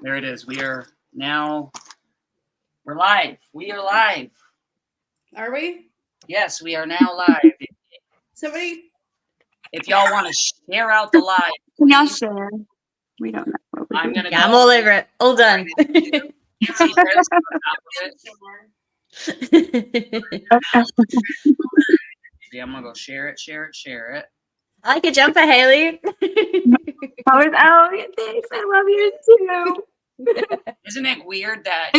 There it is. We're live. We are live. Are we? Yes, we are now live. Somebody. If y'all want to share out the live, Can y'all share? We don't know. I'm gonna. Yeah, I'm all over it. All done. See, Chris, on top of it. Yeah, I'm gonna go share it. I like your jumper, Haley. Thanks. I love you too. Isn't it weird that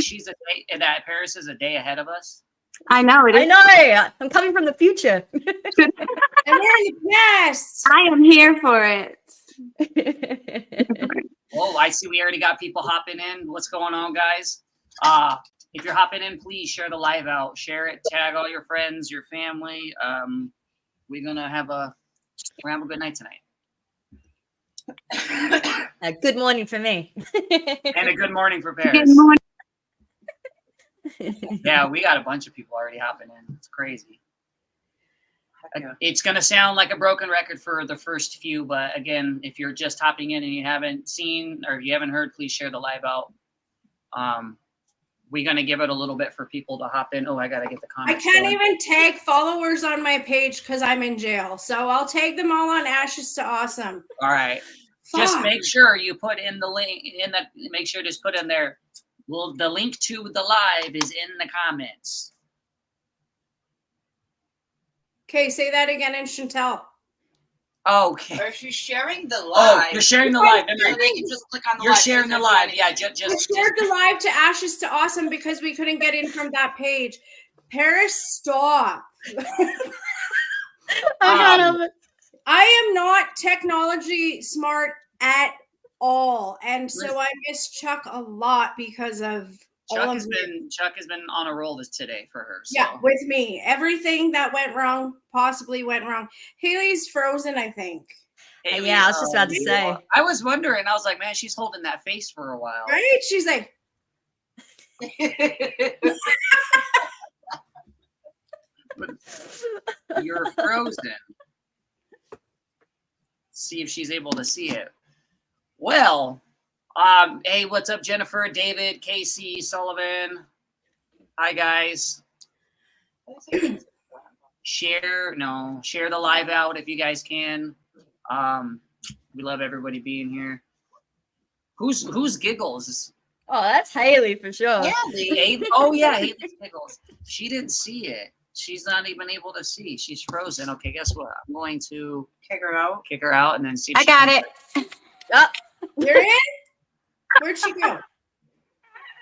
that Paris is a day ahead of us? I know it is. I know. I'm coming from the future. And we're in the past. I am here for it. Oh, I see. We already got people hopping in. What's going on, guys? If you're hopping in, please share the live out. Share it. Tag all your friends, your family. We're gonna have a good night tonight. Good morning for me. And a good morning for Paris. Good morning. Yeah, we got a bunch of people already hopping in. It's crazy. It's going to sound like a broken record for the first few, but again, if you're just hopping in and you haven't seen or you haven't heard, please share the live out. We're going to give it a little bit for people to hop in. Oh, I got to get the comments. I can't even tag followers on my page because I'm in jail. So I'll tag them all on Ashes to Awesome. All right. Fuck. Just make sure you put in the link make sure just put in there. Well, the link to the live is in the comments. Okay, say that again in Chantel. Okay. Or if you're sharing the live. Oh, you're sharing the live. So they can just click on the You're live. sharing the live. Yeah, I shared the live to Ashes to Awesome because we couldn't get in from that page. Paris, stop. I am not technology smart at all. And so I miss Chuck a lot because of Chuck has been on a roll today for her. So. Yeah, with me. Everything that went wrong possibly went wrong. Haley's frozen, I think. Haley, yeah, I was just about to say. I was wondering. I was like, man, she's holding that face for a while. Right? She's like. You're frozen. See if she's able to see it. Well, hey, what's up, Jennifer, David, Casey, Sullivan? Hi, guys. Share the live out if you guys can. We love everybody being here. Who's giggles? Oh, that's Haley for sure. Yeah, Haley's giggles. She didn't see it. She's not even able to see. She's frozen. Okay, guess what? I'm going to kick her out, and then see. If I got it. Oh. You're in? Where'd she go?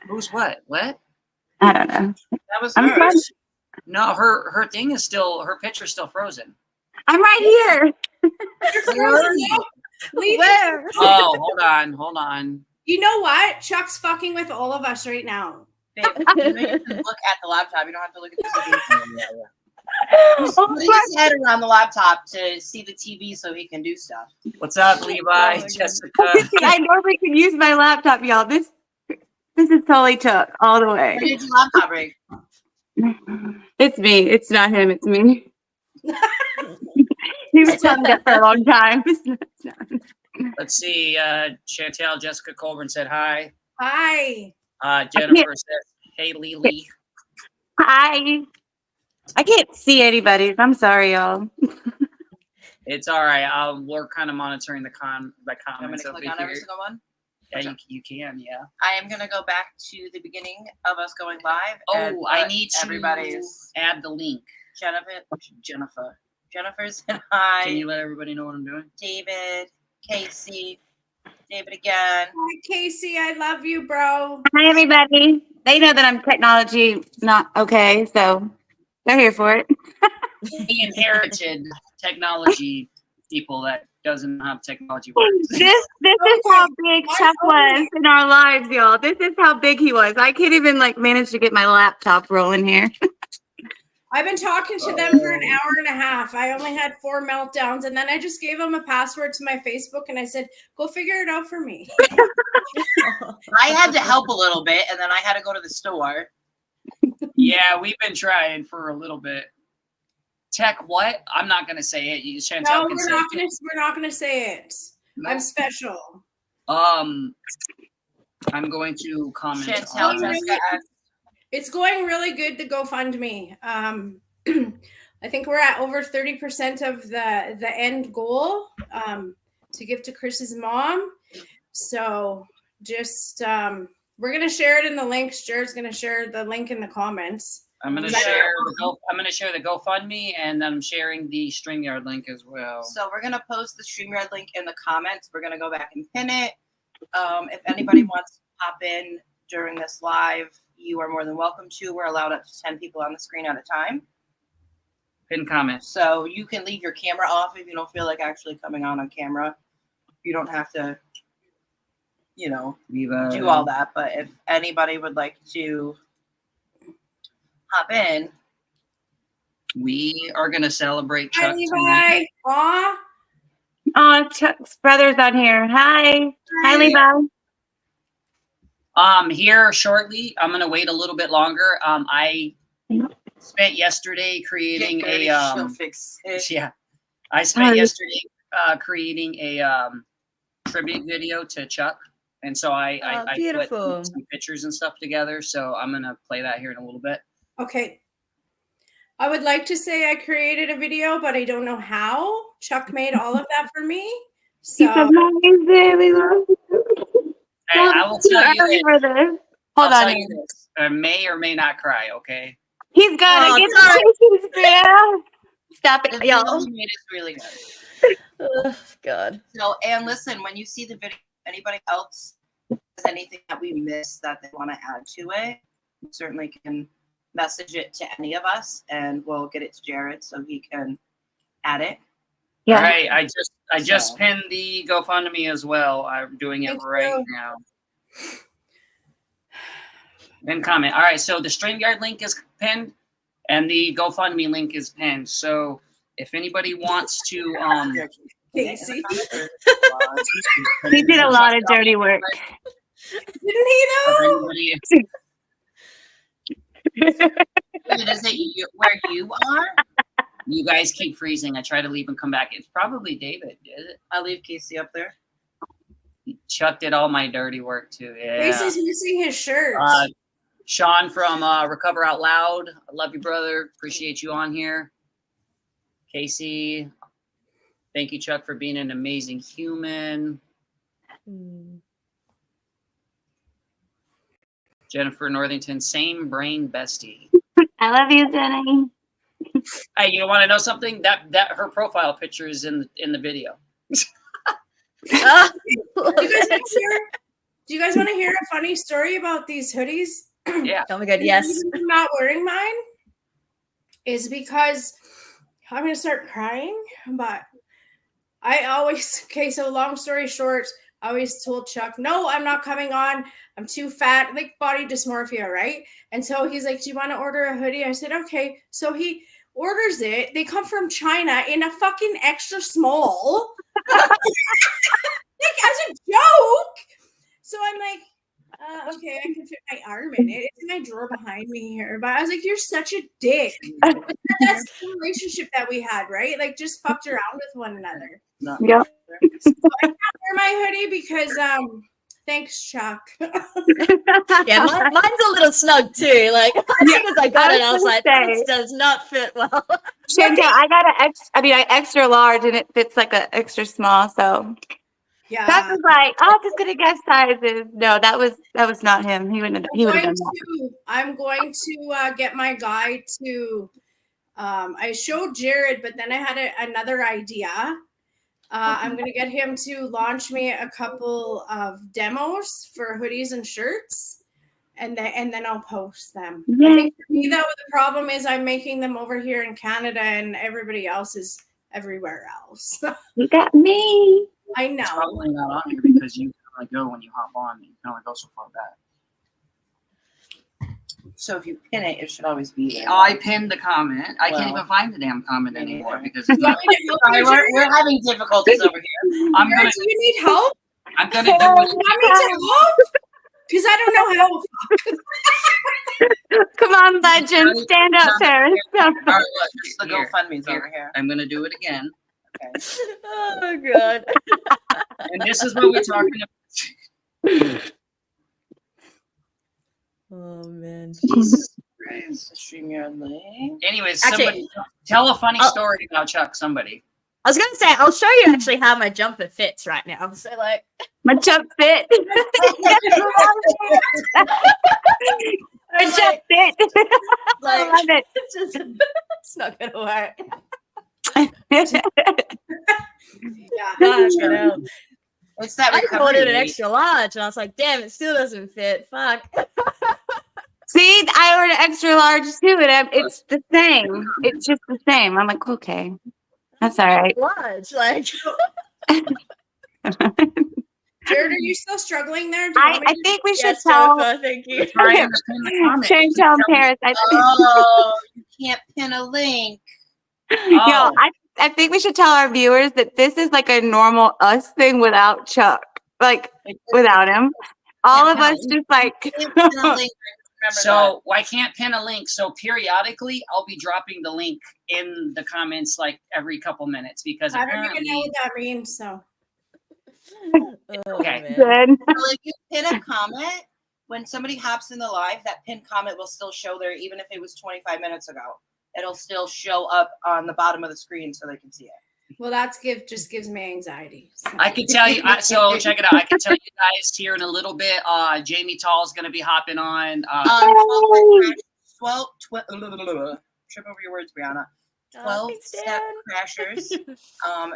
Who's what? What? I don't know. that was I'm hers. fine. No, her thing is still, her picture's still frozen. I'm right here. Where are you? Where? Oh, hold on. You know what? Chuck's fucking with all of us right now. Babe, you can look at the laptop. You don't have to look at the TV. Put his head around the laptop to see the TV so he can do stuff. What's up, Levi, Jessica? I normally can use my laptop, y'all. This is totally took all the way. Where did your laptop break? It's me. It's not him. It's me. He was telling that for a long time. Let's see. Chantel, Jessica Colburn said hi. Hi. Jennifer said, hey, Lily. Hi. I can't see anybody. I'm sorry, y'all. It's all right. We're kind of monitoring the I'm going comments. to click on every single one. Yeah, you can. Yeah. I am going to go back to the beginning of us going live. Oh, I need to everybody's add the link. Jennifer said hi. Can you let everybody know what I'm doing? David, Casey, David again. Hi, Casey. I love you, bro. Hi, everybody. They know that I'm technology not okay, so they're here for it. He inherited technology people that doesn't have technology works. This is how big Chuck was in our lives, y'all. This is how big he was. I can't even manage to get my laptop rolling here. I've been talking to them for an hour and a half. I only had 4 meltdowns, and then I just gave them a password to my Facebook, and I said, go figure it out for me. I had to help a little bit, and then I had to go to the store. Yeah, we've been trying for a little bit. Tech what? I'm not going to say it. Chantel No, can we're say not it. gonna. We're not gonna say it. No. I'm special. I'm going to comment Chantel, on Jessica asked, It's going really good, the GoFundMe. I think we're at over 30% of the end goal to give to Chris's mom. So just we're gonna share it in the links. Jared's gonna share the link in the comments. I'm gonna share the GoFundMe, and I'm sharing the StreamYard link as well. so we're gonna post the StreamYard link in the comments. We're gonna go back and pin it. If anybody wants to pop in during this live, you are more than welcome to. We're allowed up to 10 people on the screen at a time. Pin comment. So you can leave your camera off if you don't feel like actually coming on camera. You don't have to, you know, do all that. But if anybody would like to hop in, we are gonna celebrate Hi, Chuck Levi. Aw. Oh, Chuck's brother's on here. Hi. Hi, Levi. Here shortly. I'm gonna wait a little bit longer. I spent yesterday creating she'll fix it. yeah. I spent yesterday creating a tribute video to Chuck, and so I put beautiful. some pictures and stuff together. So I'm gonna play that here in a little bit. Okay. I would like to say I created a video, but I don't know how. Chuck made all of that for me. He's So amazing. We love you. Hey, I will tell you this. For this. I'll Hold tell on. you this. I may or may not cry. Okay. He's gonna get the tissues, man. Stop The it, video y'all. you made is really good. Oh, God. So, and listen, when you see the video, anybody else has anything that we missed that they want to add to it, you certainly can message it to any of us, and we'll get it to Jared so he can add it. Yeah. All right. I just So- pinned the GoFundMe as well. I'm doing it Thank right you. now. And comment. All right. So the StreamYard link is pinned, and the GoFundMe link is pinned. So if anybody wants to, Casey. He did a lot of dirty work. Didn't he though? Is it where you are? You guys keep freezing. I try to leave and come back. It's probably David, is it? I'll leave Casey up there. Chuck did all my dirty work too. Yeah. Casey's missing his shirt. Sean from Recover Out Loud. I love you, brother. Appreciate you on here. Casey, thank you, Chuck, for being an amazing human. Jennifer Northington, same brain bestie. I love you, Jenny. Hey, you want to know something? That her profile picture is in the video. Ah, Do you guys want to hear a funny story about these hoodies? Yeah. oh my God, yes. The reason I'm not wearing mine is because I'm gonna start crying, but I always so long story short, I always told Chuck, no, I'm not coming on. I'm too fat, like body dysmorphia, right? And so he's like, do you want to order a hoodie? I said, okay. So he orders it. They come from China in a fucking extra small. Like as a joke. So I'm like, okay, I can fit my arm in it. It's in my drawer behind me here. But I was like, you're such a dick. That's the relationship that we had, right? Like just fucked around with one another. Yep. So I can't wear my hoodie because thanks, Chuck. Yeah, mine's a little snug too. Like as soon as I got it, I was like, this does not fit well. Chantel, I got I extra large and it fits like an extra small. So Yeah. Chuck was like, oh, I'm just gonna guess sizes. No, that was not him. He would have done that. I'm going to get my guy to. I showed Jared, but then I had another idea. I'm going to get him to launch me a couple of demos for hoodies and shirts, and then I'll post them. I think for me, though, the problem is I'm making them over here in Canada, and everybody else is everywhere else. You got me. I know. It's probably not on here because you can only go when you hop on. You can only go so far back. So if you pin it, it should always be there. I pinned the comment. I can't Well, even find the damn comment anymore neither. because it's not. Sorry, we're having difficulties over here. I'm Jared, gonna do you need help? I'm gonna do You it. want me to help? Because I don't know how. Come on, legend. Stand up, Paris. All right, look, just the Here, GoFundMe's here. over here. I'm gonna do it again. Okay. Oh God. And this is what we're talking about. Oh man. Jesus It's Christ. a StreamYard link. Anyways, Actually- somebody tell a funny Oh. story about Chuck. Somebody. I was gonna say I'll show you actually how my jumper fits right now. So like My jump fit. My jump fit. I like love it. it's just it's not gonna work. Yeah. Gosh, I know. It's that I recovery ordered an weight. extra large and I was like, damn, it still doesn't fit. Fuck. See, I ordered extra large too, and it's the same. It's just the same. I'm like, okay, that's all right. Large, like Jared, are you still struggling there? Do you want me I think we should yes, tell Jennifer, thank you. Ryan, in the comments. Chantel and Paris. Oh, you can't pin a link. Yo, Oh. I think we should tell our viewers that this is like a normal us thing without Chuck, like without him. All of us just like. Can't pin a link. Remember So I can't pin a link. So periodically, I'll be dropping the link in the comments like every couple minutes because I don't even apparently, know what that means. So Oh, Okay. man. Good. that. So if you pin a comment, when somebody hops in the live, that pinned comment will still show there, even if it was 25 minutes ago. It'll still show up on the bottom of the screen so they can see it. well, just gives me anxiety. So. I can tell you. So check it out. I can tell you guys here in a little bit. Jamie Tall is going to be hopping on. 12 trip over your words, Brianna. 12 thanks, step Dan. crashers.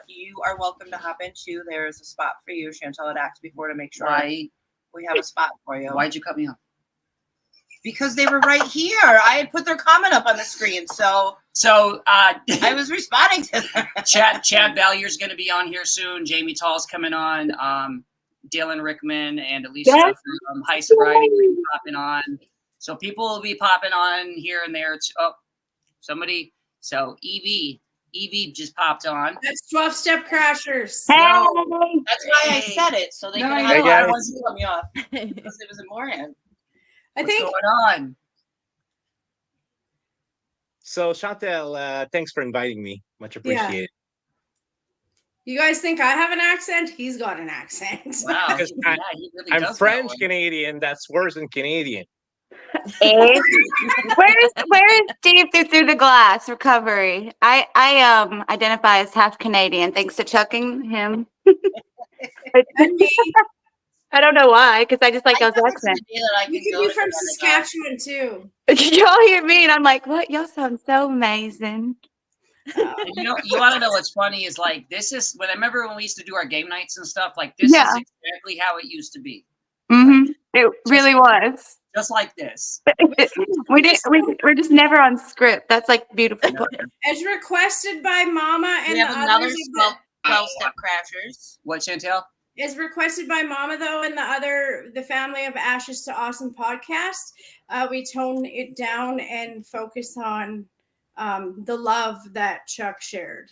You are welcome to hop into. There's a spot for you. Chantel had asked before to make sure Why? we have a spot for you. Why'd you cut me off? Because they were right here. I had put their comment up on the screen, so So I was responding to them. Chad Value's going to be on here soon. Jamie Tall's coming on. Dylan Rickman and Alicia Yes. from High Sobriety will be popping on. So people will be popping on here and there. Oh, somebody. So Evie just popped on. That's 12-step crashers. Hey. That's why I said it, so they No, could I have know. I I wasn't cut me off because it was in Moran. I What's think going on? So Chantel, thanks for inviting me. Much appreciated. you guys think I have an accent. He's got an accent. Wow. Because Yeah, he really I'm does got French one. Canadian. That's worse than Canadian. Hey. Where's Steve through the glass recovery? I identify as half Canadian thanks to chucking him. And me, I don't know why, because I just like those thought this was accents. the day that I you could could go be to from Canada. Saskatchewan too. Y'all hear me, and I'm like, what? Y'all sound so amazing. Uh, And you want to know what's funny is like this is when I remember when we used to do our game nights and stuff. Like this Yeah. is exactly how it used to be, Mm-hmm. It really was. just like this. We're just never on script. That's like beautiful. as requested by Mama and We the have another others. 12-step crashers. What, Chantel? Is requested by Mama though, and the family of Ashes to Awesome podcast. We tone it down and focus on the love that Chuck shared.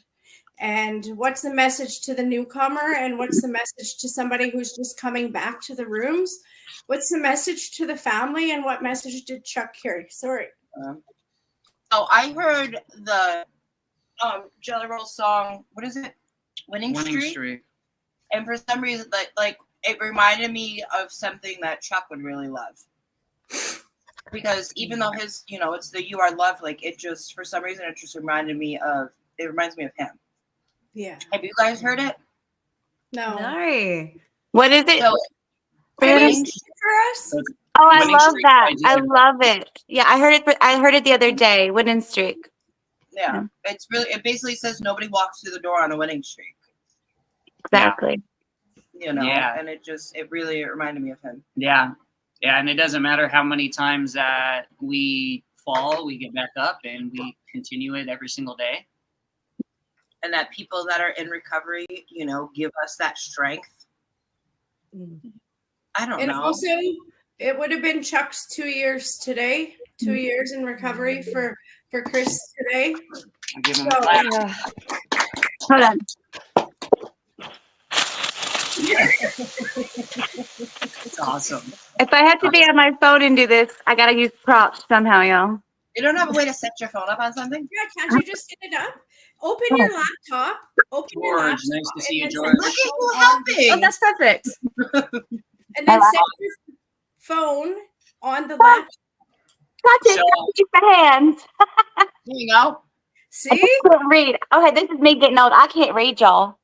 And what's the message to the newcomer? And what's the message to somebody who's just coming back to the rooms? What's the message to the family? And what message did Chuck carry? Sorry. Oh, I heard the Jelly Roll song. What is it? Winning Streak. And for some reason, like it reminded me of something that Chuck would really love. Because even though his, it's the "You Are Loved," like it just for some reason it just reminds me of him. Yeah. Have you guys heard it? No. No. What is it? So, Can you Winning sing it for us? Oh, I Winning love streak that. idea. I love it. Yeah, I heard it the other day. Winning streak. yeah, it basically says nobody walks through the door on a winning streak. Exactly. Yeah. And it really reminded me of him. Yeah, and it doesn't matter how many times that we fall, we get back up and we continue it every single day. And that people that are in recovery, give us that strength. I don't And know. also, it would have been Chuck's 2 years today. 2 years in recovery for Chris today. I give him So, a clap. Hold on. It's awesome. If I had to be on my phone and do this, I gotta use props somehow, y'all. You don't have a way to set your phone up on something? Yeah, can't you just get it up? Open your laptop. Open your George, laptop. nice to see you, and then George. set Look your at you phone helping. Oh, that's perfect. And then set your phone on the laptop Touch it. So- Touch the hands. There you go. I See? can't read. Okay, this is me getting old. I can't read, y'all.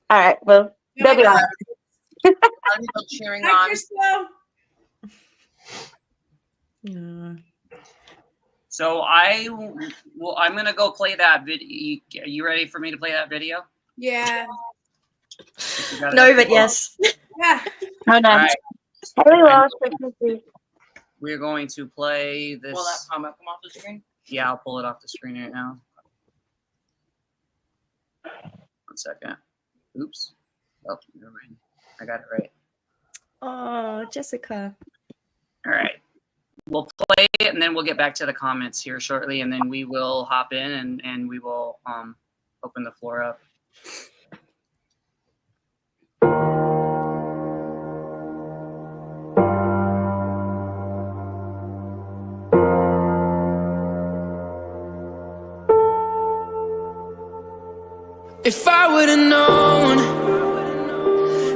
All right, well, they'll be all right. A lot of people cheering Hi, on. Crystal. Yeah. So I'm gonna go play that video. You ready for me to play that video? Yeah. You got it No, up but to- yes. Yeah. Oh, no. All right. Hey, Lost. We're going to play this. Will that comment come off the screen? Yeah, I'll pull it off the screen right now. 1 second. Oops. Oh, never mind. I got it right. Oh, Jessica. All right. We'll play it and then we'll get back to the comments here shortly, and then we will hop in and we will open the floor up. If I would've known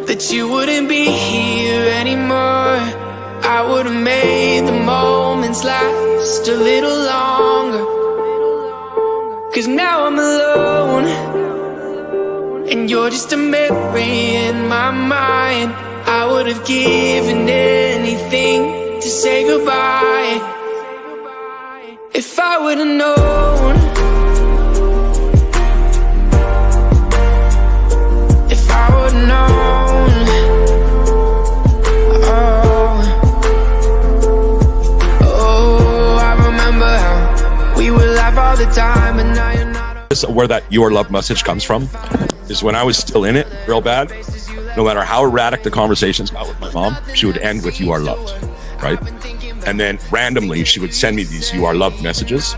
that you wouldn't be here anymore, I would've made the moments last a little longer. 'Cause now I'm alone, and you're just a memory in my mind. I would've given anything to say goodbye. If I would've known, if I would've known, oh, I remember how we would laugh all the time, and now you're not. Where that "you are loved" message comes from is when I was still in it real bad. No matter how erratic the conversations got with my mom, she would end with "you are loved," right? And then randomly she would send me these "you are loved" messages.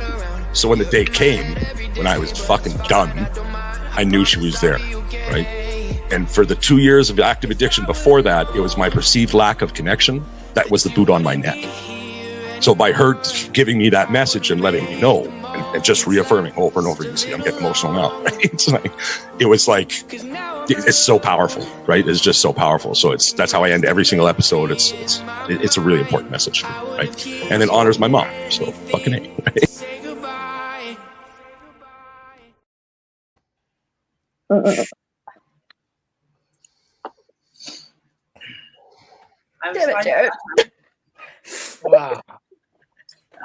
So when the day came when I was fucking done, I knew she was there, right? And for the 2 years of active addiction before that, it was my perceived lack of connection that was the boot on my neck. So by her giving me that message and letting me know, and just reaffirming over and over, you see, I'm getting emotional now, right? It's so powerful, right? It's just so powerful. So that's how I end every single episode. It's a really important message, right? And then honors my mom. So fucking A, right? I was Damn it, finding- Jared. Wow.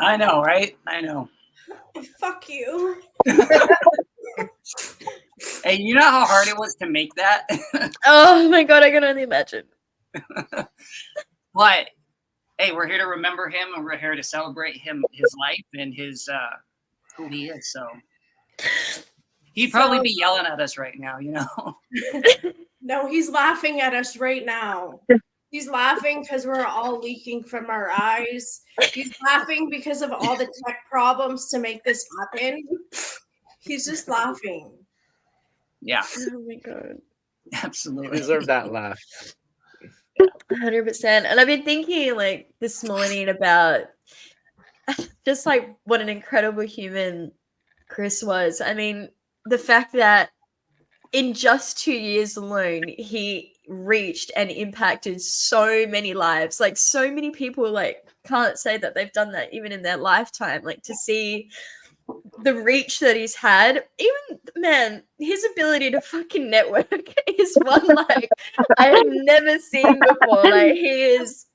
I know, right? I know. Fuck you. Hey, you know how hard it was to make that? Oh my god, I can only imagine. But hey, we're here to remember him, and we're here to celebrate his life and his who he is. So he'd probably be yelling at us right now, you know. No, he's laughing at us right now. He's laughing because we're all leaking from our eyes. He's laughing because of all the tech problems to make this happen. He's just laughing. Yeah, Oh my god. absolutely. Deserve that laugh. 100%. And I've been thinking like this morning about just like what an incredible human Chris was. I mean, the fact that in just 2 years alone, he reached and impacted so many lives. Like so many people like can't say that they've done that even in their lifetime. Like to see the reach that he's had, even man, his ability to fucking network is one like I have never seen before. Like he is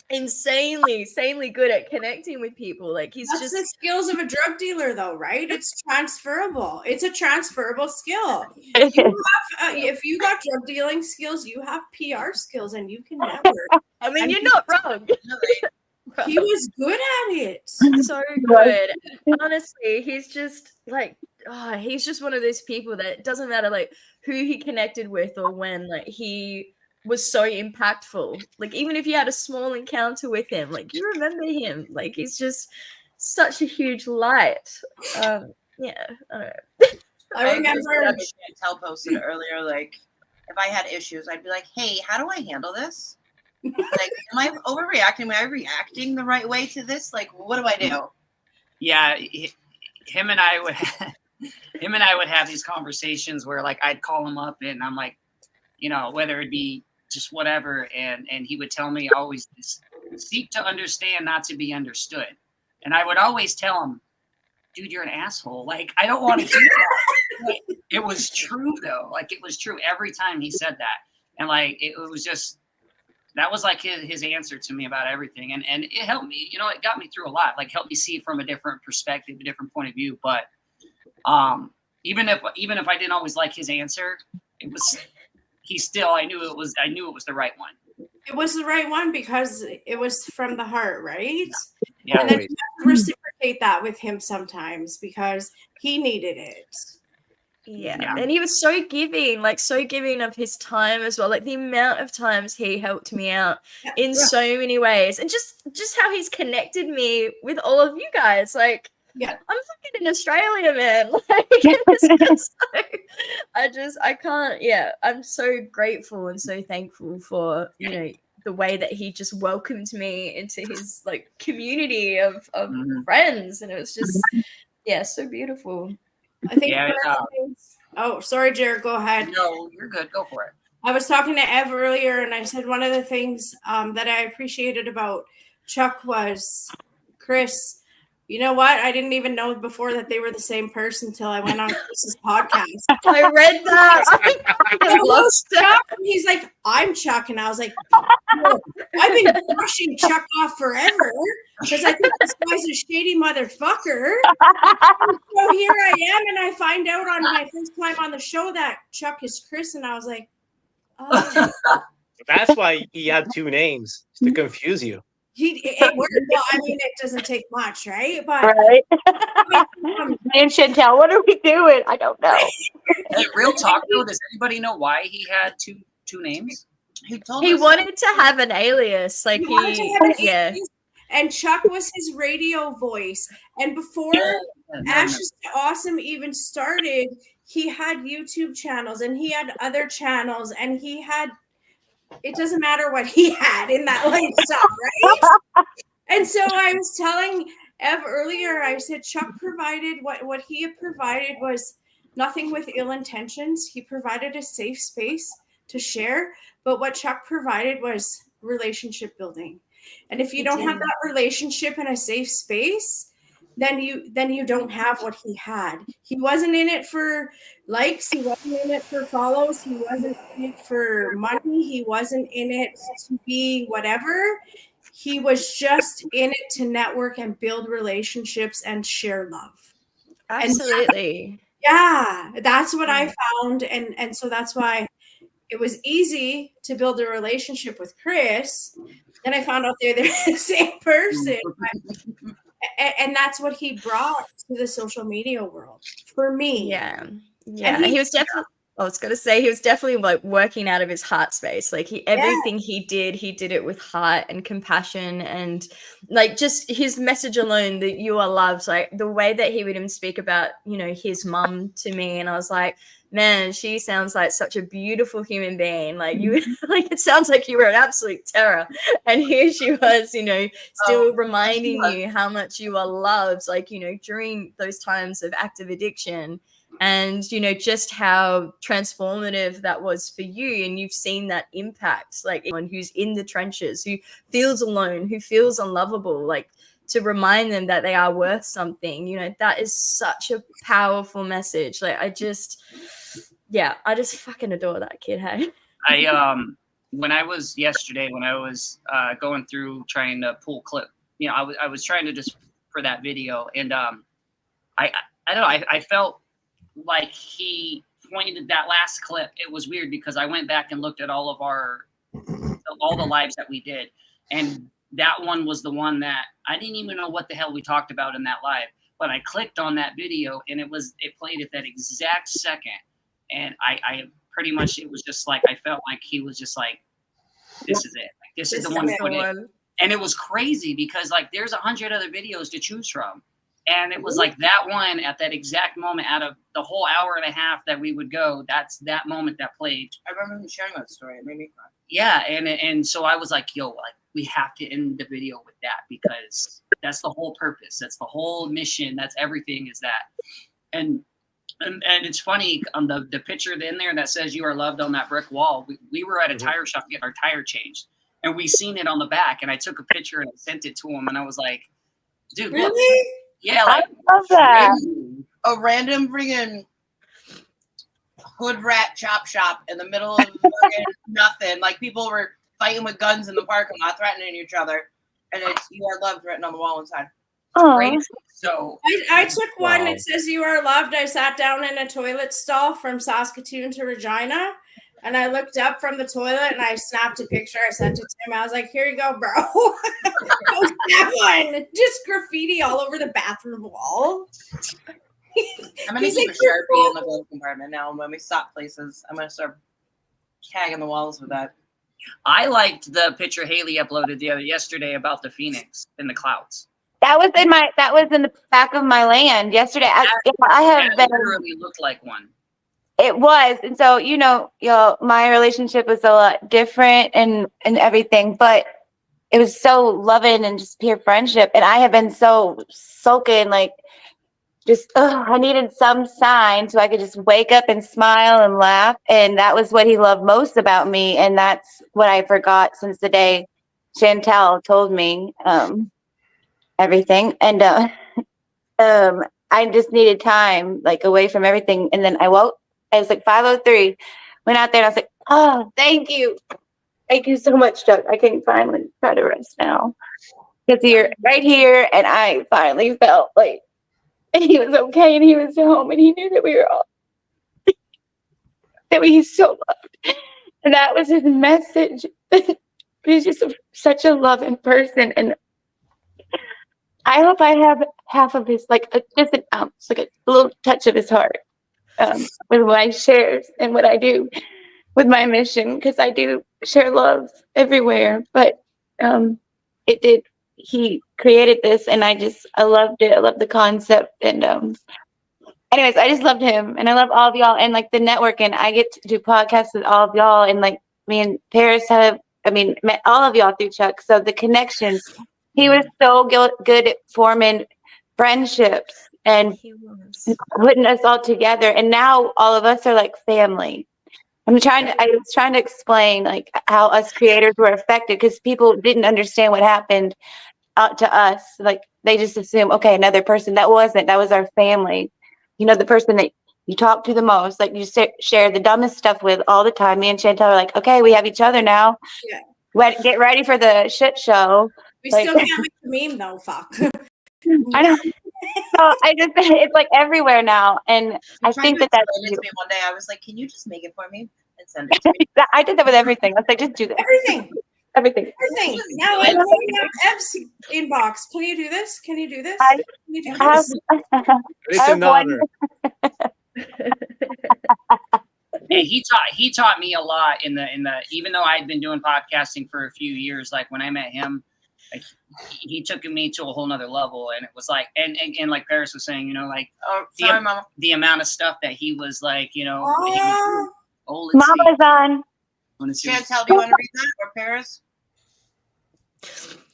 insanely good at connecting with people. Like he's That's just the skills of a drug dealer, though, right? It's transferable. It's a transferable skill. If you got drug dealing skills, you have PR skills, and you can network. I mean, And you're not wrong. He was good at it. So good. Honestly, he's just like he's just one of those people that it doesn't matter like who he connected with or when, like he was so impactful. Like even if you had a small encounter with him, like you remember him. Like he's just such a huge light. Yeah, I don't know. I agree remember. with what Chantel posted earlier, like if I had issues, I'd be like, hey, how do I handle this? Like, am I overreacting? Am I reacting the right way to this? Like, what do I do? Yeah, him and I would have these conversations where like I'd call him up and I'm like, you know, whether it be just whatever, and he would tell me always seek to understand, not to be understood. And I would always tell him, dude, you're an asshole. Like, I don't want to hear that. Like, it was true though. Like, it was true every time he said that. And like, it was just, that was like his answer to me about everything. And it helped me, you know, it got me through a lot, like helped me see it from a different perspective, a different point of view. But even if I didn't always like his answer, it was, I knew it was the right one. It was the right one because it was from the heart, right? Yeah. And then you have to reciprocate that with him sometimes because he needed it. Yeah. And he was so giving of his time as well. Like the amount of times he helped me out in so many ways. And just how he's connected me with all of you guys. Like, I'm fucking in Australia, man. Like, it's just I can't, I'm so grateful and so thankful for, you know, the way that he just welcomed me into his like community of friends. And it was just, so beautiful. I think. Oh, sorry, Jared. Go ahead. No, you're good. Go for it. I was talking to Ev earlier, and I said one of the things that I appreciated about Chuck was Chris. You know what? I didn't even know before that they were the same person until I went on Chris's podcast. I read that. I lost Chuck. He's like, I'm Chuck. And I was like, oh, I've been brushing Chuck off forever because I think this guy's a shady motherfucker. And so here I am, and I find out on my first time on the show that Chuck is Chris, and I was like, oh. That's why he had two names to confuse you. It worked. Well, I mean, it doesn't take much, right? But right. Me and Chantel, what are we doing? I don't know. Hey, real talk though, does anybody know why he had two names? He wanted to have an alias, like alias, and Chuck was his radio voice. And before Ashes to Awesome even started, he had YouTube channels and he had other channels, and he had. It doesn't matter what he had in that lifestyle, right? And so I was telling Ev earlier, I said Chuck provided what he had provided was nothing with ill intentions. He provided a safe space to share, but what Chuck provided was relationship building. And if you don't have that relationship in a safe space, then you don't have what he had. He wasn't in it for likes. He wasn't in it for follows. He wasn't in it for money. He wasn't in it to be whatever. He was just in it to network and build relationships and share love. Absolutely. That's what I found. And so that's why it was easy to build a relationship with Chris. Then I found out they're the same person. And that's what he brought to the social media world for me. Yeah. He was definitely. I was gonna say he was definitely like working out of his heart space. Like everything he did it with heart and compassion, and like just his message alone that you are loved. Like the way that he would even speak about, you know, his mum to me, and I was like, man, she sounds like such a beautiful human being. Like you, like it sounds like you were an absolute terror, and here she was, you know, still reminding you how much you are loved. Like, you know, during those times of active addiction. And, you know, just how transformative that was for you. And you've seen that impact, like anyone who's in the trenches, who feels alone, who feels unlovable, like to remind them that they are worth something. You know, that is such a powerful message. Like, I just fucking adore that kid. Hey, when I was going through trying to pull clip, you know, I was trying to just for that video. And I don't know, I felt like he pointed that last clip. It was weird because I went back and looked at all the lives that we did, and that one was the one that I didn't even know what the hell we talked about in that live, but I clicked on that video and it played at that exact second, and I pretty much, it was just like I felt like he was just like, this is it, like, this is the one to put in. And it was crazy because like there's 100 other videos to choose from. And it was like that one at that exact moment out of the whole hour and a half that we would go, that's that moment that played. I remember him sharing that story. It made me cry. Yeah. And so I was like, yo, like we have to end the video with that because that's the whole purpose. That's the whole mission. That's everything is that. And it's funny on the picture in there that says you are loved on that brick wall. We were at a tire shop getting our tire changed and we seen it on the back, and I took a picture and I sent it to him, and I was like, Dude, look. Really? Yeah, I like love that. A random friggin' hood rat chop shop in the middle of fucking nothing. Like people were fighting with guns in the parking lot, threatening each other, and it's "You Are Loved" written on the wall inside. Aw. so I took one Wow. that says "You are loved." I sat down in a toilet stall from Saskatoon to Regina, and I looked up from the toilet and I snapped a picture. I sent it to him. I was like, "Here you go, bro." That one, just graffiti all over the bathroom wall. I'm gonna He's keep like, a Sharpie in the glove compartment now. When we stop places, I'm gonna start tagging the walls with that. I liked the picture Haley uploaded yesterday about the Phoenix in the clouds. That was in the back of my land yesterday. I have That been. literally looked like one. It was, and so my relationship was a lot different and everything, but it was so loving and just pure friendship. And I have been so sulking, like just I needed some sign so I could just wake up and smile and laugh. And that was what he loved most about me, and that's what I forgot since the day Chantel told me everything. And I just needed time, like away from everything. And then I woke. I was like 5:03. Went out there and I was like, "Oh, thank you so much, Chuck. I can finally try to rest now because you're right here." And I finally felt like he was okay and he was home and he knew that we were all that he's so loved. And that was his message. He's just such a loving person, and I hope I have half of his, like just an ounce, like a little touch of his heart with what I share and what I do with my mission, because I do share love everywhere. But he created this, and I loved it. I love the concept. And anyways, I just loved him, and I love all of y'all, and like the network, and I get to do podcasts with all of y'all, and like me and Paris met all of y'all through Chuck. So the connection, he was so good at forming friendships and He was. putting us all together. And now all of us are like family. I was trying to explain like how us creators were affected, because people didn't understand what happened to us. Like they just assume, okay, another person. That was our family. The person that you talk to the most, like you share the dumbest stuff with all the time. Me and Chantel are like, okay, we have each other now. Yeah. Get ready for the shit show. We Like, still can't make the meme though. Fuck. I know. So it's like everywhere now, and I Tried think to that's explain it to me one day. I was like, "Can you just make it for me and send it to me?" I did that with everything. I was like, just do that. Everything. Everything. Everything. Now, like, I- going down Ev's inbox. Can you do this? Can you do this? I- Can you do I have, this? It's I have an one. honor. And he taught me a lot in the even though I'd been doing podcasting for a few years, like when I met him, like he took me to a whole nother level. And it was like, and like Paris was saying, like Oh, sorry, Mama. the amount of stuff that he was like, Oh, let's see. Mama's on. Let's see. Chantel, do you want to read that, or Paris?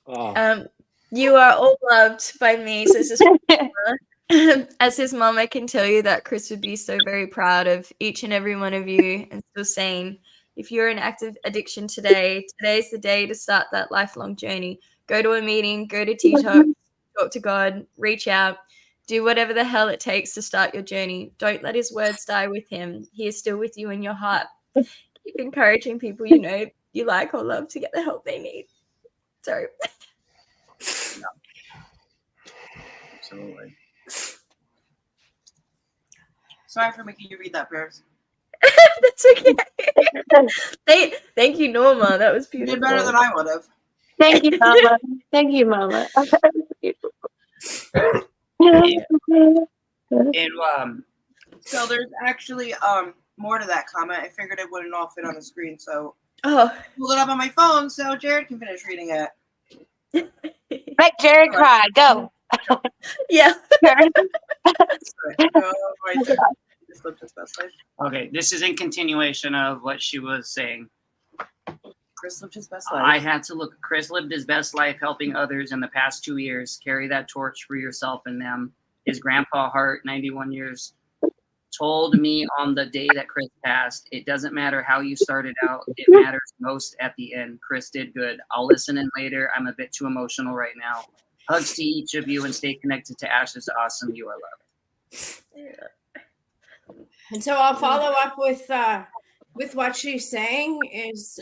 Oh, You are all loved by me, says his mama. As his mom, I can tell you that Chris would be so very proud of each and every one of you, and still saying, if you're in active addiction today's the day to start that lifelong journey. Go to a meeting, go to TikTok, talk to God, reach out, do whatever the hell it takes to start your journey. Don't let his words die with him. He is still with you in your heart. Keep encouraging people you like or love to get the help they need. Sorry. Absolutely. Sorry for making you read that, Paris. That's okay. Thank you, Norma. That was You beautiful. did better than I would have. Thank you, Mama. Thank you, Mama. And So there's actually more to that comment. I figured it wouldn't all fit on the screen, so Oh. I pulled it up on my phone so Jared can finish reading it. Make Jared cry. Go. Yeah. Jared. okay, this is in continuation of what she was saying. Chris lived his best life. I had to look. Chris lived his best life helping others in the past 2 years. Carry that torch for yourself and them. His grandpa Hart, 91 years, told me on the day that Chris passed, it doesn't matter how you started out. It matters most at the end. Chris did good. I'll listen in later. I'm a bit too emotional right now. Hugs to each of you, and stay connected to Ashes to Awesome. You are loved. And so I'll follow up with what she's saying is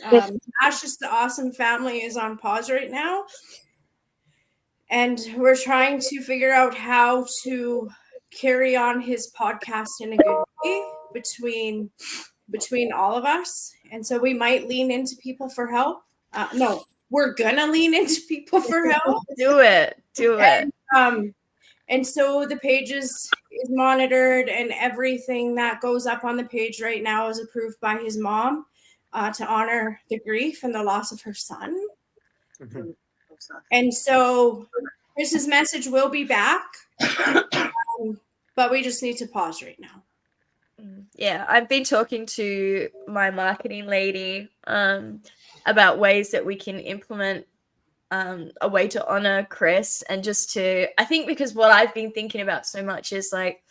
Ashes to Awesome family is on pause right now. And we're trying to figure out how to carry on his podcast in a good way between all of us. And so we might lean into people for help. No, we're gonna lean into people for help. Do it. And so the page is monitored, and everything that goes up on the page right now is approved by his mom to honor the grief and the loss of her son. Mhm. And so Chris's message will be back, but we just need to pause right now. Yeah, I've been talking to my marketing lady about ways that we can implement a way to honor Chris, and just to, I think, because what I've been thinking about so much is like,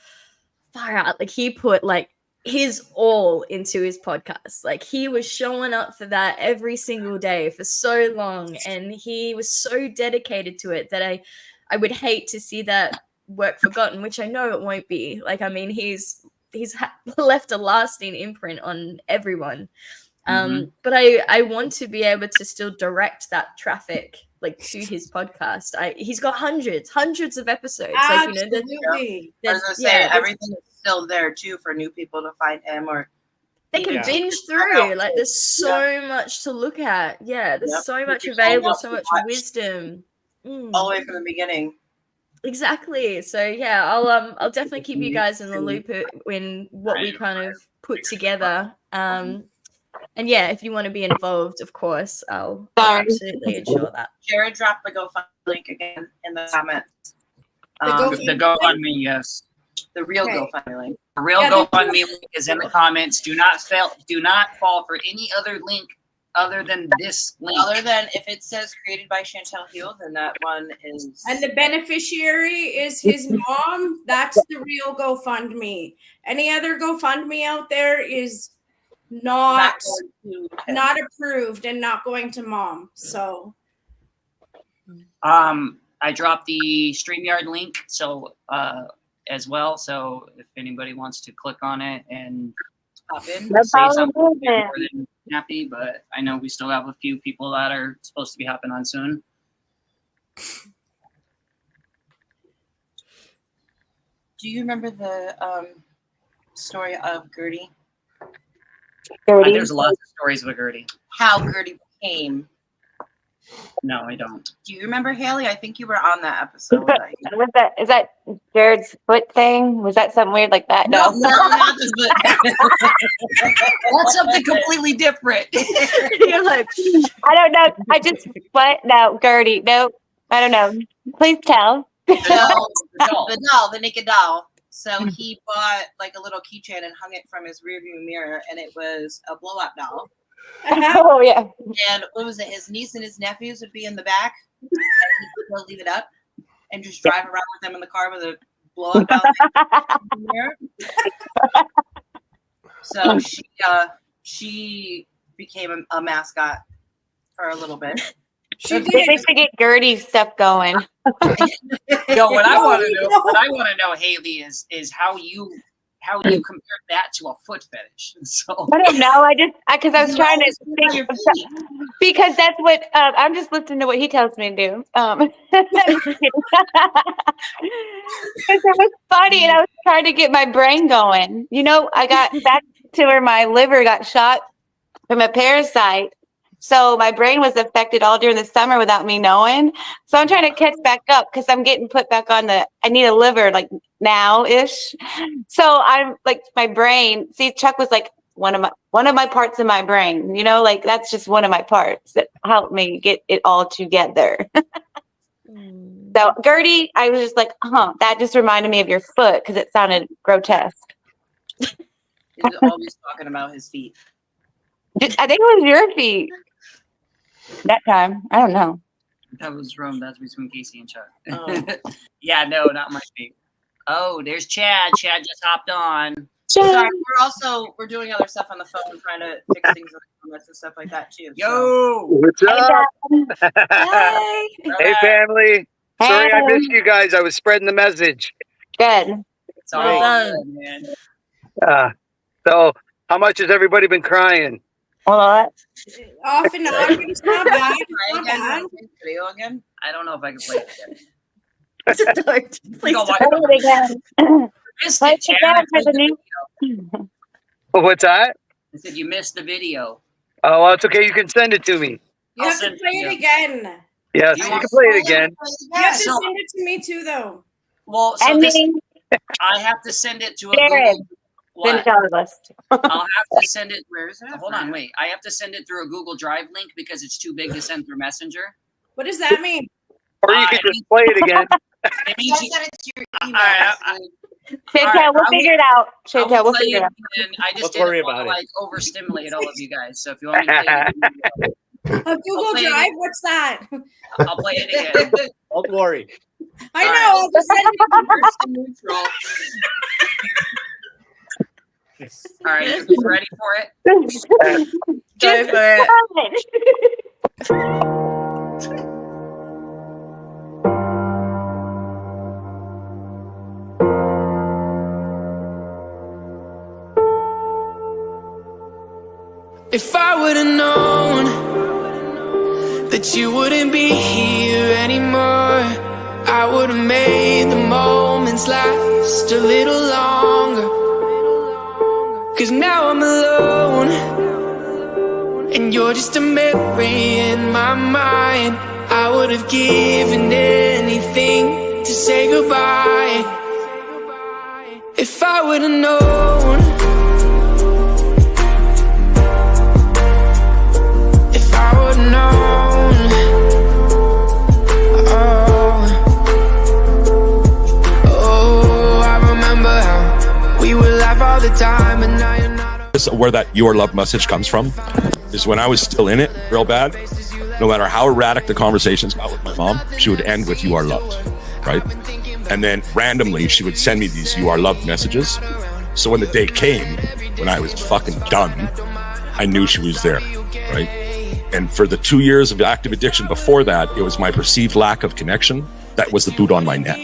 far out, like he put like his all into his podcast. Like he was showing up for that every single day for so long, and he was so dedicated to it that I would hate to see that work forgotten, which I know it won't be. Like, I mean, he's left a lasting imprint on everyone. But I want to be able to still direct that traffic like to his podcast. He's got hundreds of episodes. Absolutely. I was gonna say everything is still there too for new people to find him, or they can binge through. Like there's so much to look at. Yeah, there's so much available, so much wisdom. All the way from the beginning. Exactly. So yeah, I'll definitely keep you guys in the loop in what we kind of put together. And yeah, if you want to be involved, of course, I'll absolutely ensure that. Jared dropped the GoFundMe link again in the comments. The GoFundMe, yes. The real GoFundMe link. The real GoFundMe link is in the comments. Do not fall for any other link other than this link. Other than if it says created by Chantel Heal, then that one is. And the beneficiary is his mom. That's the real GoFundMe. Any other GoFundMe out there is not approved and not going to mom. So I dropped the StreamYard link as well. So if anybody wants to click on it and pop in, say something, more than happy. But I know we still have a few people that are supposed to be hopping on soon. Do you remember the story of Gertie? There's lots of stories with Gertie. How Gertie became. No, I don't. Do you remember, Haley? I think you were on that episode. Is that Jared's foot thing? Was that something weird like that? No, not the foot. That's something completely different. You're like, I don't know. I just what? No, Gertie. No, I don't know. Please tell. The naked doll. So he bought like a little keychain and hung it from his rearview mirror, and it was a blow-up doll. Oh yeah. And what was it? His niece and his nephews would be in the back, and he'd leave it up and just drive around with them in the car with a blow-up doll in the mirror. So she became a mascot for a little bit. They need to get Gertie's stuff going. Yo, what I want to know, Haley, is how you compare that to a foot fetish. So I don't know. Because I was trying to think, because that's what I'm just listening to what he tells me to do. Because it was funny, and I was trying to get my brain going. You know, I got back to where my liver got shot from a parasite. So my brain was affected all during the summer without me knowing. So I'm trying to catch back up because I'm getting put back on I need a liver like now-ish. So I'm like my brain. See, Chuck was like one of my parts of my brain. You know, like that's just one of my parts that helped me get it all together. So Gertie, I was just like, that just reminded me of your foot because it sounded grotesque. He's always talking about his feet. I think it was your feet. That time, I don't know. that was that's between Casey and Chuck. Oh. Yeah, no, not my feet. Oh, there's Chad. Chad just hopped on. Sorry, we're doing other stuff on the phone, trying to fix things in the comments and stuff like that too. Yo, What's up? Hey, Hey, family. Sorry I Hey. missed you guys. I was spreading the message. Good. It's all Well done. good, man. So, how much has everybody been crying? A lot. Off and on, but it's not bad. It's Try not again. bad. Play the video again. I don't know if I can play it again. Don't. Please Go don't. watch Play it again. Missed Play it, it Chad. again I for played the the new. video. What's that? I said you missed the video. Oh, well, it's okay. You can send it to me. You I'll have to send it play to it you. again. Yes, You you want- can play it again. You have to So- send it to me too, though. Well, so And this me, I have to send it to a Jared. Google. finish What? our list. I'll have to send it. Where is it? Hold on, wait. I have to send it through a Google Drive link because it's too big to send through Messenger. What does that mean? Or you can just play it again. It means Just you, send it to your email. I- basically. Chantel, All right, we'll I will- figure it out. I Chantel, will we'll play figure it it out. again. I just Don't didn't worry want to about it. like overstimulate all of you guys. So if you want me to play it again, A Google play it Drive? again. What's that? I'll play it again. Don't worry. I All know. right. I'll just send it to First and neutral. All right, you ready for it? Go for it. If I would've known that you wouldn't be here anymore, I would've made the moments last a little longer. 'Cause now I'm alone, and you're just a memory in my mind. I would've given anything to say goodbye. If I would've known. If I would've known. Oh, I remember how we would laugh all the time, and now you're not. Where that your love message comes from is when I was still in it real bad. No matter how erratic the conversations got with my mom, she would end with "You are loved," right? And then randomly she would send me these "You are loved" messages. So when the day came when I was fucking done, I knew she was there, right? And for the 2 years of active addiction before that, it was my perceived lack of connection that was the boot on my neck.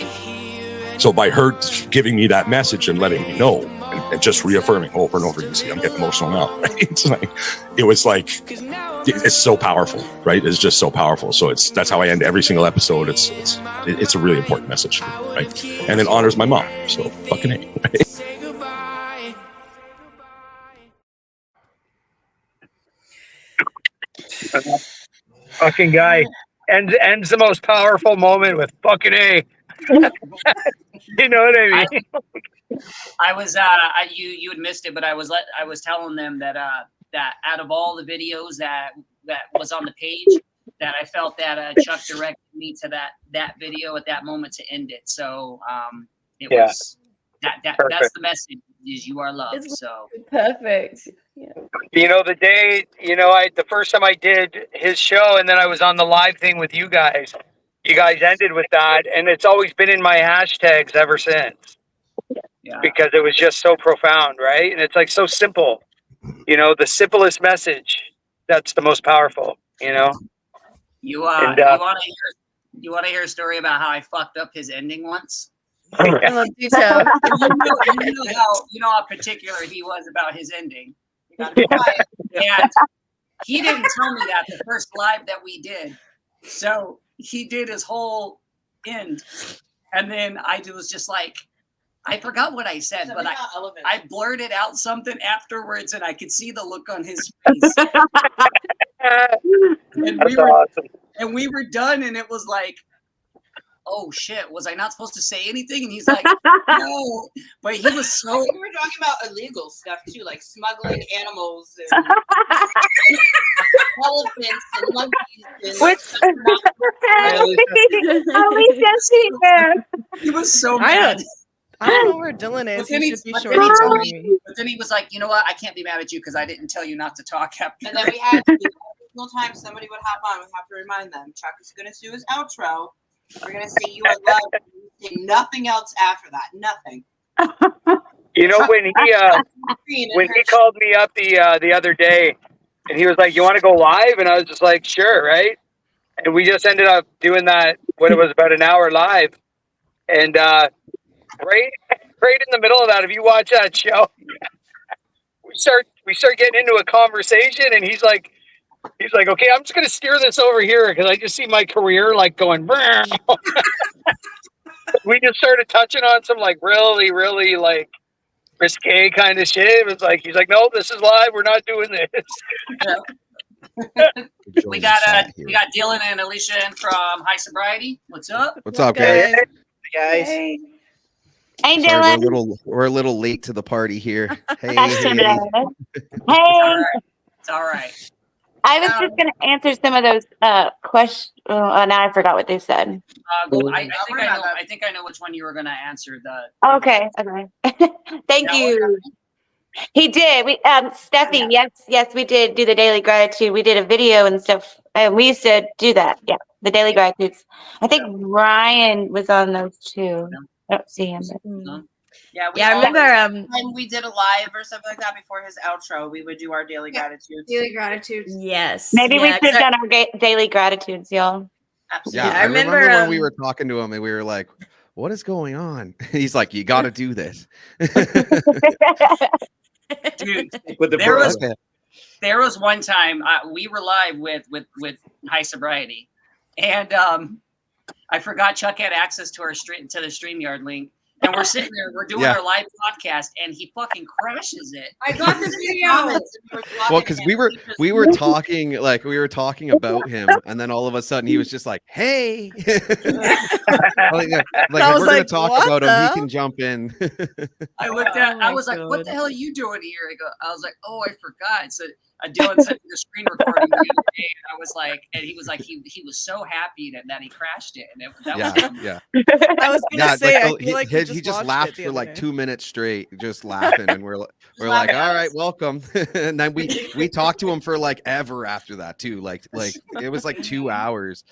So by her giving me that message and letting me know, and just reaffirming over and over, you see, I'm getting emotional now, right? It was like, it's so powerful, right? It's just so powerful. So that's how I end every single episode. It's a really important message, right? And it honors my mom. So fucking A, right? Fucking guy ends the most powerful moment with fucking A. You know what I mean? I was you had missed it, but I was telling them that that out of all the videos that was on the page, that I felt that Chuck directed me to that video at that moment to end it. So it Yeah. was that's Perfect. the message, is you are loved. It's- So Perfect. Yeah. You know, the day, the first time I did his show and then I was on the live thing with you guys ended with that. And it's always been in my hashtags ever since yeah. because it was just so profound, right? And it's like so simple, the simplest message. That's the most powerful, You And, you want to hear a story about how I fucked up his ending once? I love you too. you know how particular he was about his ending. You gotta be quiet. And he didn't tell me that the first live that we did. So he did his whole end. And then I was just like, I forgot what I said, but Something about elephants. I blurted out something afterwards and I could see the look on his face. and, that's awesome. we were done and it was like, oh shit, was I not supposed to say anything? And he's like, no. But he was I so think we were talking about illegal stuff too, like smuggling animals and elephants and monkeys. And he was so I mad. I don't know where Dylan is. But then He he- should be but sure then to he tell told me. But then he was like, you know what? I can't be mad at you because I didn't tell you not to talk after then we had every single time somebody would hop on, we have to remind them, Chuck is going to do his outro. We're going to say you are loved. Say nothing else after that. Nothing. When he called me up the other day and he was like, you want to go live? And I was just like, sure, right? And we just ended up doing that when it was about an hour live, and right in the middle of that, if you watch that show, we start getting into a conversation, and he's like, okay, I'm just gonna steer this over here because I just see my career like going. We just started touching on some like really, really like risque kind of shit. It was like he's like, no, this is live. We're not doing this. We got Dylan and Alicia in from High Sobriety. What's up? What's up, guys? Guys. Hey, Sorry, Dylan. we're a little late to the party here. Hey, That's hey. Hey. It's all right. I was just going to answer some of those questions. Oh, now I forgot what they said. I think I know which one you were going to answer. Okay. Thank you. He did. We Steffi, yes, we did do the daily gratitude. We did a video and stuff. And we used to do that. Yeah, the daily gratitudes. I think Ryan was on those too. I don't see him. But... Yeah, I remember when we did a live or something like that before his outro, we would do our daily gratitudes. Daily gratitudes. Yes. Maybe we should have done our daily gratitudes, y'all. Absolutely. Yeah, I remember when we were talking to him and we were like, what is going on? He's like, you got to do this. Dude, With the there was one time we were live with High Sobriety, and I forgot Chuck had access to the StreamYard link, and we're sitting there, we're doing our live podcast, and he fucking crashes it. I got this video. Well, because we were talking about him, and then all of a sudden he was just like, "Hey," like if we're gonna talk about him, he can jump in. I looked at, I was like, "What the hell are you doing here?" I was like, "Oh, I forgot." So Dylan sent me the screen recording the other day, and I was like, and he was like, he was so happy that he crashed it, and that was yeah. I was gonna say, I feel like he just laughed for like 2 minutes straight, just laughing, and we're like, all right, welcome. And then we talked to him for like ever after that too, like it was like 2 hours.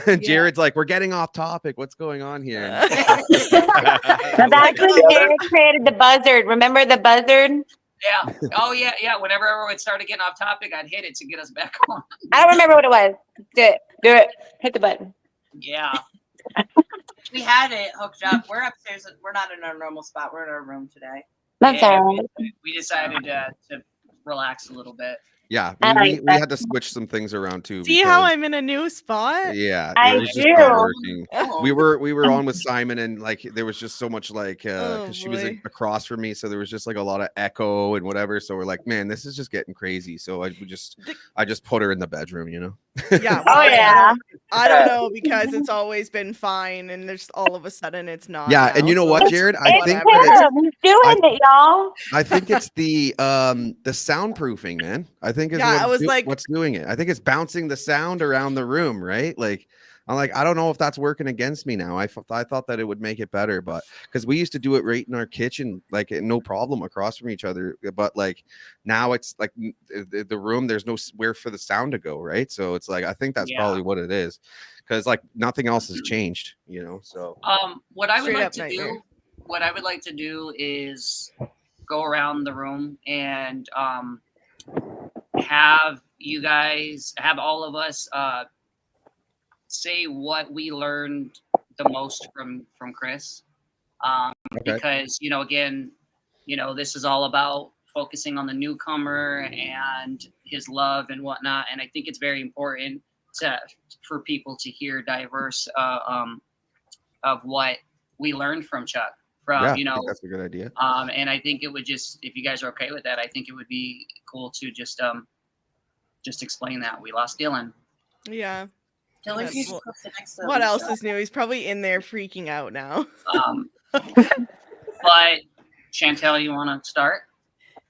And Jared's like, we're getting off topic. What's going on here? That's when Jared created the buzzard. Remember the buzzard? Yeah. Oh yeah. Whenever everyone started getting off topic, I'd hit it to get us back on. I don't remember what it was. Do it. Hit the button. Yeah. We had it hooked up. We're upstairs. We're not in our normal spot. We're in our room today. That's all right. We decided to relax a little bit. Yeah, we had to switch some things around too. See how I'm in a new spot? Yeah, I it was just do. not working. We were on with Simon, and like there was just so much like because she was across from me, so there was just like a lot of echo and whatever. So we're like, man, this is just getting crazy. So I just put her in the bedroom, you know. Yeah. Oh yeah. I don't know, because it's always been fine, and there's all of a sudden it's not. Yeah, now, and you know what, Jared? I think he's doing it, y'all. I think it's the soundproofing, man. I think is what's doing it. I think it's bouncing the sound around the room, right? Like I'm like, I don't know if that's working against me now. I thought that it would make it better, but because we used to do it right in our kitchen, like no problem across from each other. But like now it's like the room, there's nowhere for the sound to go, right? So it's like I think that's probably what it is, because like nothing else has changed, you know. So what I would like to do is go around the room and have all of us say what we learned the most from Chris, because again, this is all about focusing on the newcomer and his love and whatnot, and I think it's very important for people to hear diverse of what we learned from Chuck. I think that's a good idea. And I think it would just, if you guys are okay with that, I think it would be cool to just explain that we lost Dylan. Yeah. What else is new? He's probably in there freaking out now. But Chantel, you want to start?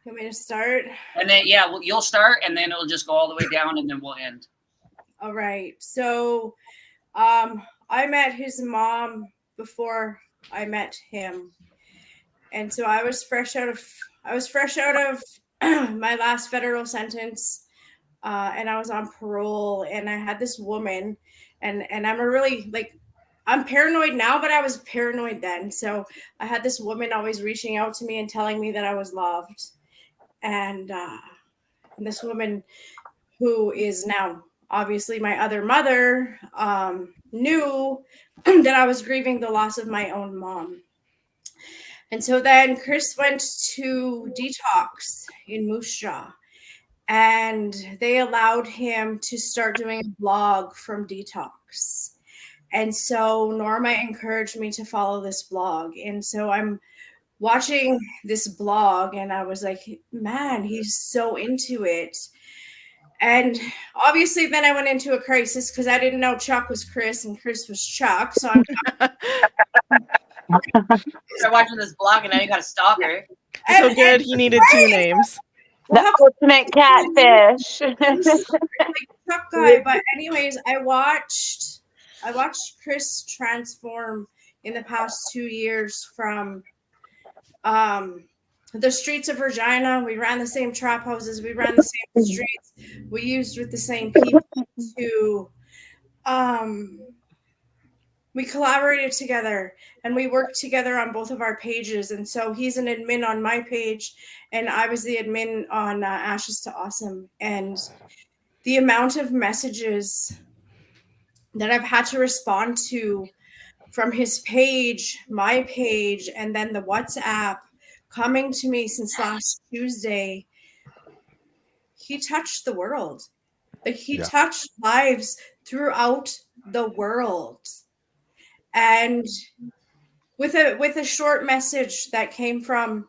You want me to start? And then you'll start, and then it'll just go all the way down, and then we'll end. All right. So, I met his mom before I met him, and so I was fresh out of my last federal sentence. And I was on parole, and I had this woman, and I'm paranoid now, but I was paranoid then. So I had this woman always reaching out to me and telling me that I was loved. And this woman, who is now obviously my other mother, knew that I was grieving the loss of my own mom. And so then Chris went to detox in Moose Jaw, and they allowed him to start doing a blog from detox. And so Norma encouraged me to follow this blog. And so I'm watching this blog and I was like, man, he's so into it. And obviously then I went into a crisis because I didn't know Chuck was Chris and Chris was Chuck. So I'm start watching this blog and now you got a stalker. So good, he needed two names. The ultimate catfish. Chuck guy. But anyways, I watched Chris transform in the past 2 years from the streets of Regina. We ran the same trap houses. We ran the same streets. We used with the same people to we collaborated together and we worked together on both of our pages. And so he's an admin on my page and I was the admin on Ashes to Awesome. And the amount of messages that I've had to respond to from his page, my page, and then the WhatsApp coming to me since last Tuesday, he touched the world. Like he touched lives throughout the world. And with a short message that came from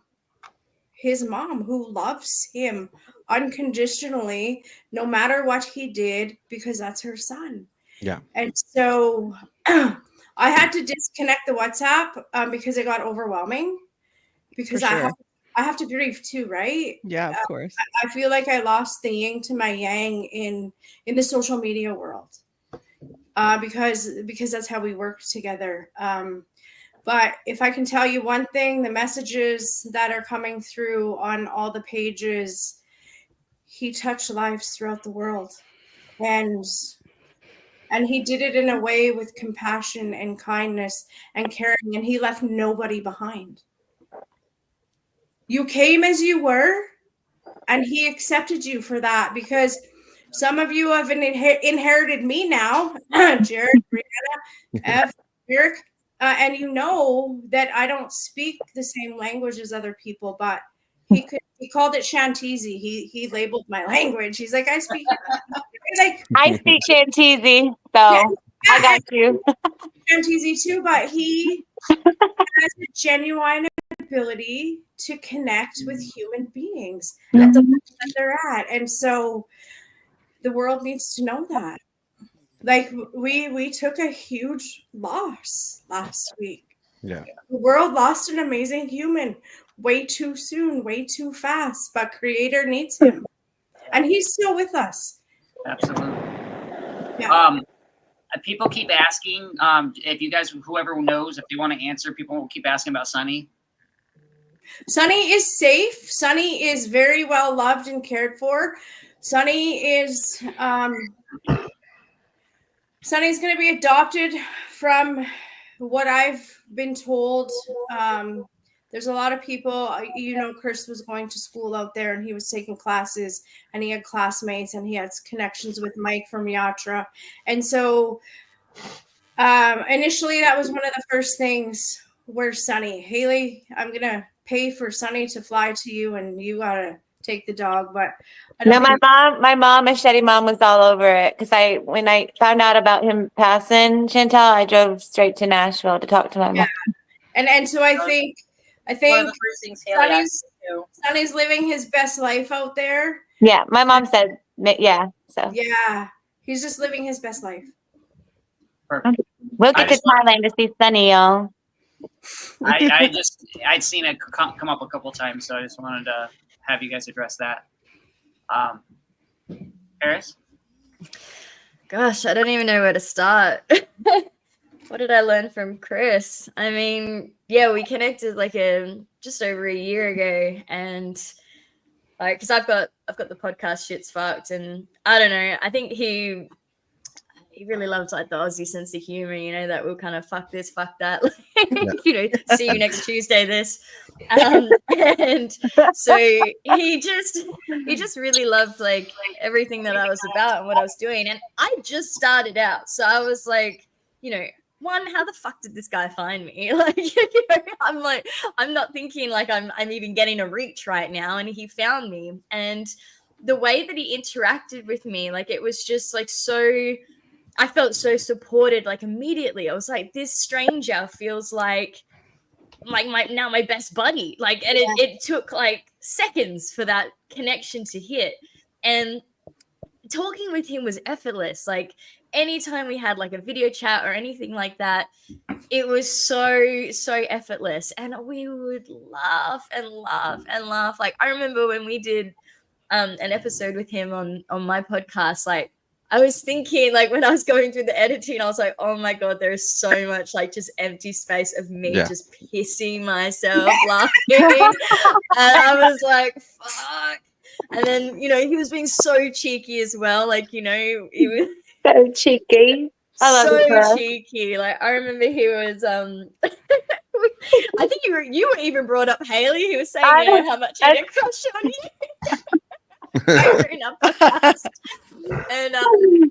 his mom, who loves him unconditionally, no matter what he did, because that's her son. Yeah. And so I had to disconnect the WhatsApp because it got overwhelming because I have to grieve too, right? Yeah, of course. I feel like I lost the yin to my yang in the social media world because that's how we work together. But if I can tell you one thing, the messages that are coming through on all the pages, he touched lives throughout the world. And he did it in a way with compassion and kindness and caring, and he left nobody behind. You came as you were, and he accepted you for that, because some of you have inherited me now, Jared, Brianna, Ev, Eric, and you know that I don't speak the same language as other people, but he called it Shanteezy. He labeled my language. He's like, I speak I speak Shanteezy, so I got you. Shanteezy too, but he has a genuine ability to connect with human beings at the level that they're at. And so the world needs to know that. Like we took a huge loss last week. Yeah. The world lost an amazing human way too soon, way too fast, but Creator needs him. And he's still with us. Absolutely. Yeah. People keep asking, if you guys, whoever knows, if you want to answer, people will keep asking about Sunny. Sunny is safe. Sunny is very well loved and cared for. Sunny is Sunny's going to be adopted from what I've been told. There's a lot of people, Chris was going to school out there and he was taking classes and he had classmates and he had connections with Mike from Yatra. And so initially that was one of the first things. Where's Sunny? Haley, I'm going to pay for Sunny to fly to you and you got to take the dog. But my mom, Machete mom, was all over it because when I found out about him passing, Chantal, I drove straight to Nashville to talk to my mom. And so I think one of the first things Haley asked too. Sonny's living his best life out there. Yeah, my mom said, yeah. So yeah, he's just living his best life. Perfect. We'll get to Thailand to see Sunny, y'all. I'd seen it come up a couple times, so I just wanted to have you guys address that. Paris? Gosh, I don't even know where to start. What did I learn from Chris? I mean, yeah, we connected like just over a year ago, and like, because I've got the podcast Shit's Fucked, and I don't know, I think he really loves like the Aussie sense of humor, that will kind of fuck this, fuck that, see you next Tuesday, this, and so he just really loved like everything that I was about and what I was doing, and I just started out, so I was like, one, how the fuck did this guy find me? Like, I'm like, I'm not thinking like I'm even getting a reach right now. And he found me. And the way that he interacted with me, like, it was just like I felt so supported, like, immediately. I was like, this stranger feels like my best buddy. Like, and it took like seconds for that connection to hit. And talking with him was effortless. Like, anytime we had like a video chat or anything like that, it was so effortless, and we would laugh and laugh and laugh. Like, I remember when we did an episode with him on my podcast, like, I was thinking, like, when I was going through the editing, I was like, oh my God, there's so much like just empty space of me just pissing myself laughing. And I was like, fuck. And then, he was being so cheeky as well. Like, he was so cheeky. I love so cheeky. Like, I remember he was I think you were even brought up Haley. He was saying how much he had a crush on you. In our podcast. And I mean,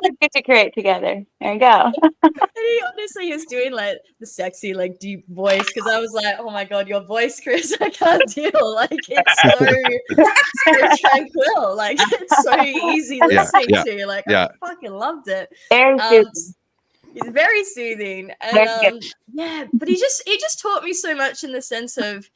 we get to create together. There you go. And he honestly was doing like the sexy, like deep voice, because I was like, oh my God, your voice, Chris, I can't deal. Like, it's so tranquil. Like, it's so easy listening to. Like, I fucking loved it. It's very soothing. And but he just taught me so much in the sense of,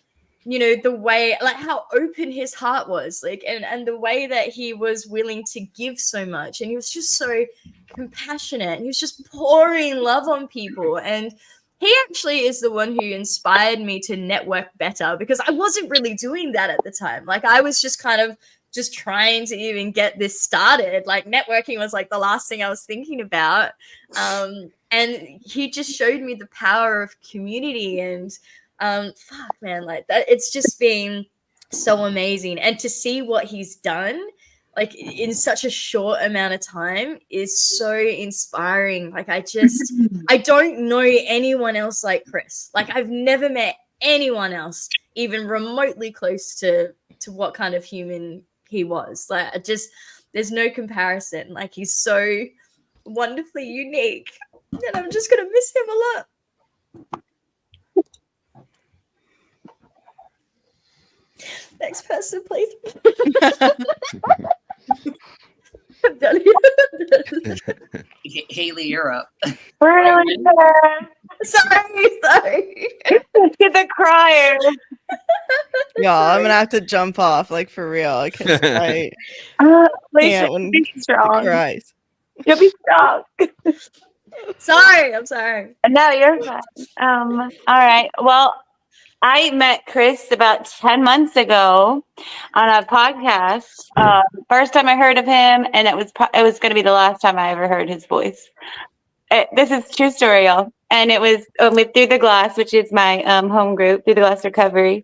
the way, like, how open his heart was, like, and the way that he was willing to give so much. And he was just so compassionate, and he was just pouring love on people. And he actually is the one who inspired me to network better, because I wasn't really doing that at the time. Like, I was just kind of just trying to even get this started. Like, networking was like the last thing I was thinking about. And he just showed me the power of community. And fuck, man, like, that, it's just been so amazing. And to see what he's done, like, in such a short amount of time is so inspiring. Like, I don't know anyone else like Chris. Like, I've never met anyone else even remotely close to what kind of human he was. Like, there's no comparison. Like, he's so wonderfully unique, and I'm just gonna miss him a lot. Next person, please. Haley, you're up. Sorry. To the crier. Y'all, I'm gonna have to jump off, like, for real, because I can't be strong. Cries. You'll be strong. I'm sorry. No, you're fine. All right. Well, I met Chris about 10 months ago on a podcast. First time I heard of him, and it was going to be the last time I ever heard his voice. This is true story, y'all. And it was with Through the Glass, which is my home group, Through the Glass Recovery.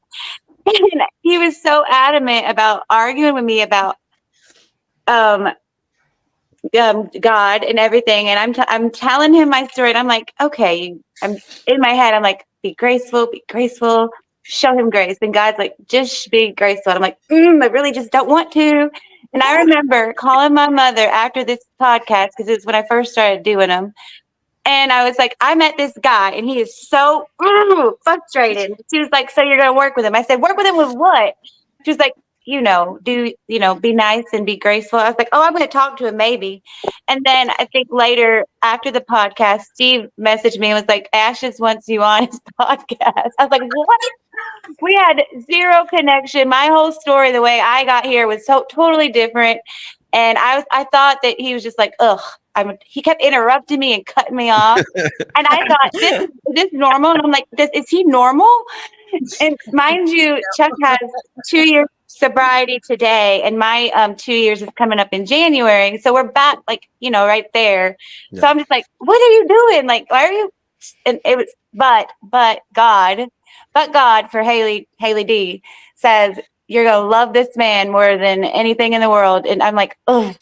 And he was so adamant about arguing with me about God and everything. And I'm telling him my story, and I'm like, okay. I'm in my head, I'm like, be graceful, show him grace. And God's like, just be graceful. And I'm like, I really just don't want to. And I remember calling my mother after this podcast, because it's when I first started doing them. And I was like, I met this guy, and he is so frustrated. She was like, so you're going to work with him? I said, work with him with what? She was like, be nice and be graceful. I was like, I'm going to talk to him maybe. And then I think later after the podcast, Steve messaged me and was like, Ashes wants you on his podcast. I was like, what? We had zero connection. My whole story, the way I got here, was so totally different. And I thought that he was just like, he kept interrupting me and cutting me off. And I thought, is this normal? And I'm like, is he normal? And mind you, Chuck has 2 years sobriety today, and my 2 years is coming up in January. So we're back, like, right there. Yeah. So I'm just like, what are you doing? Like, why are you? And it was, but God for Haley D says, you're going to love this man more than anything in the world. And I'm like, I'll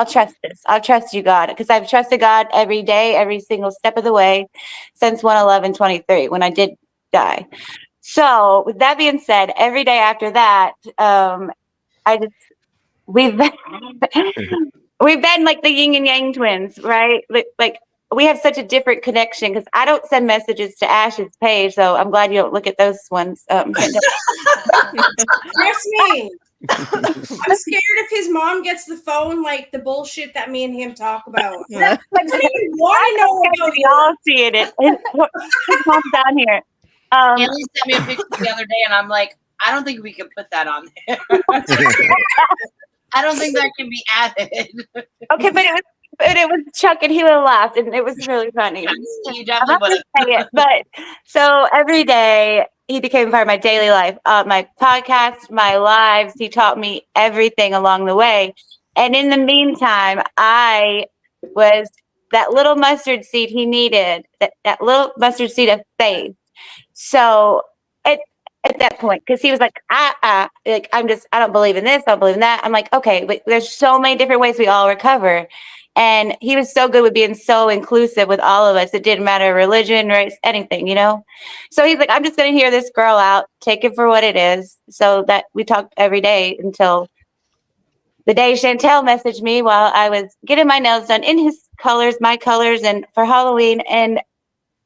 trust this. I'll trust you, God, because I've trusted God every day, every single step of the way since 1/11/23 when I did die. So with that being said, every day after that, we've been like the yin and yang twins, right? Like we have such a different connection because I don't send messages to Ash's page, so I'm glad you don't look at those ones. Trust me. I'm scared if his mom gets the phone, like the bullshit that me and him talk about. I don't even want to know about we all seeing it. His mom's down here. Haley sent me a picture the other day, and I'm like, I don't think we can put that on there. I don't think that can be added. Okay, but it was Chuck, and he would have laughed, and it was really funny. You definitely would have. But so every day he became part of my daily life, my podcast, my lives. He taught me everything along the way, and in the meantime, I was that little mustard seed he needed, that little mustard seed of faith. So at that point, because he was like, like I don't believe in this, I don't believe in that. I'm like, okay, but there's so many different ways we all recover. And he was so good with being so inclusive with all of us. It didn't matter religion, race, anything, you know? So he's like, I'm just going to hear this girl out, take it for what it is. So that we talked every day until the day Chantel messaged me while I was getting my nails done in his colors, my colors, and for Halloween. And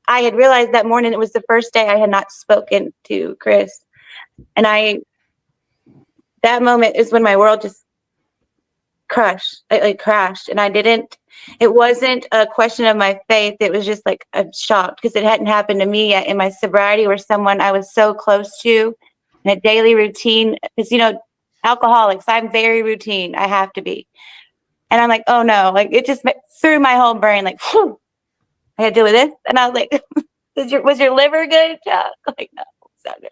I had realized that morning it was the first day I had not spoken to Chris. And that moment is when my world just crushed. It crashed. And it wasn't a question of my faith. It was just like I'm shocked because it hadn't happened to me yet in my sobriety, where someone I was so close to in a daily routine. Because, you know, alcoholics, I'm very routine. I have to be. And I'm like, oh no, like it just threw my whole brain like, whew, I had to deal with this. And I was like, was your liver good, Chuck? Like, no, it's not good.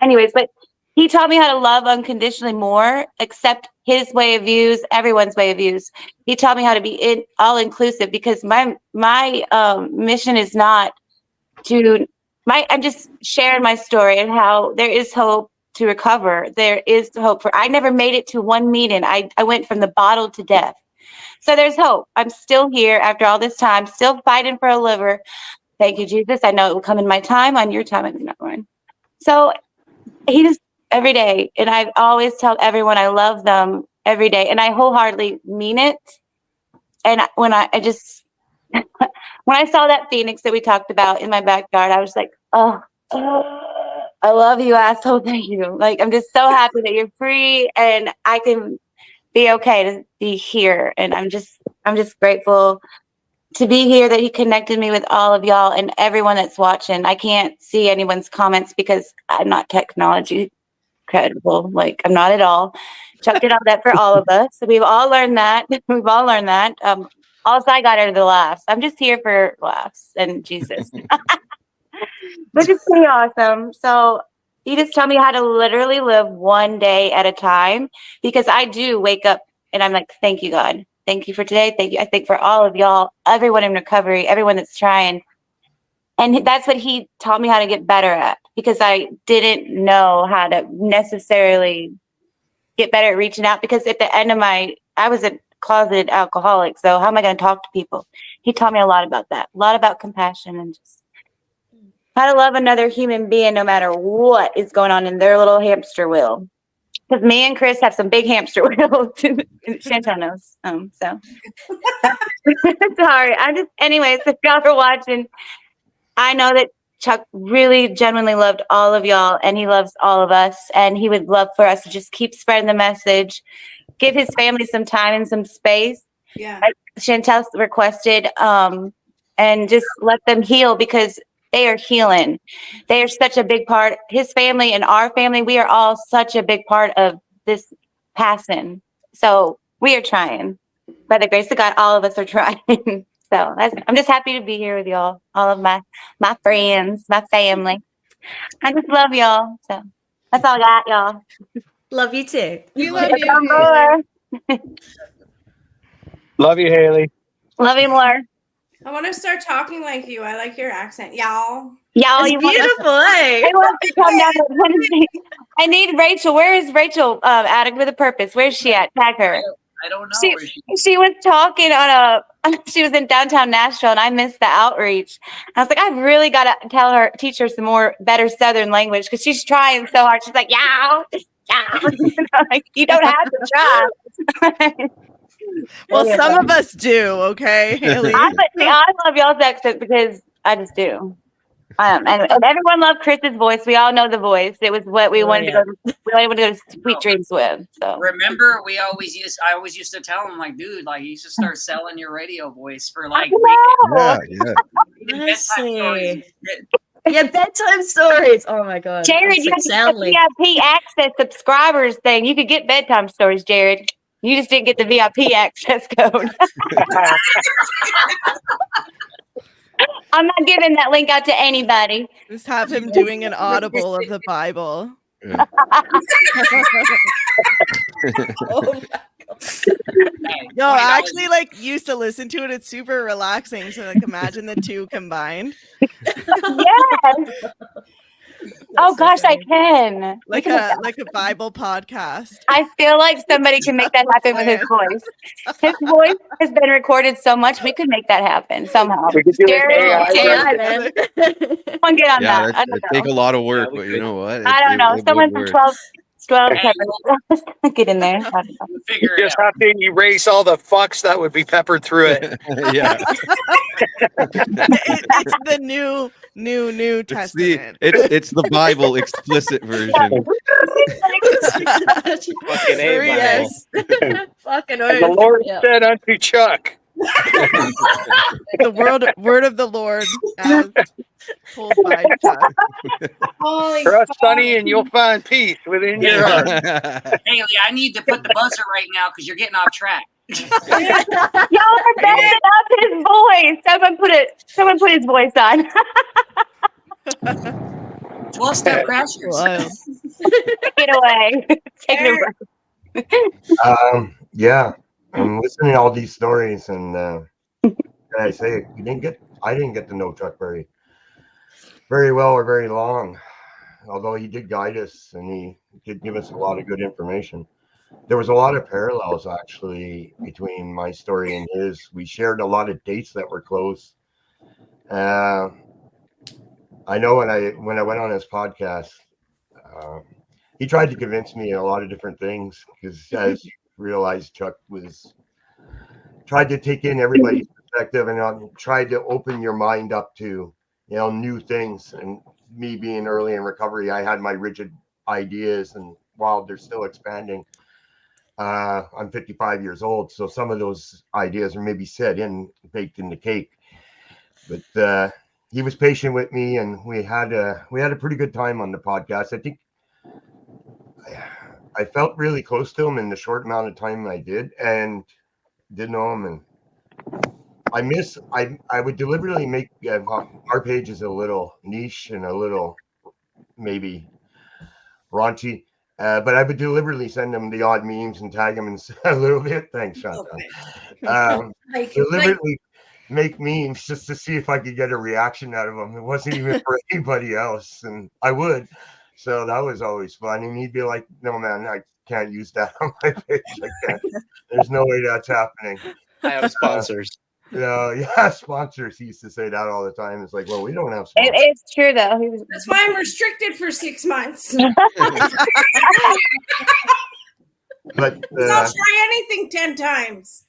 Anyways, but he taught me how to love unconditionally more, accept his way of views, everyone's way of views. He taught me how to be all inclusive, because my mission is not I'm just sharing my story and how there is hope to recover. There is hope I never made it to one meeting. I went from the bottle to death. So there's hope. I'm still here after all this time, still fighting for a liver. Thank you, Jesus. I know it will come in my time, on your time, and not mine. So he just every day, and I always tell everyone I love them every day, and I wholeheartedly mean it. And when I saw that phoenix that we talked about in my backyard, I was like, oh, I love you, asshole. Thank you. Like, I'm just so happy that you're free and I can be okay to be here. And I'm just grateful to be here, that he connected me with all of y'all and everyone that's watching. I can't see anyone's comments because I'm not technology credible. Like, I'm not at all. Chuck did all that for all of us. We've all learned that. Also, I got her the laughs. I'm just here for laughs and Jesus. Which is pretty awesome. So you just tell me how to literally live one day at a time, because I do wake up and I'm like, thank you, God. Thank you for today. Thank you. I think for all of y'all, everyone in recovery, everyone that's trying. And that's what he taught me how to get better at, because I didn't know how to necessarily get better at reaching out, because at the end of I was a closeted alcoholic. So how am I going to talk to people? He taught me a lot about that, a lot about compassion and just how to love another human being no matter what is going on in their little hamster wheel. Because me and Chris have some big hamster wheels. Chantal knows. So sorry. Anyways, if y'all are watching, I know that Chuck really genuinely loved all of y'all, and he loves all of us, and he would love for us to just keep spreading the message, give his family some time and some space. Yeah. Like Chantel requested, and just let them heal, because they are healing. They are such a big part. His family and our family, we are all such a big part of this passing. So we are trying. By the grace of God, all of us are trying. So I'm just happy to be here with y'all, all of my friends, my family. I just love y'all. So that's all I got, y'all. Love you too. We love you. Love you, Haley. Love you more. I want to start talking like you. I like your accent, y'all. Y'all, it's beautiful. I want to come down to Wednesday. I need Rachel. Where is Rachel? Addict with a Purpose. Where's she at? Tag her. I don't know. She was talking she was in downtown Nashville, and I missed the outreach. I was like, I've really got to teach her some better Southern language, because she's trying so hard. She's like, yeah. Like, you don't have to try. Well, some of us do, okay, Haley? I love y'all's accent because I just do. And everyone loved Chris's voice. We all know the voice. It was what we wanted to go. We wanted to go to Sweet Dreams with. So remember, I always used to tell him, like, dude, like you should start selling your radio voice for like bedtime stories. Yeah, bedtime stories. Oh my god, Jared, you have the VIP access subscribers thing. You could get bedtime stories, Jared. You just didn't get the VIP access code. I'm not giving that link out to anybody. Just have him doing an audible of the Bible. Yeah. Oh my god. Yo, I actually like used to listen to it. It's super relaxing. So like imagine the two combined. Yes. Oh gosh, I can. Like a Bible podcast. I feel like somebody can make that happen with his voice. His voice has been recorded so much, we could make that happen somehow. We could do Jared, AI. Someone get on that. I It'd don't take know. a lot of work, but you know what? I don't know. Someone from 12 get in there. You just have to erase all the fucks that would be peppered through it. Yeah. It's the new Testament. It's the Bible explicit version. Fucking A, yes. Fucking the Lord said unto Chuck. The word of the Lord as told by Chuck. Trust Sonny and you'll find peace within your heart. Haley, I need to put the buzzer right now because you're getting off track. Y'all are messing up his voice. Someone put his voice on. 12-step crashers. Take it away. Take it away. Yeah, I'm listening to all these stories, and I say I didn't get to know Chuck very well or very long, although he did guide us and he did give us a lot of good information. There was a lot of parallels actually between my story and his. We shared a lot of dates that were close. I know when I went on his podcast, he tried to convince me a lot of different things because, as you realize, Chuck tried to take in everybody's perspective and tried to open your mind up to new things. And me being early in recovery, I had my rigid ideas, and while they're still expanding, I'm 55 years old, so some of those ideas are maybe baked in the cake. But he was patient with me, and we had a pretty good time on the podcast. I think I felt really close to him in the short amount of time I did, and did know him. And I would deliberately make our pages a little niche and a little maybe raunchy. But I would deliberately send them the odd memes and tag them in a little bit. Thanks, Chantal. Deliberately make memes just to see if I could get a reaction out of them. It wasn't even for anybody else, and I would. So that was always fun. And he'd be like, "No, man, I can't use that on my page. I can't. There's no way that's happening." I have sponsors. Sponsors. He used to say that all the time. It's like, well, we don't have sponsors. It's true though. That's why I'm restricted for 6 months. But I'll try anything 10 times.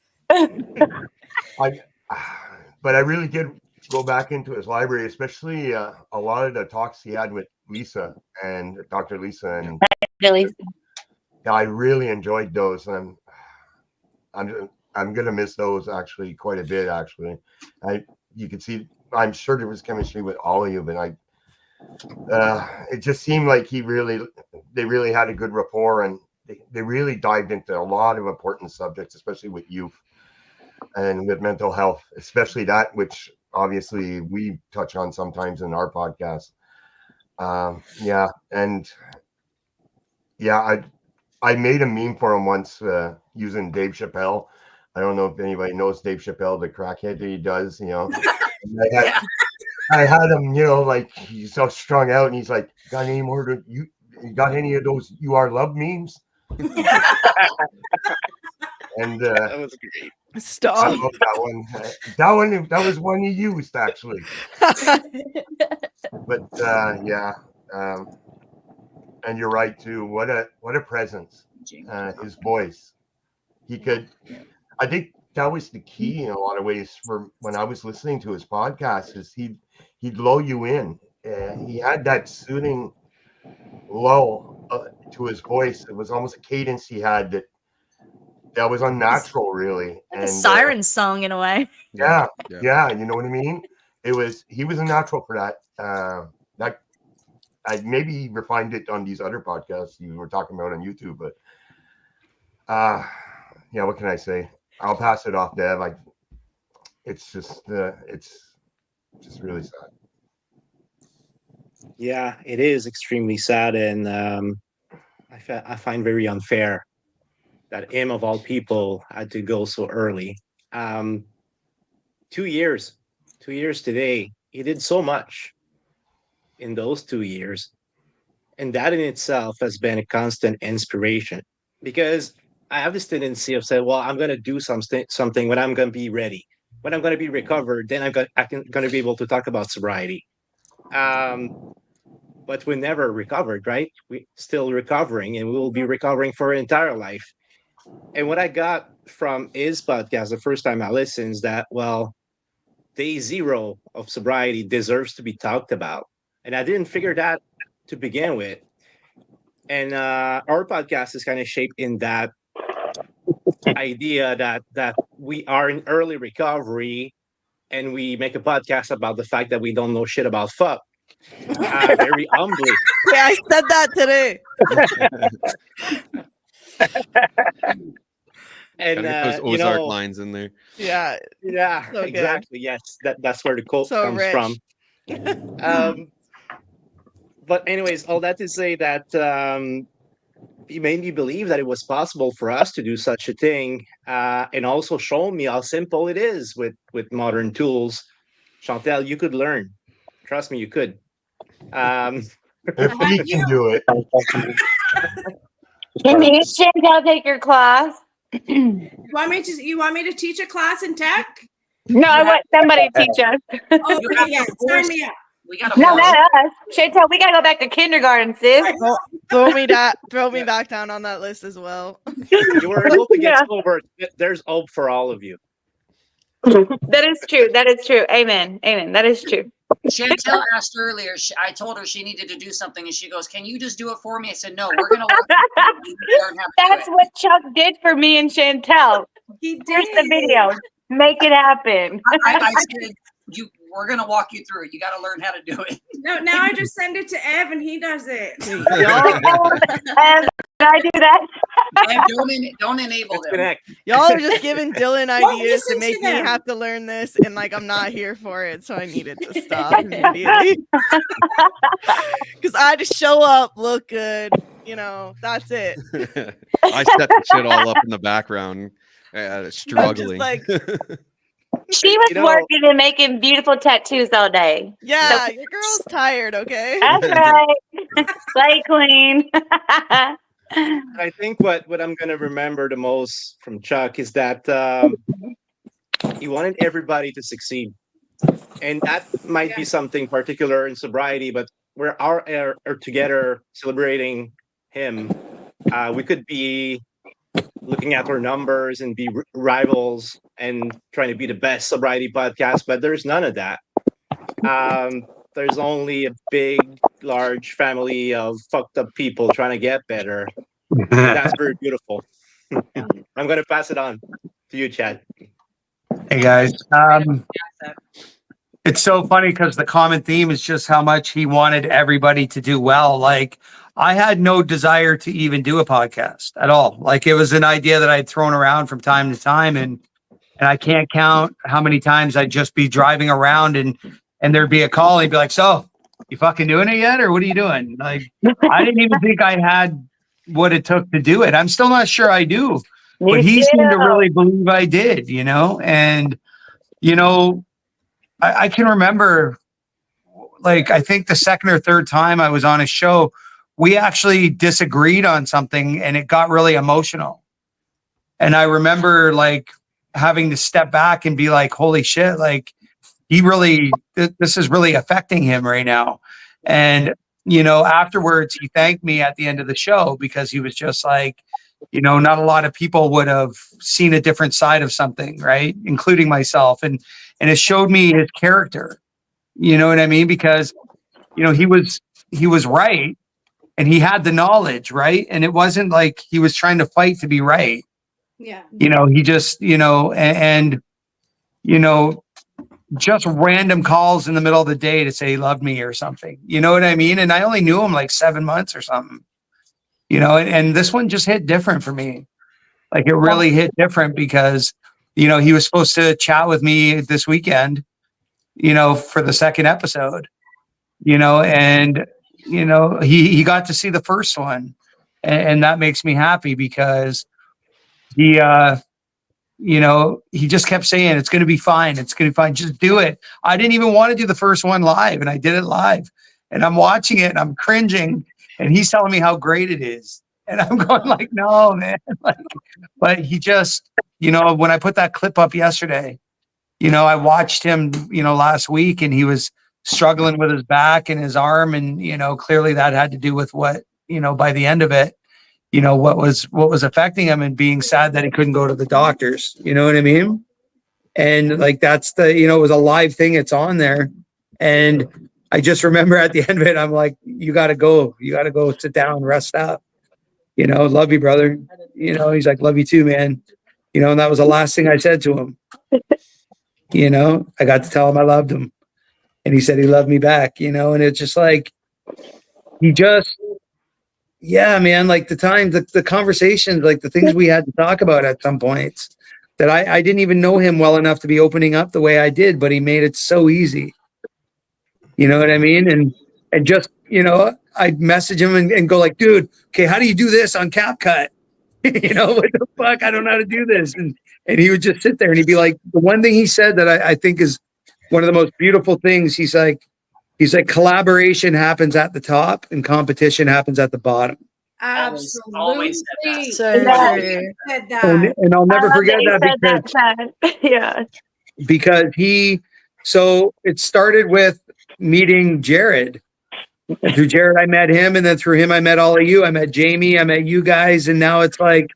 But I really did go back into his library, especially a lot of the talks he had with Lisa and Dr. Lisa, and I really enjoyed those. And I'm gonna miss those actually quite a bit. Actually, you can see. I'm sure there was chemistry with all of you, but it just seemed like they really had a good rapport, and they really dived into a lot of important subjects, especially with youth and with mental health, especially that which obviously we touch on sometimes in our podcast. I made a meme for him once using Dave Chappelle. I don't know if anybody knows Dave Chappelle, the crackhead that he does, I had him, like he's so strung out, and he's like, "Got any more? You got any of those "You Are Love" memes?" And that was great. Stop. I love that one. That was one he used actually. But and you're right too. What a presence. His voice. I think that was the key in a lot of ways for when I was listening to his podcast. Is he'd lull you in, and he had that soothing lull to his voice. It was almost a cadence he had that was unnatural, really. Like a siren song in a way. Yeah, you know what I mean? He was a natural for that. Maybe he refined it on these other podcasts you were talking about on YouTube, but yeah, what can I say? I'll pass it off, Dev. It's just really sad. Yeah, it is extremely sad, and I find very unfair that him of all people had to go so early. 2 years today. He did so much in those 2 years, and that in itself has been a constant inspiration, because I have this tendency of saying, well, I'm going to do something when I'm going to be ready, when I'm going to be recovered, then I'm going to be able to talk about sobriety. But we never recovered, right? We're still recovering, and we will be recovering for our entire life. And what I got from his podcast the first time I listened is that, well, day zero of sobriety deserves to be talked about. And I didn't figure that to begin with. And our podcast is kind of shaped in that idea that we are in early recovery, and we make a podcast about the fact that we don't know shit about fuck. Very humbly. Yeah, I said that today. And those Ozark lines in there. Yeah. Yeah, so exactly. Yes, that's where the quote so comes rich. from. But anyways, all that to say that he made me believe that it was possible for us to do such a thing, and also show me how simple it is with modern tools. Chantel, you could learn. Trust me, you could. If we can do it. Can you Chantel take your class? You want me to teach a class in tech? No, I want somebody to teach us. Oh, yeah, sign me up. We gotta No, not us. Chantel, we gotta go back to kindergarten, sis. Throw me back down on that list as well. You were able to get sober. There's hope for all of you. That is true. That is true. Amen. Amen. That is true. Chantel asked earlier. I told her she needed to do something, and she goes, "Can you just do it for me?" I said, "No, we're gonna learn how to That's do it." what Chuck did for me and Chantel. He did. Here's the video. Make it happen. I said, we're gonna walk you through it. You got to learn how to do it. No, now I just send it to Ev and he does it. I do that. And don't enable them. Y'all are just giving Dylan ideas to make me have to learn this, and like I'm not here for it, so I needed to stop immediately. Because I just show up, look good, that's it. I set the shit all up in the background, struggling. She was working and making beautiful tattoos all day. Yeah, your girl's tired, okay? That's right. Slay queen. I think what I'm gonna remember the most from Chuck is that he wanted everybody to succeed, and that might be something particular in sobriety. But we're are together celebrating him. We could be looking at our numbers and be rivals and trying to be the best sobriety podcast, but there's none of that. There's only a big, large family of fucked up people trying to get better. That's very beautiful. I'm going to pass it on to you, Chad. Hey, guys. It's so funny because the common theme is just how much he wanted everybody to do well. Like, I had no desire to even do a podcast at all. Like, it was an idea that I'd thrown around from time to time, and I can't count how many times I'd just be driving around and there'd be a call and he'd be like, "So, you fucking doing it yet, or what are you doing?" Like, I didn't even think I had what it took to do it. I'm still not sure I do, but he seemed to really believe I did, and I can remember, like, I think the second or third time I was on a show, we actually disagreed on something and it got really emotional. And I remember like having to step back and be like, holy shit, like this is really affecting him right now. And, afterwards he thanked me at the end of the show because he was just like, you know, not a lot of people would have seen a different side of something, right? Including myself. And it showed me his character. You know what I mean? Because, you know, he was right and he had the knowledge, right? And it wasn't like he was trying to fight to be right. Yeah. You know, he just, you know, and you know, just random calls in the middle of the day to say he loved me or something. You know what I mean? And I only knew him like 7 months or something. You know, and this one just hit different for me. Like it really hit different because, you know, he was supposed to chat with me this weekend, you know, for the second episode, you know, and, you know, he got to see the first one. And that makes me happy because he, you know, he just kept saying, it's going to be fine. It's going to be fine. Just do it. I didn't even want to do the first one live and I did it live and I'm watching it and I'm cringing and he's telling me how great it is. And I'm going like, no, man. Like, but he just, you know, when I put that clip up yesterday, you know, I watched him, you know, last week and he was struggling with his back and his arm. And, you know, clearly that had to do with what, you know, by the end of it, you know, what was affecting him and being sad that he couldn't go to the doctors. You know what I mean? And like, that's the, you know, it was a live thing. It's on there. And I just remember at the end of it, I'm like, you got to go sit down, rest up, you know, love you, brother. You know, he's like, love you too, man. You know, and that was the last thing I said to him. You know, I got to tell him I loved him and he said he loved me back, you know, and it's just like, he just, yeah, man, like the conversations, like the things we had to talk about at some points that I didn't even know him well enough to be opening up the way I did, but he made it so easy. You know what I mean? And just, you know, I'd message him and go like, dude, okay, how do you do this on CapCut? You know, what the fuck? I don't know how to do this. And he would just sit there and he'd be like, the one thing he said that I think is one of the most beautiful things, he's like, collaboration happens at the top and competition happens at the bottom. Absolutely. Always said that. So true. Said that. And I'll never forget that that yeah. because so it started with meeting Jared. And through Jared, I met him. And then through him, I met all of you. I met Jamie. I met you guys. And now it's like,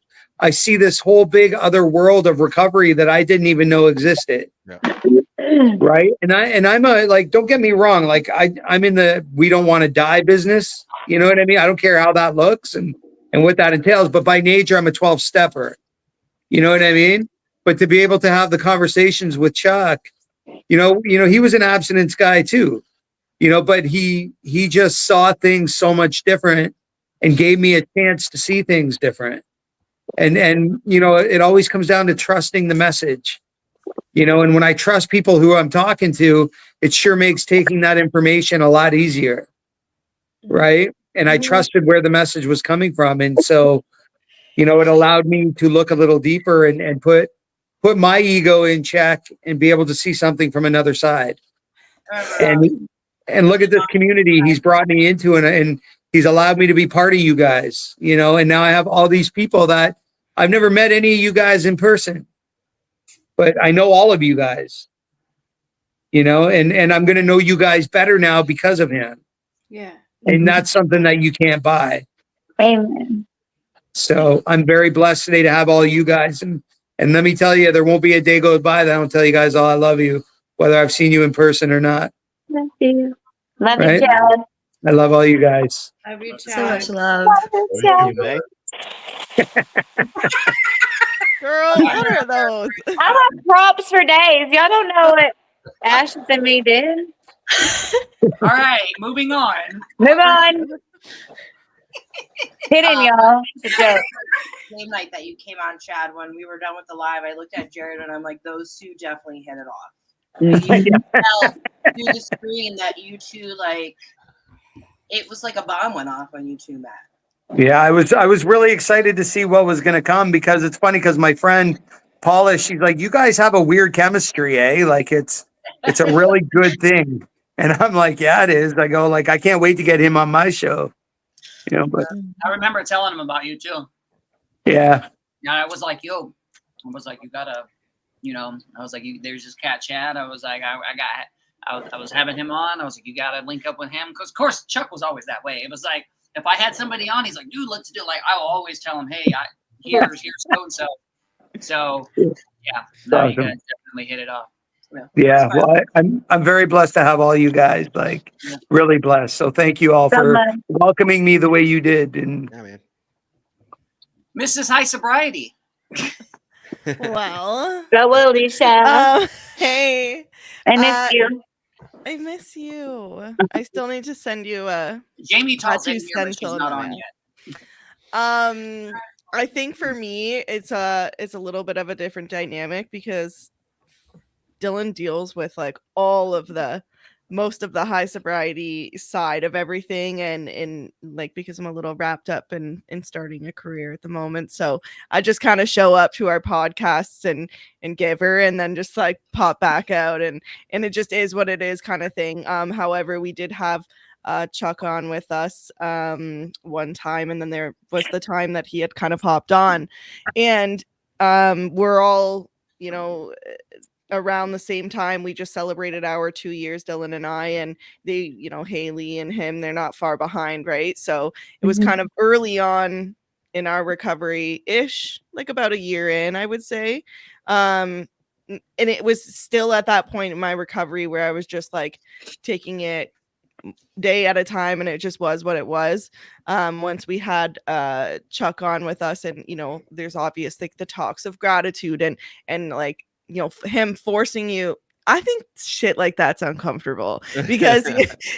I see this whole big other world of recovery that I didn't even know existed. Yeah. Right. And I'm a, like, don't get me wrong. Like I'm in the, we don't want to die business. You know what I mean? I don't care how that looks and what that entails, but by nature, I'm a 12 stepper. You know what I mean? But to be able to have the conversations with Chuck, you know, he was an abstinence guy too, you know, but he just saw things so much different and gave me a chance to see things different. And, you know, it always comes down to trusting the message, you know, and when I trust people who I'm talking to, it sure makes taking that information a lot easier. Right. And I trusted where the message was coming from. And so, you know, it allowed me to look a little deeper and put my ego in check and be able to see something from another side. And look at this community he's brought me into and he's allowed me to be part of you guys, you know, and now I have all these people that I've never met any of you guys in person, but I know all of you guys, you know, and I'm going to know you guys better now because of him. Yeah. And that's something that you can't buy. Amen. So I'm very blessed today to have all you guys. And let me tell you, there won't be a day goes by that I don't tell you guys all I love you, whether I've seen you in person or not. Love you. Love Right? you, Chad. I love all you guys. Love you, So Chad. much love. Thank you, man. Girl, what are those? I have props for days. Y'all don't know what Ashes and me did. All right, moving on. Move on. Hidden, y'all. It's a joke. Same night that you came on, Chad, when we were done with the live, I looked at Jared and I'm like, those two definitely hit it off. Like, you could tell through the screen that you two, like, it was like a bomb went off when you two met. Yeah, I was really excited to see what was going to come because it's funny because my friend Paula, she's like, you guys have a weird chemistry, eh? Like it's a really good thing. And I'm like, yeah, it is. I go like, I can't wait to get him on my show. You know, but I remember telling him about you too. yeah. And I was like, yo, I was like, you gotta, you know, I was like, there's this cat Chad. I was like, I was having him on. I was like, you gotta link up with him. Cause of course Chuck was always that way. It was like, if I had somebody on, he's like, dude, let's do it. Like, I will always tell him, hey, here's so and so. So yeah, no, you guys definitely hit it off. Yeah, well, I'm very blessed to have all you guys, like really blessed. So thank you all for welcoming me the way you did. And yeah, man. Mrs. High Sobriety. Well, hello, Lisa. Hey, I miss you. I miss you. I still need to send you a Jamie Tall's in tattoo here, but she's stencil in not the on mail. yet. I think for me, it's a little bit of a different dynamic because Dylan deals with like most of the high sobriety side of everything, and like because I'm a little wrapped up in starting a career at the moment, so I just kind of show up to our podcasts and give her, and then just like pop back out, and it just is what it is kind of thing. However, we did have Chuck on with us one time, and then there was the time that he had kind of hopped on, and we're all, you know, around the same time. We just celebrated our 2 years, Dylan and I, and they, you know, Haley and him, they're not far behind, right? So it was kind of early on in our recovery ish, like about a year in, I would say. And it was still at that point in my recovery where I was just like taking it day at a time, and it just was what it was. Once we had Chuck on with us, and you know, there's obvious like the talks of gratitude and like, you know, him forcing you. I think shit like that's uncomfortable because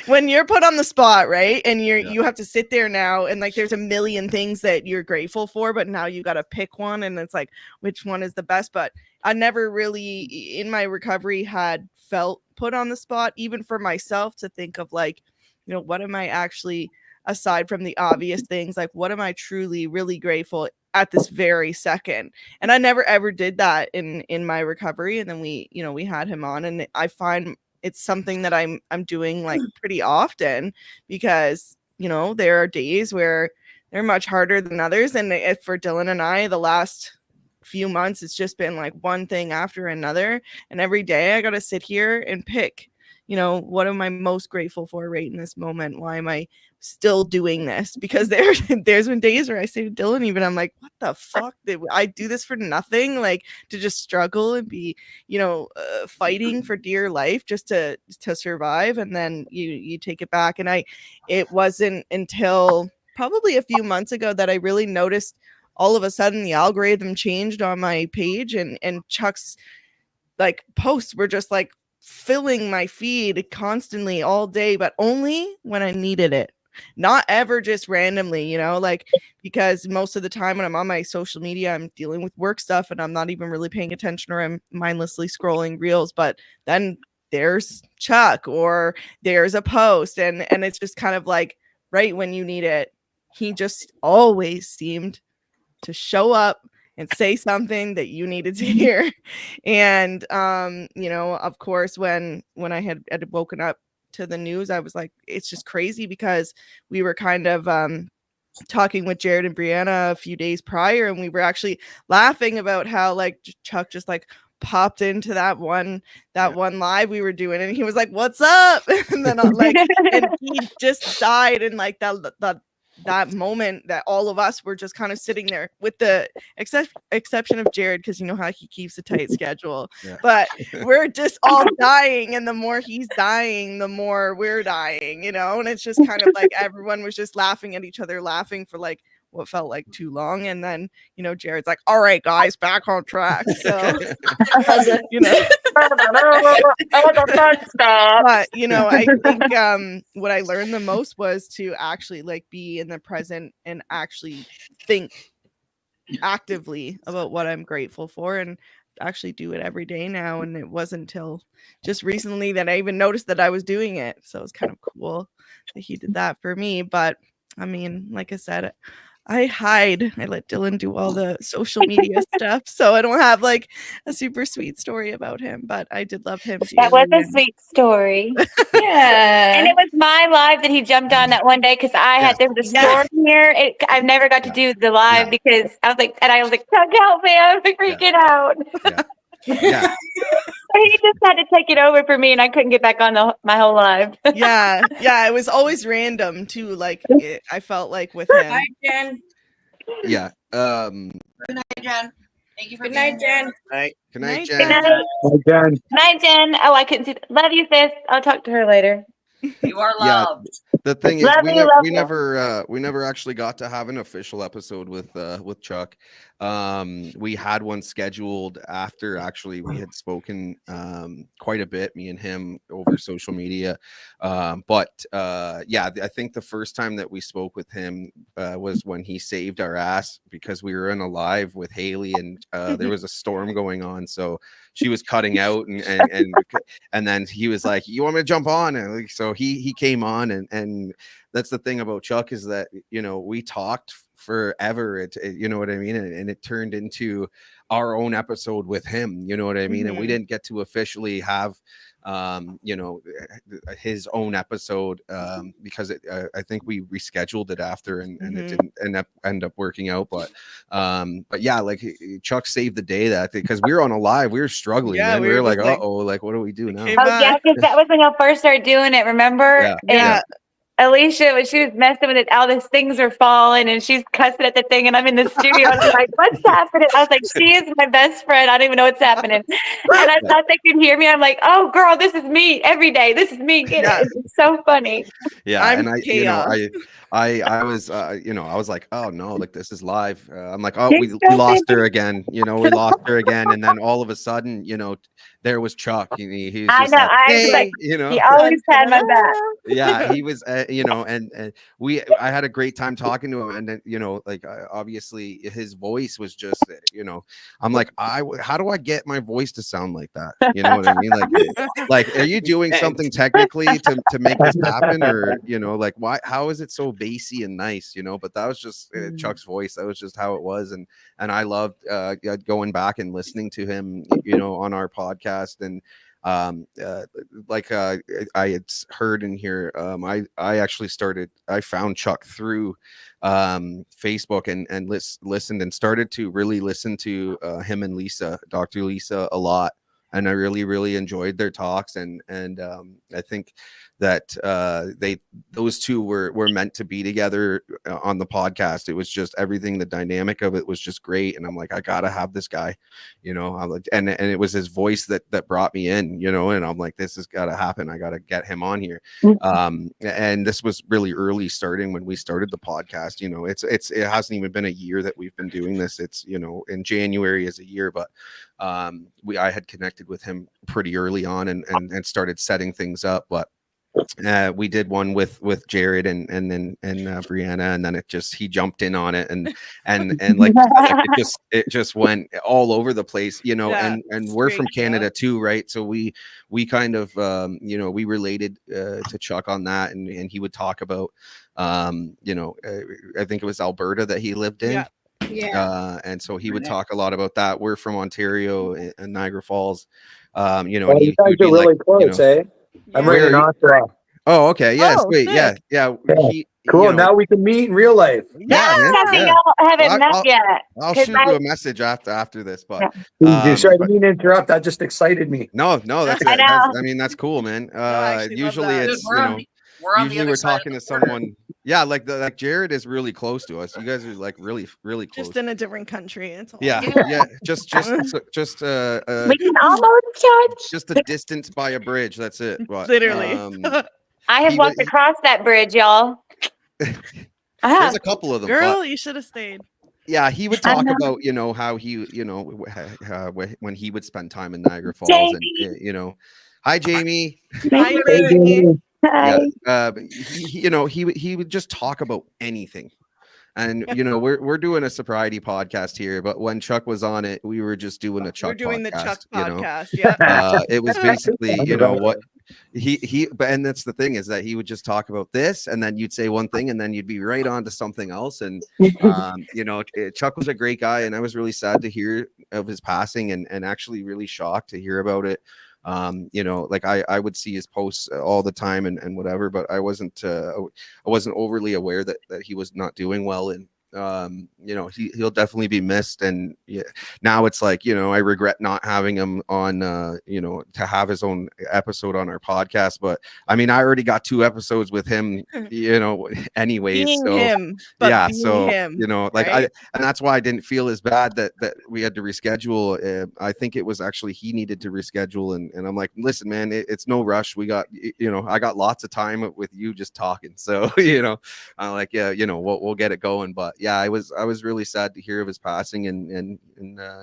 when you're put on the spot, right, and you have to sit there now, and like there's a million things that you're grateful for, but now you got to pick one, and it's like, which one is the best? But I never really in my recovery had felt put on the spot, even for myself, to think of like, you know, what am I actually, aside from the obvious things, like what am I truly really grateful at this very second? And I never ever did that in my recovery. And then we, you know, we had him on, and I find it's something that I'm doing like pretty often, because, you know, there are days where they're much harder than others, and for Dylan and I, the last few months, it's just been like one thing after another, and every day I got to sit here and pick, you know, what am I most grateful for right in this moment? Why am I still doing this? Because there's been days where I say to Dylan, even, I'm like, what the fuck did I do this for nothing? Like, to just struggle and be, you know, fighting for dear life just to survive, and then you take it back. And it wasn't until probably a few months ago that I really noticed all of a sudden the algorithm changed on my page, and Chuck's like posts were just like filling my feed constantly all day, but only when I needed it, not ever just randomly, you know, like, because most of the time when I'm on my social media, I'm dealing with work stuff and I'm not even really paying attention, or I'm mindlessly scrolling reels. But then there's Chuck, or there's a post, and it's just kind of like right when you need it, he just always seemed to show up and say something that you needed to hear. And you know, of course, when I had woken up to the news, I was like, it's just crazy, because we were kind of talking with Jared and Brianna a few days prior, and we were actually laughing about how like Chuck just like popped into that one live we were doing, and he was like, what's up? And then like, and he just died in like that moment that all of us were just kind of sitting there, with the exception of Jared, because you know how he keeps a tight schedule. But we're just all dying, and the more he's dying, the more we're dying, you know. And it's just kind of like everyone was just laughing at each other, laughing for like what felt like too long. And then, you know, Jared's like, all right guys, back on track. So you know, but you know, I think what I learned the most was to actually like be in the present and actually think actively about what I'm grateful for, and actually do it every day now. And it wasn't until just recently that I even noticed that I was doing it. So it's kind of cool that he did that for me. But I mean, like I said, I let Dylan do all the social media stuff, so I don't have like a super sweet story about him, but I did love him. That was a sweet story. Yeah. And it was my live that he jumped on that one day, because there was a storm here. I've never got to do the live because I was like, Chuck, help me, I'm freaking out. Yeah. He just had to take it over for me, and I couldn't get back on my whole live. yeah, it was always random too. Like I felt like with him. Hi, Jen. Yeah. Good night, Jen. Thank you for Good being night, here. Jen. Good night, Night, Jen. Good night. Jen. Night, Jen. Oh, I couldn't see. Love you, sis. I'll talk to her later. You are Yeah. loved. The thing is, Love we, you, ne- love we you. never actually got to have an official episode with Chuck. We had one scheduled after actually we had spoken quite a bit, me and him, over social media. But yeah, I think the first time that we spoke with him was when he saved our ass because we were in a live with Haley and there was a storm going on, so she was cutting out and then he was like, "You want me to jump on?" And so he came on and that's the thing about Chuck is that, you know, we talked forever. You know what I mean? And it turned into our own episode with him, you know what I mean? And we didn't get to officially have, you know, his own episode because I think we rescheduled it after and it didn't end up working out. But yeah, like Chuck saved the day that because we were on a live, we were struggling. Yeah, man. we We were were like, just like, oh, like what do we do now? okay, Oh, yeah, because that was when I first started doing it, remember? Yeah, And yeah. Alicia, when she was messing with it, all these things are falling and she's cussing at the thing. And I'm in the studio. I was like, what's happening? I was like, she is my best friend. I don't even know what's happening. And I thought they could hear me. I'm like, oh, girl, this is me every day. This is me. Get it. It's so funny. Yeah. I'm And chaos. I was, you know, I was like, oh no, like this is live. I'm like, oh, You're we so lost her busy. again. You know, we lost her again. And then all of a sudden, you know, there was Chuck. He was I just know. like, I was hey, like, you know. he always had my back. Yeah, he was, you know, and I had a great time talking to him, and then, you know, like obviously his voice was just, you know, I'm like, how do I get my voice to sound like that? You know what I mean? Like, are you doing something technically to make this happen, or you know, like why? How is it so bassy and nice? You know, but that was just Chuck's voice. That was just how it was, and I loved going back and listening to him, you know, on our podcast and. Like I had heard in here, I actually I found Chuck through Facebook and listened and started to really listen to him and Lisa, Dr. Lisa, a lot, and I really enjoyed their talks, and I think that those two were meant to be together on the podcast. It was just everything, the dynamic of it was just great, and I'm like, I gotta have this guy, you know. And it was his voice that brought me in, you know, and I'm like, this has got to happen. I got to get him on here. And this was really early starting when we started the podcast. You know, it hasn't even been a year that we've been doing this. It's, you know, in January is a year, but I had connected with him pretty early on and started setting things up, but we did one with Jared and then Brianna, and then he jumped in on it and like it just went all over the place, you know. Yeah, and we're from Canada too, right? So we kind of you know, we related to Chuck on that, and he would talk about you know, I think it was Alberta that he lived in. Yeah. And so he would talk a lot about that. We're from Ontario and Niagara Falls, you know. Well, And you guys are really close, eh? I'm right in Ottawa. Oh, okay. Yes. Oh, Wait. sick. Yeah. Cool. You know, Now we can meet in real life. yeah, man, Something yeah. y'all haven't Well, met yet. I'll 'Cause shoot you a message after this, but Sorry, I but didn't mean to interrupt. That just excited me. no, that's I know. I mean, that's cool, man. actually love Usually that. it's, Dude, we're you on know, the- we're on the usually other we're side of talking the to border. someone. Yeah, like Jared is really close to us. You guys are like really close. Just in a different country. It's all Yeah, good. yeah. Just we can almost judge. just a distance by a bridge. That's it. But, Literally. I have walked across that bridge, y'all. I have. there's a couple of them. Girl, but you should have stayed. yeah, he would I talk know. about, you know, how he, you know, when he would spend time in Niagara Falls, and you know, hi Jamie. Hi, baby. Yeah, Hi. you know, he would just talk about anything. And you know, we're doing a sobriety podcast here, but when Chuck was on it, we were just doing a Chuck. We're doing the Chuck you know? podcast. Yeah. It was basically, you know, what but and that's the thing, is that he would just talk about this, and then you'd say one thing, and then you'd be right on to something else. And you know, Chuck was a great guy, and I was really sad to hear of his passing, and actually really shocked to hear about it. You know, like I would see his posts all the time and whatever, but I wasn't overly aware that he was not doing well. And you know, he'll definitely be missed. And yeah, now it's like, you know, I regret not having him on, you know, to have his own episode on our podcast. But I mean, I already got 2 episodes with him, you know, anyways. Being So him, but yeah, being so him, you know, like right? and that's why I didn't feel as bad that we had to reschedule. I think it was actually he needed to reschedule, and I'm like, listen, man, it's no rush. We got, you know, I got lots of time with you just talking. So you know, I'm like, yeah, you know, we'll get it going. But yeah, I was really sad to hear of his passing, and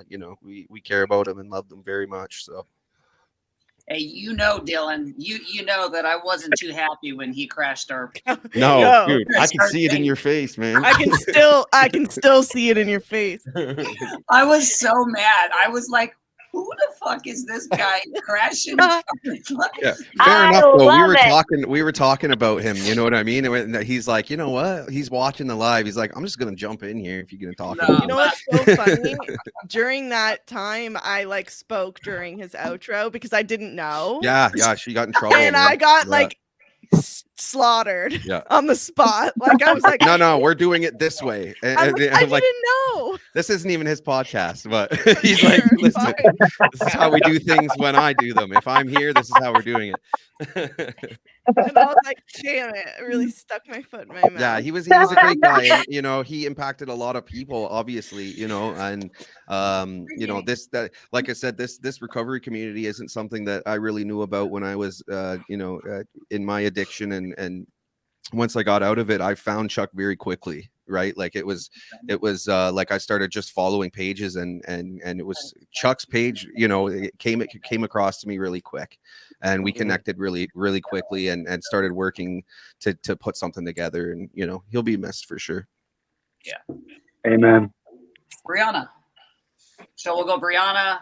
you know, we care about him and loved him very much. So. Hey, you know, Dylan, you know that I wasn't too happy when he crashed our. No, Yo, dude, I can see it in your face, man. I can still see it in your face. I was so mad. I was like, who the fuck is this guy crashing? Yeah, fair enough though. We were talking about him, you know what I mean? And he's like, you know what? He's watching the live. He's like, I'm just gonna jump in here if you're gonna talk about You know what's so funny? During that time, I like spoke during his outro because I didn't know. Yeah, she got in trouble. And I got like slaughtered on the spot. Like I was like, no, we're doing it this way. And I I'm didn't like, know. This isn't even his podcast, but he's like, listen, this is how we do things when I do them. If I'm here, this is how we're doing it. And I was like, damn it, it really stuck my foot in my mouth. Yeah, he was a great guy. And, you know, he impacted a lot of people, obviously, you know, and you know, like I said, this recovery community isn't something that I really knew about when I was you know, in my addiction, and once I got out of it, I found Chuck very quickly, right? Like it was like I started just following pages, and it was Chuck's page, you know, it came across to me really quick, and we connected really quickly, and started working to put something together, and you know, he'll be missed for sure. Yeah. Amen. Brianna. So we'll go Brianna,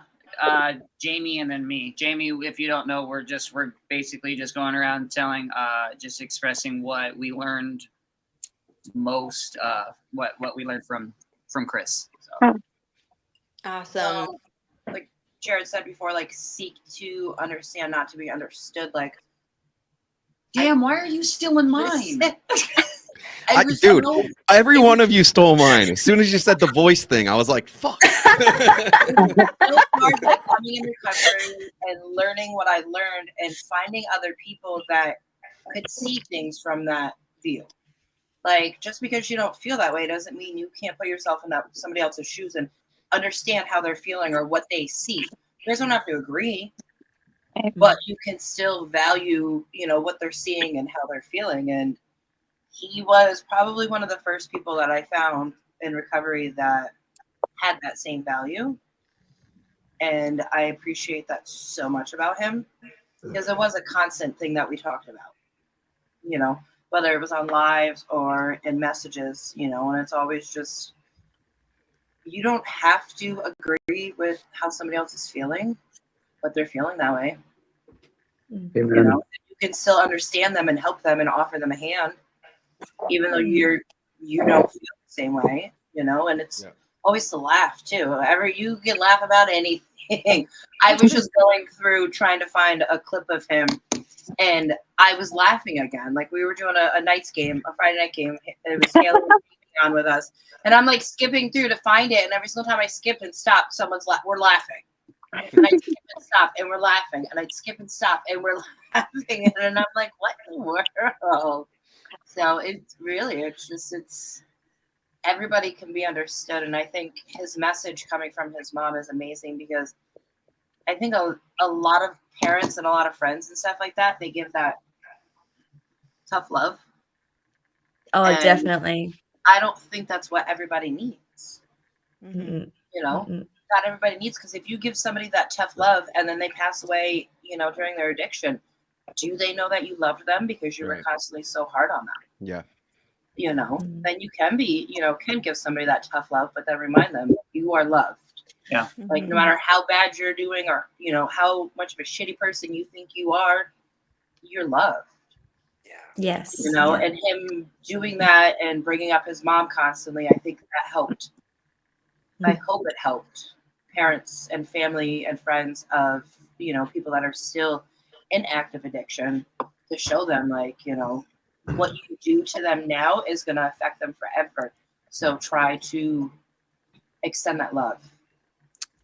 Jamie, and then me. Jamie, if you don't know, we're basically just going around telling, just expressing what we learned most, what we learned from Chris. So. Awesome. Like Jared said before, like seek to understand, not to be understood. Like, damn, why are you still in mine? Dude, every one of you stole mine. As soon as you said the voice thing, I was like, fuck. It's so hard, like, coming in recovery and learning what I learned and finding other people that could see things from that view. Like, just because you don't feel that way doesn't mean you can't put yourself in somebody else's shoes and understand how they're feeling or what they see. You guys don't have to agree, but you can still value, you know, what they're seeing and how they're feeling. And he was probably one of the first people that I found in recovery that had that same value. And I appreciate that so much about him, because it was a constant thing that we talked about, you know, whether it was on lives or in messages, you know, and it's always just, you don't have to agree with how somebody else is feeling, but they're feeling that way. Amen. You know, you can still understand them and help them and offer them a hand, even though you don't feel the same way, you know, and it's always to laugh too. You can laugh about anything. I was just going through trying to find a clip of him, and I was laughing again. Like we were doing a Friday night game. It was Taylor on with us, and I'm like skipping through to find it, and every single time I skipped and stopped, we're laughing. And I'd skip and stop, and we're laughing, and I'd skip and stop, and we're laughing, and I'm like, what in the world? So it's everybody can be understood. And I think his message coming from his mom is amazing, because I think a lot of parents and a lot of friends and stuff like that, they give that tough love. Oh, And definitely. I don't think that's what everybody needs. Mm-hmm. You know, Mm-hmm. not everybody needs, because if you give somebody that tough love and then they pass away, you know, during their addiction, do they know that you loved them because you were constantly so hard on them? Yeah. You know, then you can give somebody that tough love, but then remind them you are loved. Yeah. Like no matter how bad you're doing, or, you know, how much of a shitty person you think you are, you're loved. Yes. You know, and him doing that and bringing up his mom constantly, I think that helped. I hope it helped parents and family and friends of, you know, people that are still in active addiction, to show them, like, you know, what you do to them now is going to affect them forever. So try to extend that love.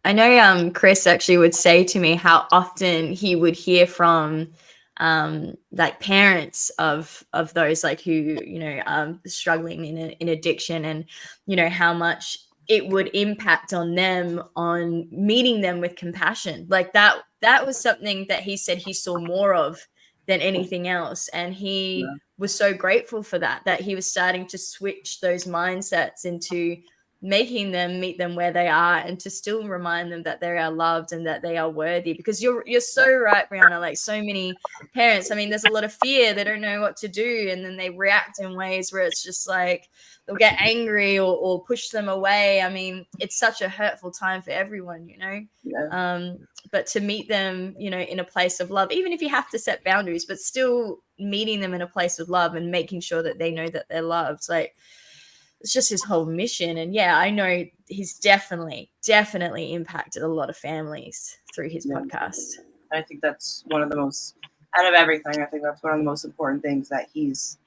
I know Chris actually would say to me how often he would hear from like parents of those like who, you know, struggling in addiction, and, you know, how much it would impact on them, on meeting them with compassion. Like that was something that he said he saw more of than anything else. And he was so grateful for that he was starting to switch those mindsets into making them meet them where they are, and to still remind them that they are loved and that they are worthy. Because you're so right, Brianna. Like, so many parents, I mean, there's a lot of fear. They don't know what to do, and then they react in ways where it's just like they'll get angry or push them away. I mean, it's such a hurtful time for everyone, you know. But to meet them, you know, in a place of love, even if you have to set boundaries, but still meeting them in a place of love and making sure that they know that they're loved, like, it's just his whole mission. And yeah, I know he's definitely impacted a lot of families through his podcast. I think that's one of the most, out of everything, I think that's one of the most important things that he's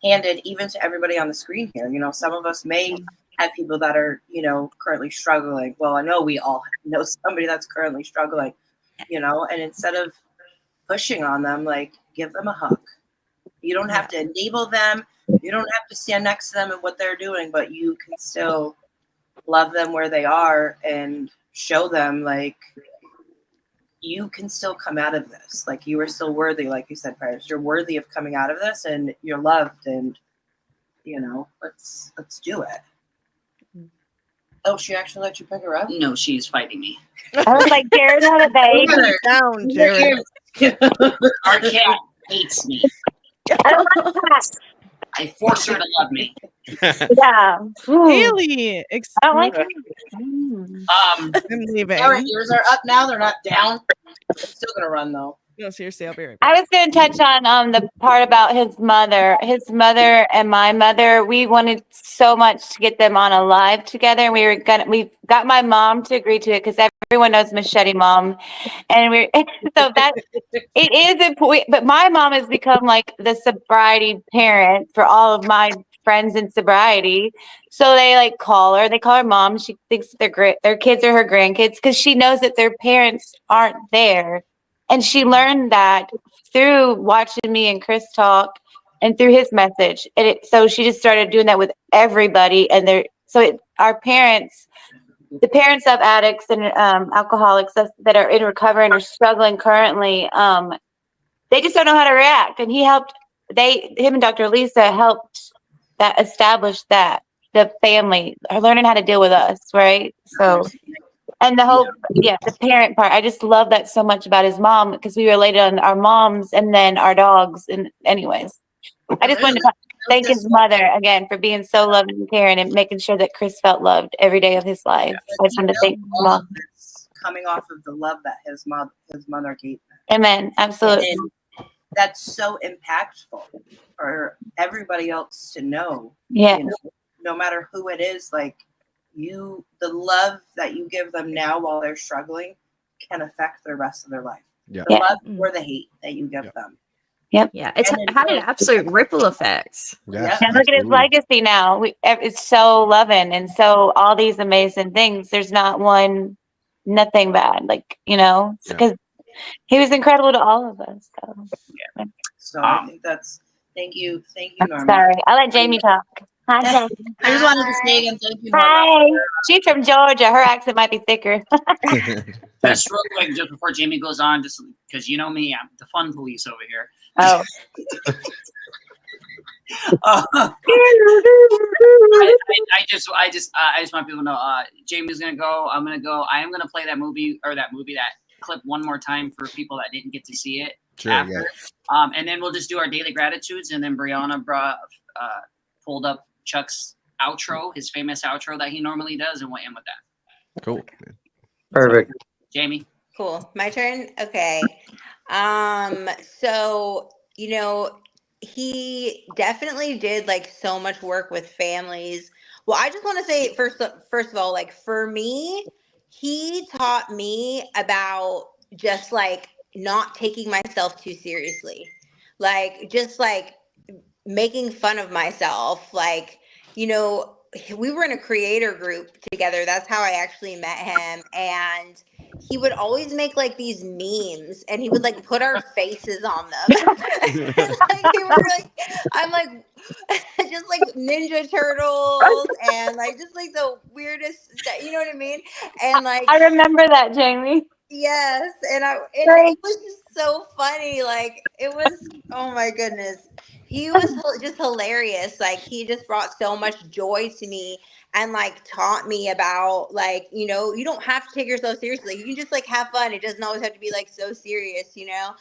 handed even to everybody on the screen here. You know, some of us may have people that are, you know, currently struggling. Well, I know we all know somebody that's currently struggling, you know, and instead of pushing on them, like, give them a hug. You don't have to enable them. You don't have to stand next to them and what they're doing, but you can still love them where they are and show them, like, you can still come out of this. Like, you are still worthy. Like you said, Paris, you're worthy of coming out of this, and you're loved, and, you know, let's do it. Oh, she actually let you pick her up? No, she's fighting me. I was like, Jared had a baby. Down, Jared. Our cat hates me. I don't like that. I force her to love me. Yeah. Haley, I don't like it. I'm leaving. All right, yours are up now. They're not down. Still gonna run though. No, seriously, I'll be right back. I was going to touch on the part about his mother and my mother. We wanted so much to get them on a live together. And we got my mom to agree to it, because everyone knows Machete Mom. And so that it is important, but my mom has become like the sobriety parent for all of my friends in sobriety. So they like call her mom. She thinks their kids are her grandkids, because she knows that their parents aren't there. And she learned that through watching me and Chris talk and through his message. And so she just started doing that with everybody. And our parents, the parents of addicts and alcoholics that are in recovery and are struggling currently, they just don't know how to react. And him and Dr. Lisa helped that establish that the family are learning how to deal with us, right? So. And the whole, the parent part, I just love that so much about his mom, because we related on our moms and then our dogs. And anyways, I just wanted to thank his mother again for being so loving and caring and making sure that Chris felt loved every day of his life. So I just wanted to thank his mom. Coming off of the love that his mother gave him. Amen. Absolutely. And that's so impactful for everybody else to know. Yeah. You know, no matter who it is, like, the love that you give them now while they're struggling can affect the rest of their life. Yeah. The love or the hate that you give them. Yep. Yeah, it's had an absolute ripple effect. Yeah. And look at his legacy now. It's so loving and so all these amazing things. There's nothing bad. Like, you know, because he was incredible to all of us. So I think that's thank you, Norma. Sorry, I'll let Jamie talk. Hi, Jamie. I just wanted to say again, thank you, Norma. Hi. She's from Georgia. Her accent might be thicker. Just real quick, just before Jamie goes on, just because you know me, I'm the fun police over here. Oh. I just want people to know. Jamie's gonna go. I'm gonna go. I am gonna play that clip one more time for people that didn't get to see it. Sure. After. Yeah. And then we'll just do our daily gratitudes, and then Brianna pulled up Chuck's outro, his famous outro that he normally does, and we'll end with that. Cool. Perfect. Jamie. Cool. My turn. Okay. So, you know, he definitely did like so much work with families. Well, I just want to say first of all, like for me, he taught me about just like not taking myself too seriously. Like just like making fun of myself. Like, you know, we were in a creator group together. That's how I actually met him. And he would always make like these memes and he would like put our faces on them. Like they were like, I'm like, just like Ninja Turtles and like just like the weirdest stuff, you know what I mean? And like, I remember that, Jamie. yes. And it was just so funny. Like it was, oh my goodness. He was just hilarious. Like he just brought so much joy to me and like taught me about like, you know, you don't have to take yourself seriously. You can just like have fun. It doesn't always have to be like so serious, you know?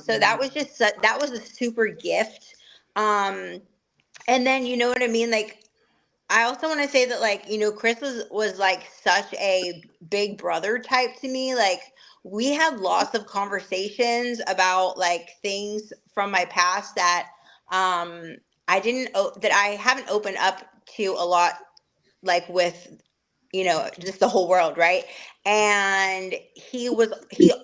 So that was just, that was a super gift. And then, you know what I mean? Like, I also want to say that like, you know, Chris was like such a big brother type to me. Like we had lots of conversations about like things from my past that that I haven't opened up to a lot, like with, you know, just the whole world, right? And he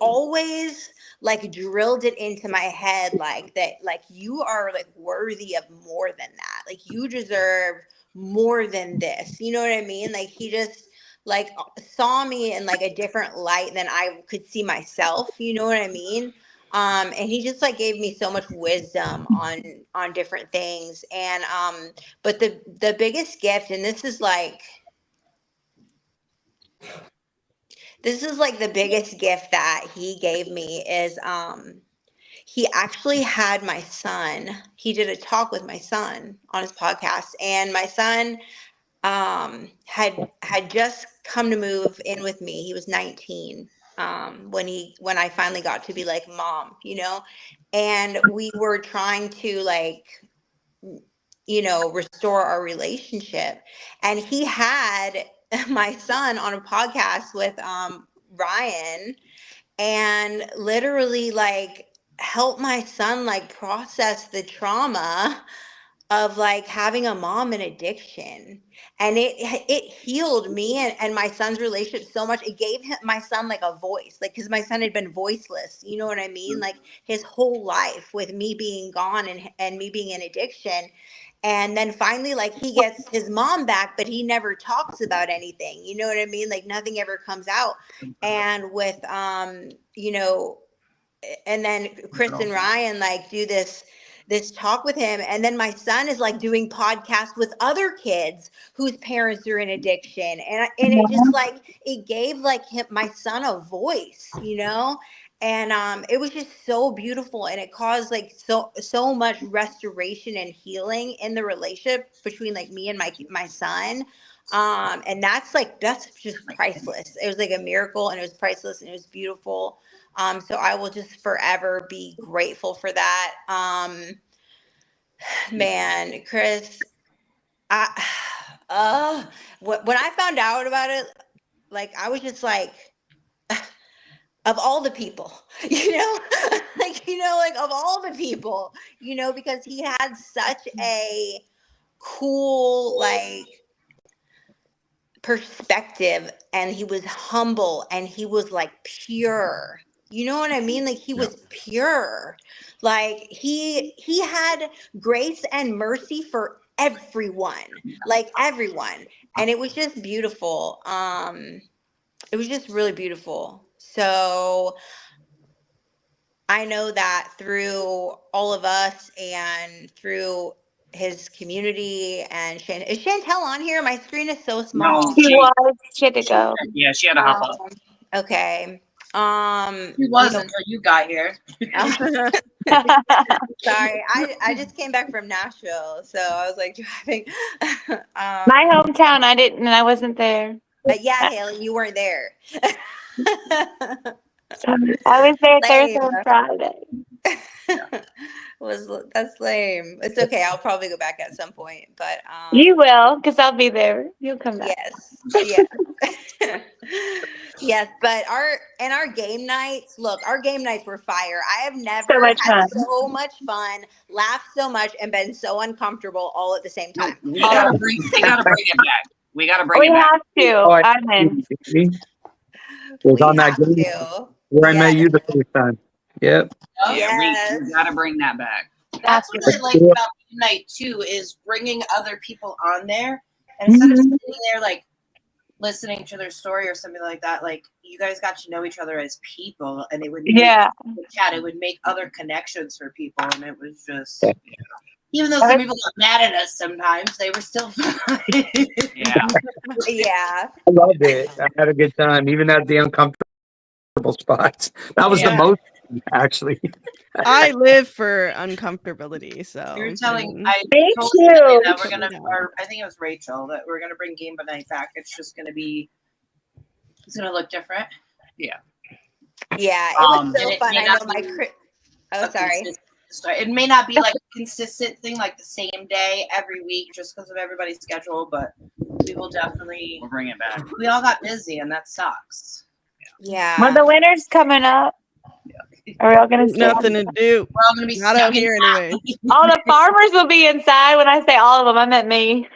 always like drilled it into my head like that, like you are like worthy of more than that. Like you deserve more than this. You know what I mean? Like he just like saw me in like a different light than I could see myself. You know what I mean? And he just like gave me so much wisdom on different things. And but the biggest gift, and this is like the biggest gift that he gave me is he actually had my son. He did a talk with my son on his podcast, and my son had just come to move in with me. He was 19 when I finally got to be like mom, you know, and we were trying to like, you know, restore our relationship. And he had my son on a podcast with Ryan, and literally like help my son like process the trauma of like having a mom in addiction. And it healed me and my son's relationship so much. It gave my son like a voice, like because my son had been voiceless, you know what I mean, like his whole life with me being gone and me being in addiction. And then finally like he gets his mom back, but he never talks about anything, you know what I mean, like nothing ever comes out. And with you know, and then Chris and Ryan like do this talk with him, and then my son is like doing podcasts with other kids whose parents are in addiction, and it just like it gave like my son a voice, you know. And it was just so beautiful, and it caused like so much restoration and healing in the relationship between like me and my son. And that's just priceless. It was like a miracle, and it was priceless, and it was beautiful. So I will just forever be grateful for that. Man, Chris, when I found out about it, like I was just like, of all the people, you know, like, you know, like of all the people, you know, because he had such a cool, like, perspective, and he was humble, and he was like pure. You know what I mean? Like he was pure. Like he had grace and mercy for everyone, like everyone. And it was just beautiful. It was just really beautiful. So I know that through all of us and through his community and is Chantel on here? My screen is so small. She had to go. Yeah, she had to hop up. Okay. She wasn't until you got here. Sorry, I just came back from Nashville, so I was like driving. My hometown, I wasn't there. Yeah, Haley, you weren't there. I was there Thursday and Friday. That's lame. It's okay. I'll probably go back at some point, but you will, because I'll be there. You'll come back. Yes. Yes, but our game nights. Look, our game nights were fire. I have never had so much fun, laughed so much, and been so uncomfortable all at the same time. We gotta bring it back. We gotta bring it back. We have to. I'm in. Was on that game where I met you the first time. Yep. Yeah, we gotta bring that back. That's what I like about Game Night too, is bringing other people on there And instead of sitting there like listening to their story or something like that, like you guys got to know each other as people, and it would make it would make other connections for people, and it was just even though some people got mad at us sometimes, they were still fun. Yeah. I loved it. I had a good time, even at the uncomfortable spots. That was the most, actually. I live for uncomfortability. So You're telling I told Emily that we're gonna, or I think it was Rachel, that we're gonna bring game night back. It's just gonna be, it's gonna look different. Yeah, it was so fun. I know my. Oh, sorry. It may not be like a consistent thing, like the same day every week, just because of everybody's schedule. But we will definitely we'll bring it back. We all got busy, and that sucks. Yeah. Well, the winter's coming up. Are we all gonna nothing to do? We're all gonna be not out here anyway. All the farmers will be inside. When I say all of them, I meant me.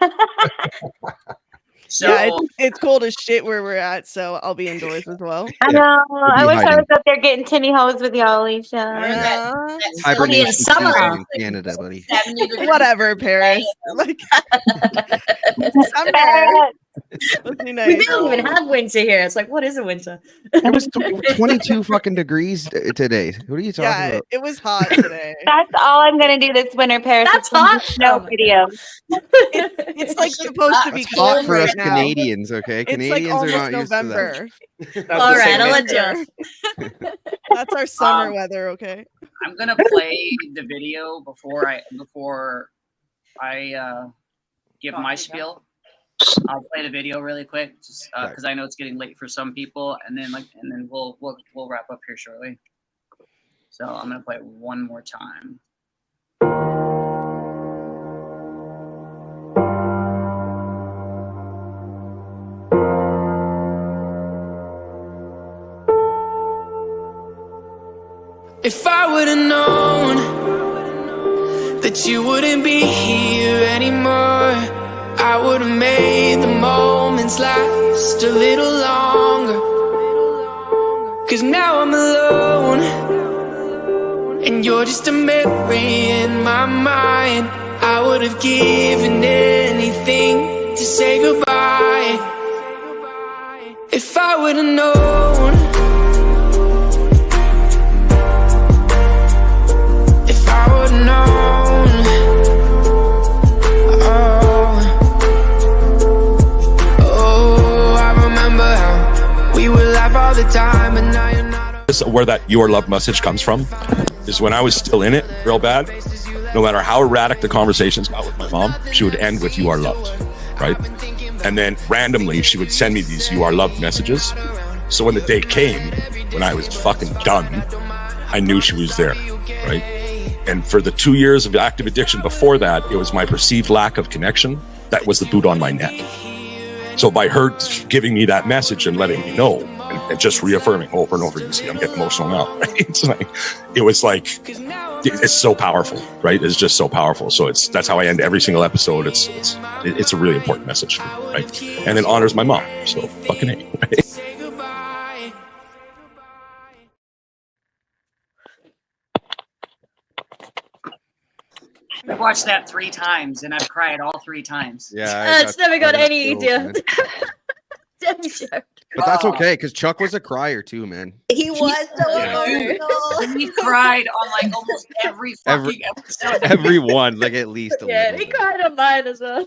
So yeah, it's cold as shit where we're at, so I'll be indoors as well. I know. I wish I was up there getting tinny hose with y'all, Alicia. Hibernation summer in Canada, buddy. Whatever, Paris. Like summer. Nice. We don't even have winter here. It's like, what is a winter? It was 22 fucking degrees today. What are you talking about? It was hot today. That's all I'm gonna do this winter, Paris. That's hot. No video. It's like supposed to be hot for us now. Canadians. Okay, It's Canadians like are not November. used to that. All right, I'll adjust. That's our summer weather. Okay. I'm gonna play the video before I give my spiel. I'll play the video really quick, just because I know it's getting late for some people, and then we'll wrap up here shortly. So I'm gonna play it one more time. If I would have known that you wouldn't be here anymore, I would have made the moments last a little longer. 'Cause now I'm alone, and you're just a memory in my mind. I would have given anything to say goodbye. If I would have known. If I would have known. All the time, and now you're not. Where that "your love" message comes from is when I was still in it real bad. No matter how erratic the conversations got with my mom, she would end with "you are loved," right? And then randomly she would send me these "you are loved" messages. So when the day came when I was fucking done, I knew she was there, right? And for the 2 years of active addiction before that, it was my perceived lack of connection that was the boot on my neck. So by her giving me that message and letting me know, and just reaffirming over and over, you see, I'm getting emotional now, right? It's so powerful, right? It's just so powerful. So that's how I end every single episode. It's a really important message, right? And it honors my mom. So fucking A, right? I've watched that 3 times, and I've cried all 3 times. Yeah, it's never got any easier. But that's okay, because Chuck was a crier too, man. He was so emotional. He cried on like almost every fucking episode. Every one, like at least a little. He cried on mine as well.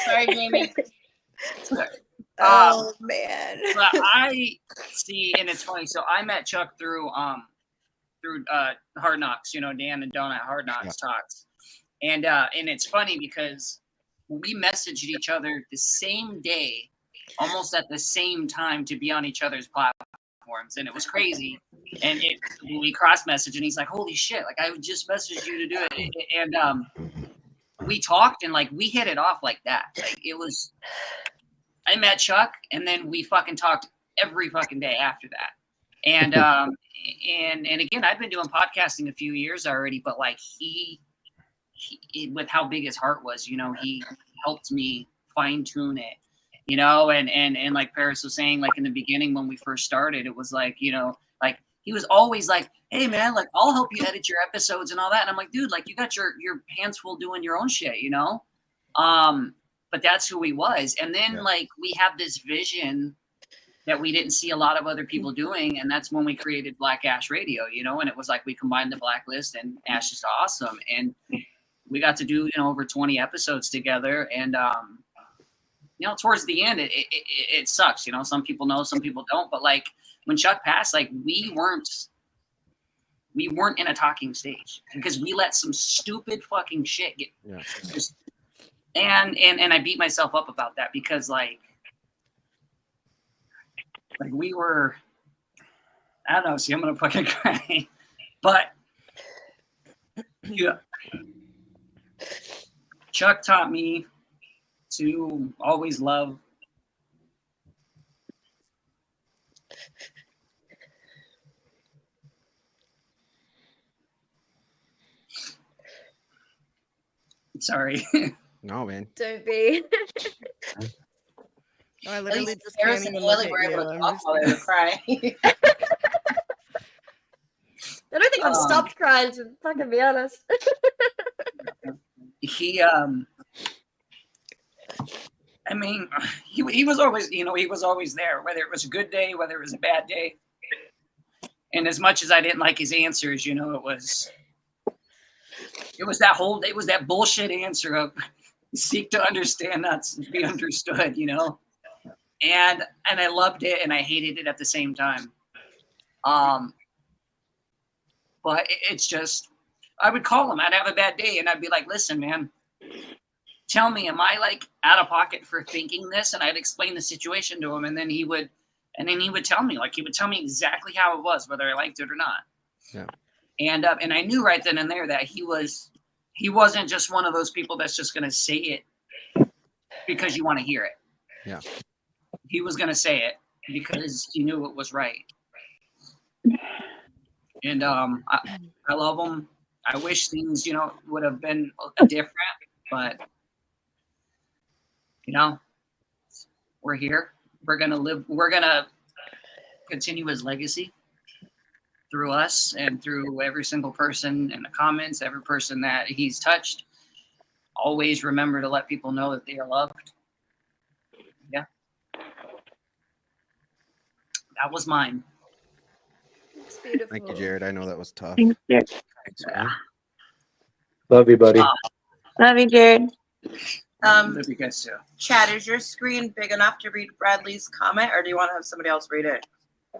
Sorry, Jamie. Oh man. But I see, and it's funny. So I met Chuck through Hard Knocks. You know, Dan and Donna at Hard Knocks talks, and it's funny because we messaged each other the same day, almost at the same time, to be on each other's platforms, and it was crazy. And we cross messaged, and he's like, "Holy shit! Like I just messaged you to do it," and we talked, and like we hit it off like that. Like it was. I met Chuck, and then we fucking talked every fucking day after that. And and again, I've been doing podcasting a few years already, but like he with how big his heart was, you know, he helped me fine tune it, you know, and like Paris was saying, like in the beginning when we first started, it was like, you know, like he was always like, "Hey man, like I'll help you edit your episodes and all that." And I'm like, dude, like you got your hands full doing your own shit, you know? but that's who he was. And then like we have this vision that we didn't see a lot of other people doing, and that's when we created Black Ash Radio, you know, and it was like we combined the Blacklist and Ash is Awesome, and we got to do, you know, over 20 episodes together. And you know, towards the end it sucks, you know, some people know, some people don't, but like when Chuck passed, like we weren't in a talking stage because we let some stupid fucking shit get just, and I beat myself up about that because like we were, I don't know, see, I'm gonna fucking cry, but yeah, Chuck taught me to always love sorry. No, man. Don't be. I literally just Harris can't and even look Lily at were you. able to I'm talk just- while they were crying. I don't think I've stopped crying, to fucking be honest. He I mean, he was always, you know, he was always there, whether it was a good day, whether it was a bad day. And as much as I didn't like his answers, you know, it was that bullshit answer of seek to understand, not to be understood, you know. And I loved it and I hated it at the same time. But it's just, I would call him, I'd have a bad day and I'd be like, listen, man, tell me, am I like out of pocket for thinking this? And I'd explain the situation to him, and then he would tell me, like, he would tell me exactly how it was, whether I liked it or not. Yeah. And I knew right then and there that he wasn't just one of those people that's just gonna say it because you want to hear it. Yeah. He was gonna say it because he knew it was right. And I love him. I wish things, you know, would have been different, but you know, we're here. We're gonna continue his legacy through us and through every single person in the comments, every person that he's touched. Always remember to let people know that they are loved. Yeah. That was mine. It's beautiful. Thank you, Jared. I know that was tough. Thanks, Jared. Yeah. Love you, buddy. Love you, Jared. Love you guys too. Chad, is your screen big enough to read Bradley's comment, or do you want to have somebody else read it?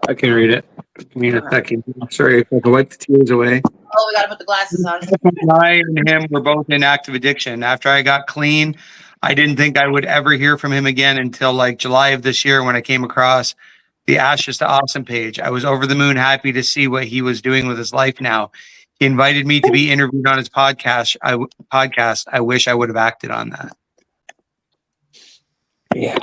I can read it. Give me a second. Sorry, if I can wipe the tears away. Oh, we got to put the glasses on. I and him were both in active addiction. After I got clean, I didn't think I would ever hear from him again until like July of this year when I came across the Ashes to Awesome page. I was over the moon happy to see what he was doing with his life now. He invited me to be interviewed on his podcast. I wish I would have acted on that. Yeah.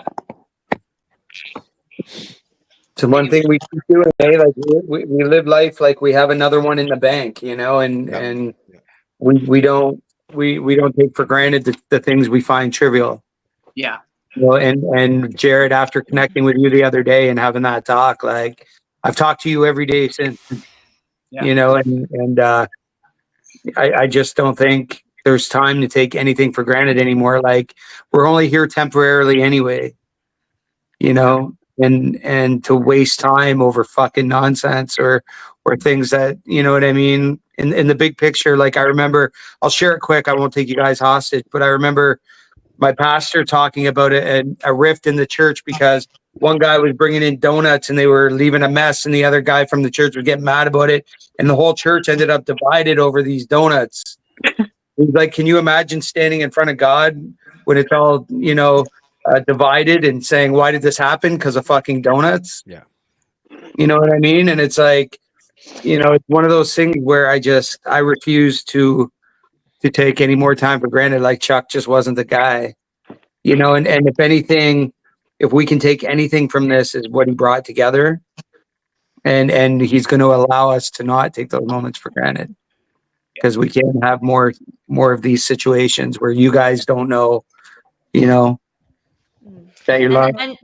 So one thing we keep doing, like we live life like we have another one in the bank, you know, and we don't take for granted the things we find trivial. Yeah. You know, and Jared, after connecting with you the other day and having that talk, like I've talked to you every day since, you know, and I just don't think there's time to take anything for granted anymore. Like we're only here temporarily anyway, you know, and to waste time over fucking nonsense or things that, you know what I mean? In the big picture, like I remember, I'll share it quick. I won't take you guys hostage, but I remember my pastor talking about a rift in the church because one guy was bringing in donuts and they were leaving a mess, and the other guy from the church was getting mad about it, and the whole church ended up divided over these donuts. He's like, can you imagine standing in front of God when it's all, you know, divided and saying, why did this happen? Because of fucking donuts. Yeah. You know what I mean? And it's like, you know, it's one of those things where I refuse to take any more time for granted. Like Chuck just wasn't the guy, you know, and if anything, if we can take anything from this is what he brought together, and he's going to allow us to not take those moments for granted, because we can't have more of these situations where you guys don't know, you know, that you're loved. And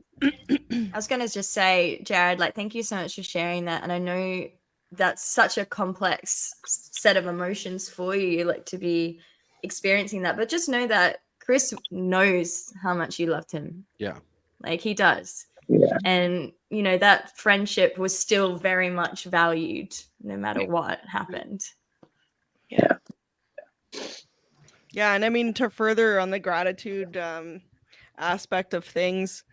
I was going to just say, Jared, like, thank you so much for sharing that. And I know that's such a complex set of emotions for you, like to be experiencing that. But just know that Chris knows how much you loved him. Yeah. Like he does. Yeah. And, you know, that friendship was still very much valued no matter what happened. Yeah. Yeah. And I mean, to further on the gratitude aspect of things,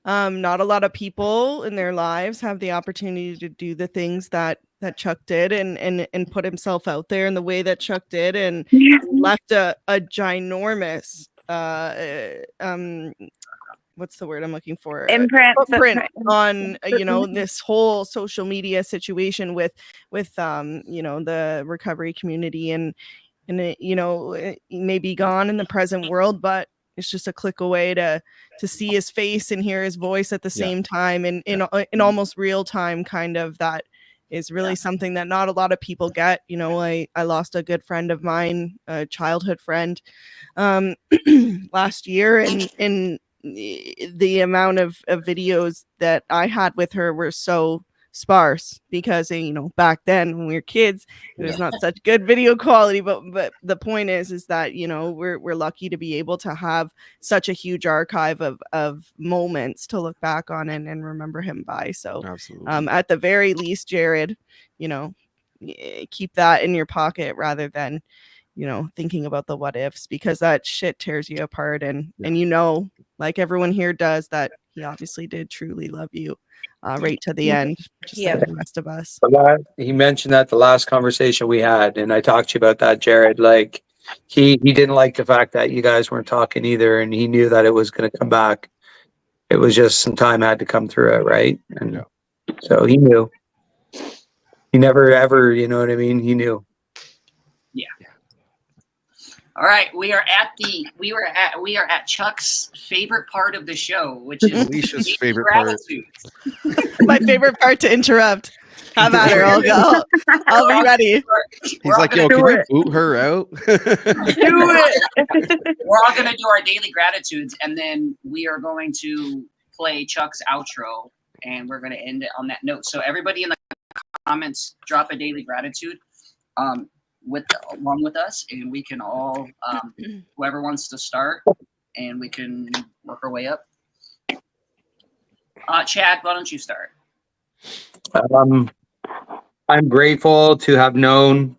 not a lot of people in their lives have the opportunity to do the things that Chuck did and put himself out there in the way that Chuck did, and left a ginormous what's the word I'm looking for? Footprint on this whole social media situation with the recovery community, and it, it may be gone in the present world, but it's just a click away to see his face and hear his voice at the same time, and in almost real time, kind of. That is really something that not a lot of people get. I lost a good friend of mine, a childhood friend, last year, and the amount of videos that I had with her were so sparse because back then when we were kids it was not such good video quality, but the point is that we're lucky to be able to have such a huge archive of moments to look back on and remember him by. So absolutely, at the very least, Jared, keep that in your pocket rather than thinking about the what ifs, because that shit tears you apart, and like everyone here does, that he obviously did truly love you right to the end, just like the rest of us. He mentioned that the last conversation we had, and I talked to you about that, Jared. Like he didn't like the fact that you guys weren't talking either, and he knew that it was going to come back. It was just some time had to come through it, right? And so he knew. He never ever, you know what I mean? He knew. Yeah. All right, we are at Chuck's favorite part of the show, which is Alicia's favorite part. My favorite part to interrupt. How about her? I'll go. I'll be ready. He's like, yo, can you boot her out? Do it. We're all gonna do our daily gratitudes, and then we are going to play Chuck's outro, and we're gonna end it on that note. So everybody in the comments, drop a daily gratitude. Along with us, and we can all whoever wants to start, and we can work our way up. Chad, why don't you start? I'm grateful to have known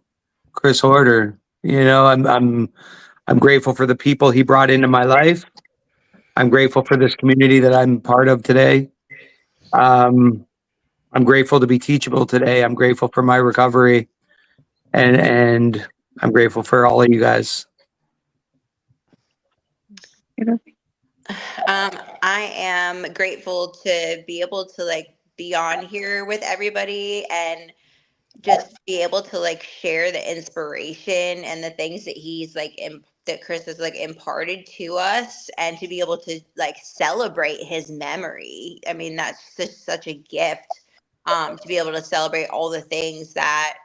Chris Horder. I'm grateful for the people he brought into my life. I'm grateful for this community that I'm part of today. I'm grateful to be teachable today. I'm grateful for my recovery. And I'm grateful for all of you guys. I am grateful to be able to be on here with everybody and just be able to share the inspiration and the things that he's that Chris has imparted to us, and to be able to celebrate his memory. I mean, that's just such a gift. To be able to celebrate all the things that,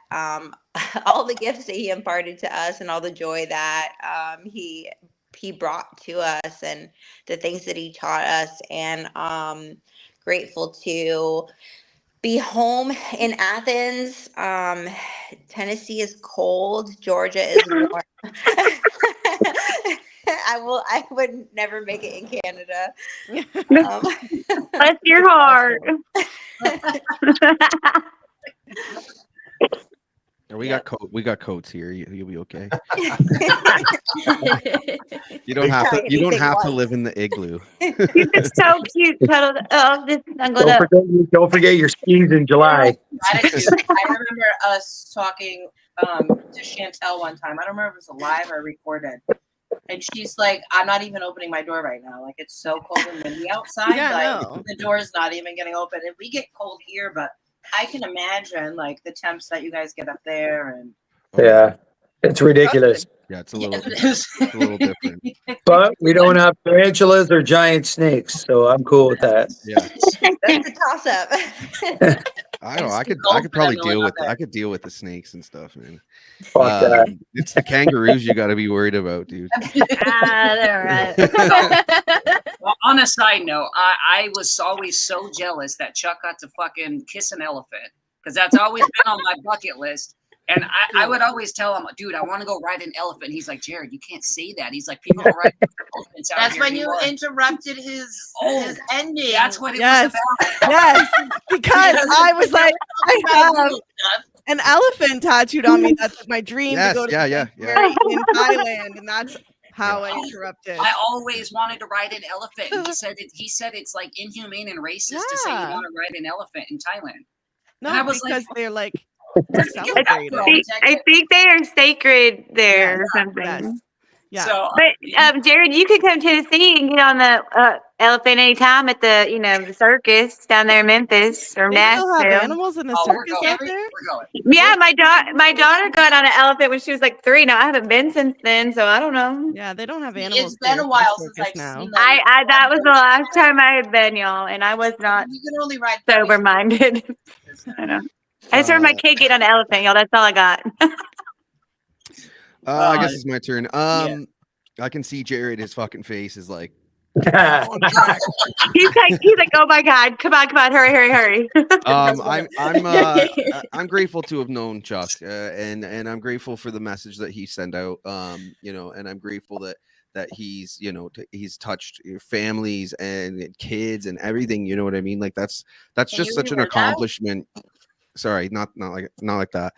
all the gifts that he imparted to us, and all the joy that he brought to us, and the things that he taught us. And grateful to be home in Athens. Tennessee is cold. Georgia is warm. I would never make it in Canada. Bless your heart. We got coats here. You'll be okay. You don't have to live in the igloo. It's so cute. Don't forget your skis in July. Gratitude. I remember us talking to Chantel one time. I don't remember if it was live or recorded. And she's like, I'm not even opening my door right now. It's so cold and windy outside. The door is not even getting open. And we get cold here, but I can imagine the temps that you guys get up there. And yeah, it's ridiculous. Yeah, it's a little different. But we don't have tarantulas or giant snakes, so I'm cool with that. Yeah, that's a toss up. I don't know. I could probably deal with the snakes and stuff, man. Fuck that. It's the kangaroos you got to be worried about, dude. They're right. Well, on a side note, I was always so jealous that Chuck got to fucking kiss an elephant, because that's always been on my bucket list. And I would always tell him, dude, I want to go ride an elephant. He's like, Jared, you can't say that. He's like, people don't ride elephants out That's here when anymore. you interrupted his ending. That's what it was about. Yes, because I was like, I have an elephant tattooed on me. That's my dream to go to the sanctuary in Thailand, and that's how I interrupted. I always wanted to ride an elephant. And he said it's like inhumane and racist to say you want to ride an elephant in Thailand. No, and I was because like, they're like I think they are sacred there or something. Yes. Yeah. So, but Jared, you could come to Tennessee and get on the elephant anytime at the the circus down there in Memphis or They Nashville. still have animals in the circus out there. Yeah, my daughter got on an elephant when she was like 3. Now I haven't been since then, so I don't know. Yeah, they don't have animals. It's been a while since I've now. seen I that was the last time I had been, y'all, and I was not You can only ride sober minded. I know. I just heard my kid get on an elephant, y'all. That's all I got. I guess it's my turn. I can see Jared. His fucking face is like. he's like, oh my God, come on, hurry. I'm grateful to have known Chuck, and I'm grateful for the message that he sent out. And I'm grateful that he's he's touched families and kids and everything. You know what I mean? Like that's just such an accomplishment. Sorry, not like that.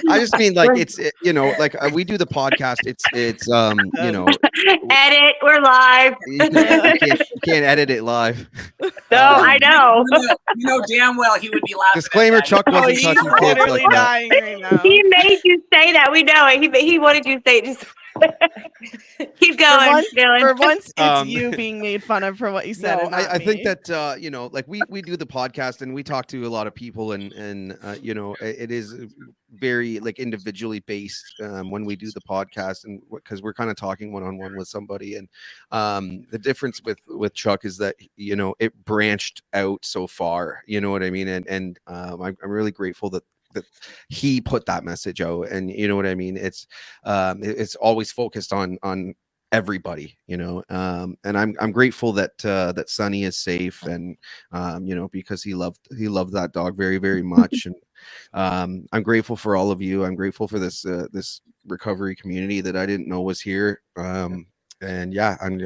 I just mean like it's we do the podcast. It's edit. We're live. You can't edit it live. No, I know. You know damn well he would be laughing. Disclaimer: Chuck wasn't touching kids literally like that. dying right now. He made you say that. We know it. He wanted you to say it. Just keep going. For once, it's you being made fun of for what you said. No, I think that we do the podcast and we talk to a lot of people and it is very like individually based when we do the podcast, and because we're kind of talking one-on-one with somebody, and the difference with Chuck is that it branched out so far, you know what I mean, and I'm really grateful that he put that message out, and you know what I mean. It's always focused on everybody, and I'm grateful that Sonny is safe, and because he loved that dog very, very much, and I'm grateful for all of you. I'm grateful for this recovery community that I didn't know was here. And yeah, I'm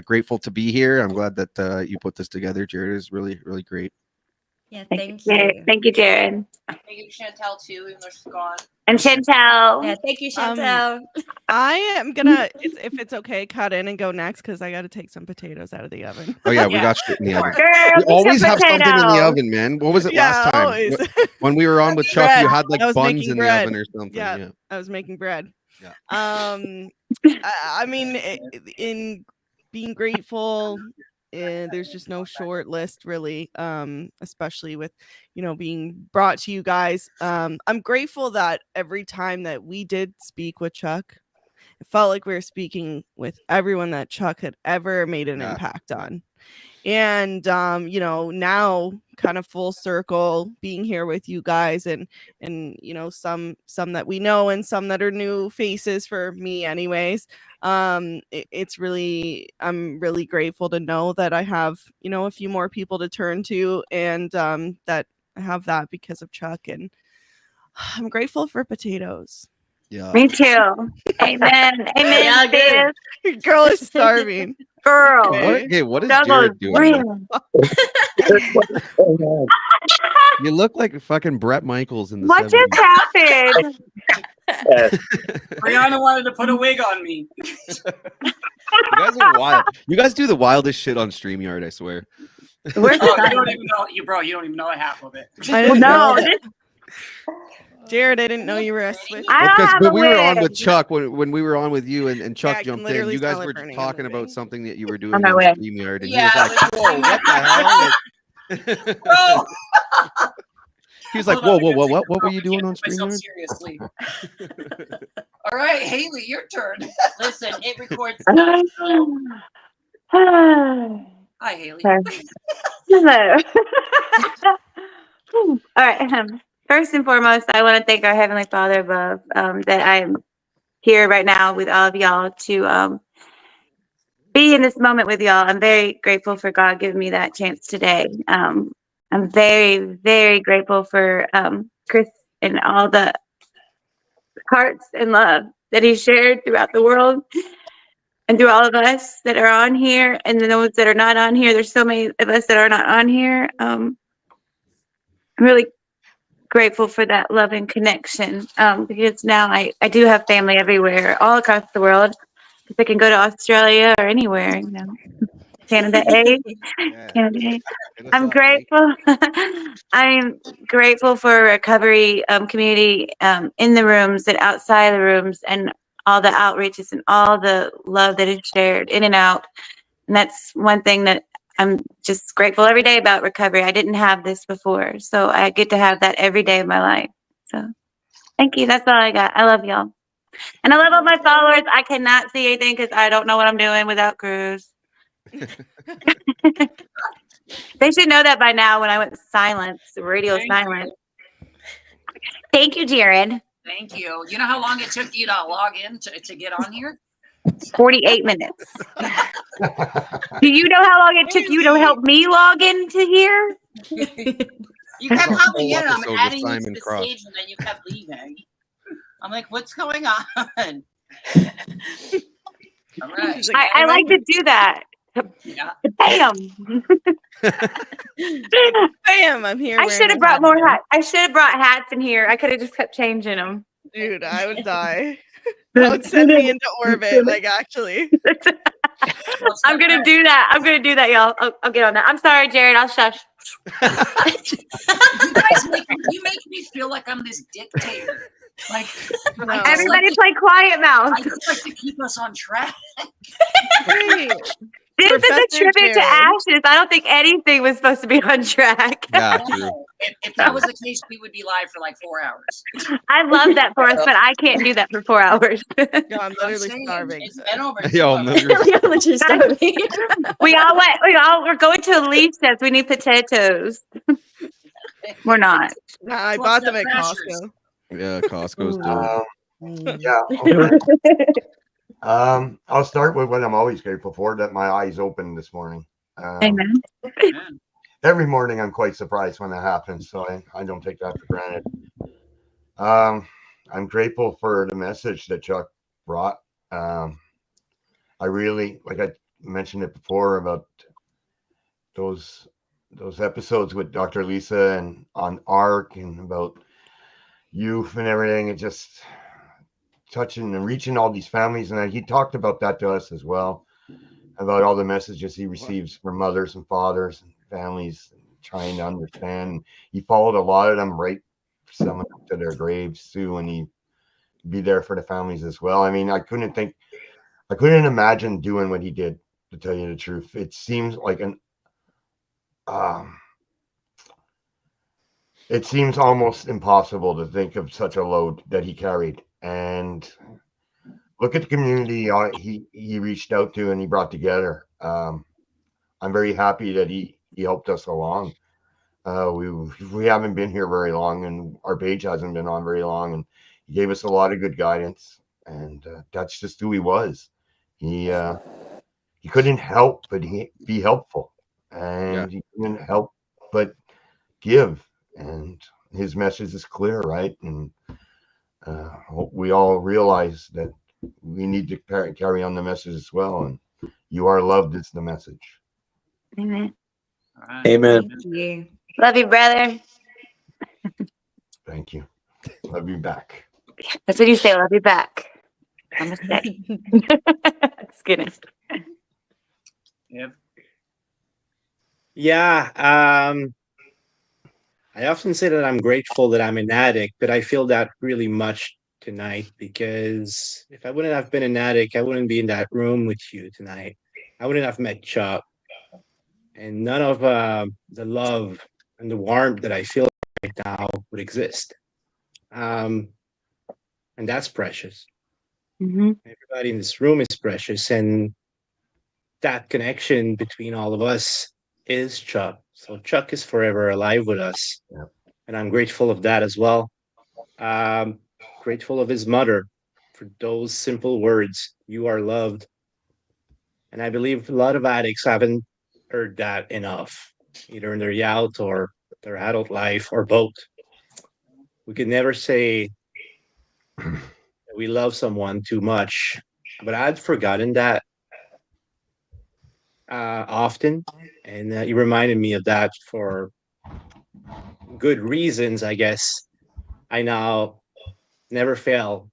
grateful to be here. I'm glad that you put this together, Jared. Is really, really great. Yeah, thank you. Thank you, Jared. Thank you, Chantel, too, even though she's gone. And Chantel. Yeah, thank you, Chantel. I am gonna, if it's okay, cut in and go next because I got to take some potatoes out of the oven. Oh yeah, we got shit in the oven. Girl, we always have something in the potatoes. oven, man. What was it last time? Always. When we were on with Chuck, you had like I was buns making in bread. the oven or something. Yeah. I was making bread. Yeah. I mean, in being grateful, there's just no short list really, especially with being brought to you guys. I'm grateful that every time that we did speak with Chuck, it felt like we were speaking with everyone that Chuck had ever made an impact on. And now kind of full circle being here with you guys, and some that we know and some that are new faces for me anyways. It's really, I'm really grateful to know that I have a few more people to turn to, and that I have that because of Chuck, and I'm grateful for potatoes. Yeah. Me too. Amen. Amen. Yeah, your girl is starving. Girl. What is Double Jared doing? rim. You look like fucking Bret Michaels in the What 70s. just happened? Brianna wanted to put a wig on me. You guys are wild. You guys do the wildest shit on StreamYard, I swear. You don't even know, you don't even know half of it. I didn't know. No, Jared, I didn't know you were a switch. I don't have But a we were on wig. with Chuck when we were on with you, and Chuck I can jumped in. literally You guys smell it were burning talking on the about thing. something that you were doing On on my way. StreamYard, and Yeah, he was like, "Whoa, what the hell?" Bro, He was like, hold "Whoa, on, whoa, I what? gotta What were you take doing on myself StreamYard?" seriously. All right, Haley, your turn. Listen, it records. Hi, Haley. Hello. All right. First and foremost, I want to thank our Heavenly Father above, that I'm here right now with all of y'all to be in this moment with y'all. I'm very grateful for God giving me that chance today. I'm very, very grateful for Chris and all the hearts and love that he shared throughout the world and through all of us that are on here and those that are not on here. There's so many of us that are not on here. I'm really grateful for that love and connection because now I do have family everywhere, all across the world. If I can go to Australia or anywhere, Canada, Canada. I'm grateful. I'm grateful for recovery community in the rooms and outside the rooms and all the outreaches and all the love that is shared in and out. And that's one thing that I'm just grateful every day about recovery. I didn't have this before, so I get to have that every day of my life. So thank you. That's all I got. I love y'all. And I love all my followers. I cannot see anything because I don't know what I'm doing without Cruz. They should know that by now when I went silent, radio silent. Thank you, Jared. Thank you. You know how long it took you to log in to get on here? 48 minutes. Do you know how long it took you to help me log into here? You kept a coming whole in, I'm episode with adding you to Simon the Cross. stage, and then you kept leaving. I'm like, what's going on? All right. I like to do that. Yeah. Bam. Bam, I'm here. I should have brought more hats. I should have brought hats in here. I could have just kept changing them. Dude, I would die. That would send me into orbit, like actually. I'm gonna do that. I'm gonna do that, y'all. I'll get on that. I'm sorry, Jared. I'll shush. You guys make me feel like I'm this dictator. Like Everybody play quiet mouth. I just like to keep us on track. This is a Professor trip into Jared. ashes. I don't think anything was supposed to be on track. Yeah, true. If that was the case, we would be live for like 4 hours. I love that for us, but I can't do that for 4 hours. Yo, I'm literally starving. It's been over. Yo, I'm literally- We're going to Alicia's. We need potatoes. We're not. Nah, I bought them at Costco. Yeah, Costco's doing. Yeah. Okay. I'll start with what I'm always grateful for, that my eyes opened this morning. Amen. Every morning I'm quite surprised when that happens, so I don't take that for granted. I'm grateful for the message that Chuck brought. I really, like I mentioned it before about those episodes with Dr. Lisa and on ARC and about youth and everything, and just touching and reaching all these families. And he talked about that to us as well, about all the messages he receives from mothers and fathers and families, and trying to understand. He followed a lot of them right, some of them to their graves too, and he'd be there for the families as well. I mean, I couldn't imagine doing what he did, to tell you the truth. It seems like it seems almost impossible to think of such a load that he carried. And look at the community he reached out to and he brought together. I'm very happy that he helped us along. We haven't been here very long, and our page hasn't been on very long, and he gave us a lot of good guidance, and that's just who he was. He couldn't help but be helpful, and he couldn't help but give, and his message is clear, right? And we all realize that we need to carry on the message as well, and you are loved is the message. Amen. Right. Amen. Love you, brother. Thank you. Love you back. That's what you say. Love you back. I'm a stay. Just kidding. Yep. Yeah. I often say that I'm grateful that I'm an addict, but I feel that really much tonight, because if I wouldn't have been an addict, I wouldn't be in that room with you tonight. I wouldn't have met Chuck, and none of the love and the warmth that I feel right now would exist. And that's precious. Mm-hmm. Everybody in this room is precious, and that connection between all of us is Chuck. So Chuck is forever alive with us. Yep. And I'm grateful of that as well. Grateful of his mother for those simple words, "You are loved." And I believe a lot of addicts haven't heard that enough, either in their youth or their adult life, or both. We can never say we love someone too much, but I'd forgotten that often, and you reminded me of that for good reasons, I guess. I now never fail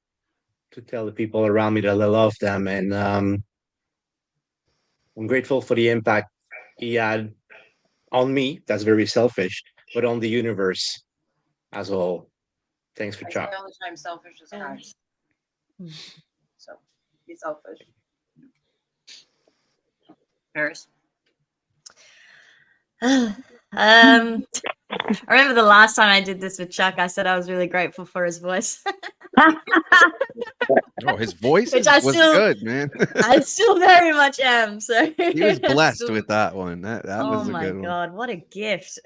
to tell the people around me that I love them, and I'm grateful for the impact he had on me. That's very selfish, but on the universe as a whole. Thanks for I say Chuck. all the time, selfish is kind. So be selfish. Paris. I remember the last time I did this with Chuck, I said I was really grateful for his voice. Oh, his voice Which was good, man. I still very much am. So he was blessed with that one. That was a good one. Oh my God, what a gift.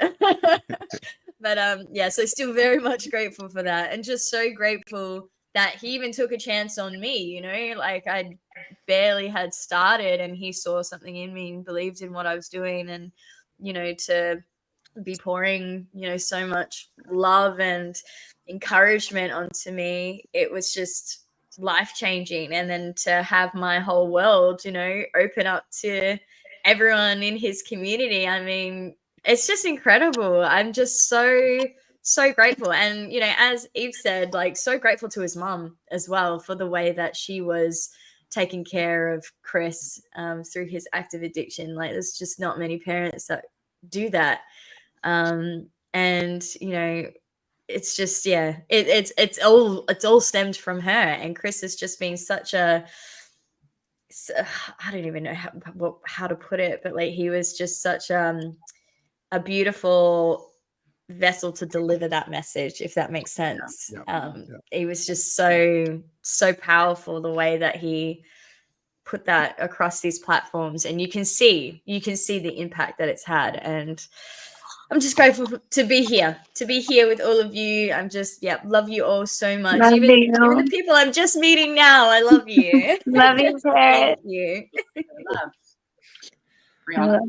But yeah, so still very much grateful for that, and just so grateful that he even took a chance on me, you know, like I barely had started and he saw something in me and believed in what I was doing, and you know, to be pouring, you know, so much love and encouragement onto me, it was just life-changing. And then to have my whole world, you know, open up to everyone in his community, I mean, it's just incredible. I'm just so grateful. And you know, as Eve said, like, so grateful to his mom as well for the way that she was taking care of Chris through his active addiction. Like, there's just not many parents that do that. And you know, it's just, yeah, it's all stemmed from her. And Chris has just been such a, I don't even know how to put it, but like, he was just such a beautiful vessel to deliver that message, if that makes sense. He was just so powerful, the way that he put that across these platforms, and you can see the impact that it's had. And I'm just grateful to be here with all of you. I'm just, love you all so much. Love Even you. the people I'm just meeting now, I love you. Love you, Paris. Thank you. Love. Love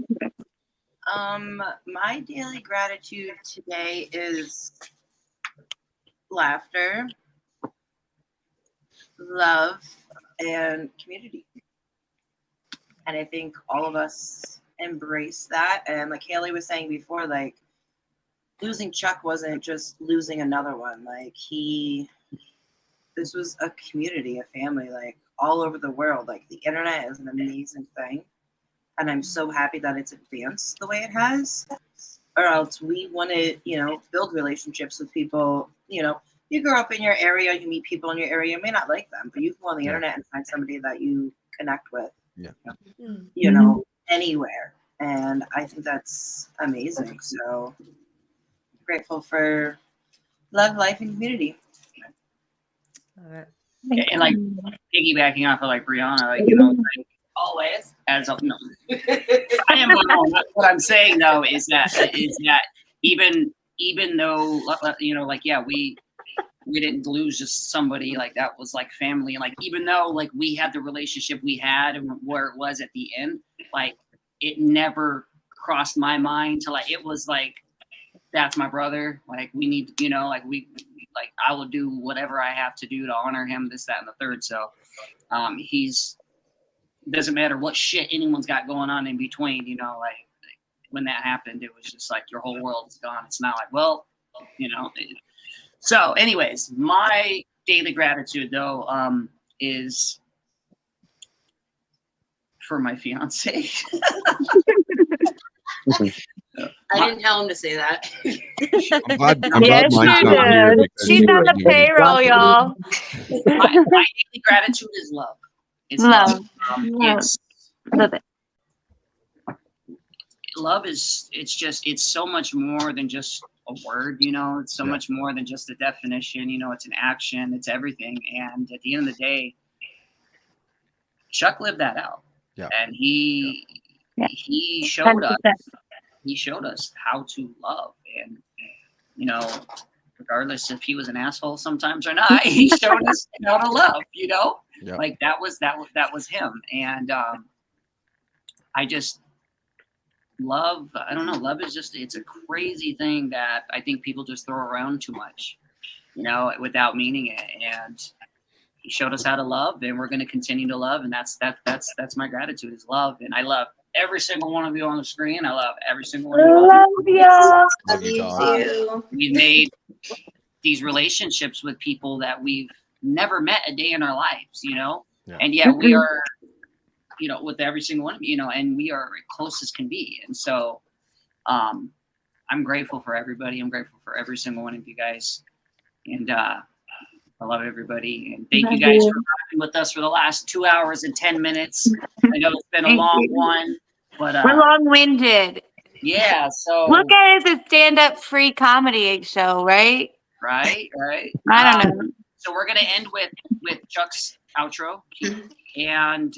Brianna. My daily gratitude today is laughter, love, and community. And I think all of us embrace that. And like Haley was saying before, like, losing Chuck wasn't just losing another one. Like, this was a community, a family, like, all over the world. Like, the internet is an amazing thing. And I'm so happy that it's advanced the way it has. Or else we want to, you know, build relationships with people. You know, you grow up in your area, you meet people in your area, you may not like them, but you can go on the internet and find somebody that you connect with. You know, anywhere. And I think that's amazing. So grateful for love, life, and community. All right. And like piggybacking off of like Brianna, like, you know, like, always as of no, I am what I'm saying though is that even though, you know, like, yeah, we didn't lose just somebody like that was like family, and like, even though like we had the relationship we had and where it was at the end, like, it never crossed my mind to like, it was like, that's my brother, like, we need, you know, like, like, I will do whatever I have to do to honor him, this, that, and the third. So he's, doesn't matter what shit anyone's got going on in between, you know, like when that happened, it was just like your whole world is gone. It's not like, well, you know. So anyways, my daily gratitude though is for my fiance. I didn't tell him to say that. I'm glad Yes, mine's you not here did. because She's on the payroll, y'all. My daily gratitude is love. It's love. It's love it. Love is, it's so much more than just a word, you know. It's so much more than just a definition, you know. It's an action, it's everything. And at the end of the day, Chuck lived that out. And he showed 100%. us how to love. And you know, regardless if he was an asshole sometimes or not, he showed us how to love, you know. Like, that was him. And I just, love, I don't know, love is just, it's a crazy thing that I think people just throw around too much, you know, without meaning it. And he showed us how to love, and we're going to continue to love. And that's my gratitude, is love. And I love every single one of you on the screen. I love every single one of you. Love you too. We've made these relationships with people that we've never met a day in our lives, you know, and yet we are, you know, with every single one of you know, and we are close as can be. And so I'm grateful for everybody. I'm grateful for every single one of you guys. And I love everybody. And thank you guys for rocking with us for the last 2 hours and 10 minutes. I know it's been a long one, but we're long-winded. Yeah, so look at it as a stand-up free comedy show, right? Right. I don't know. So we're gonna end with Chuck's outro, and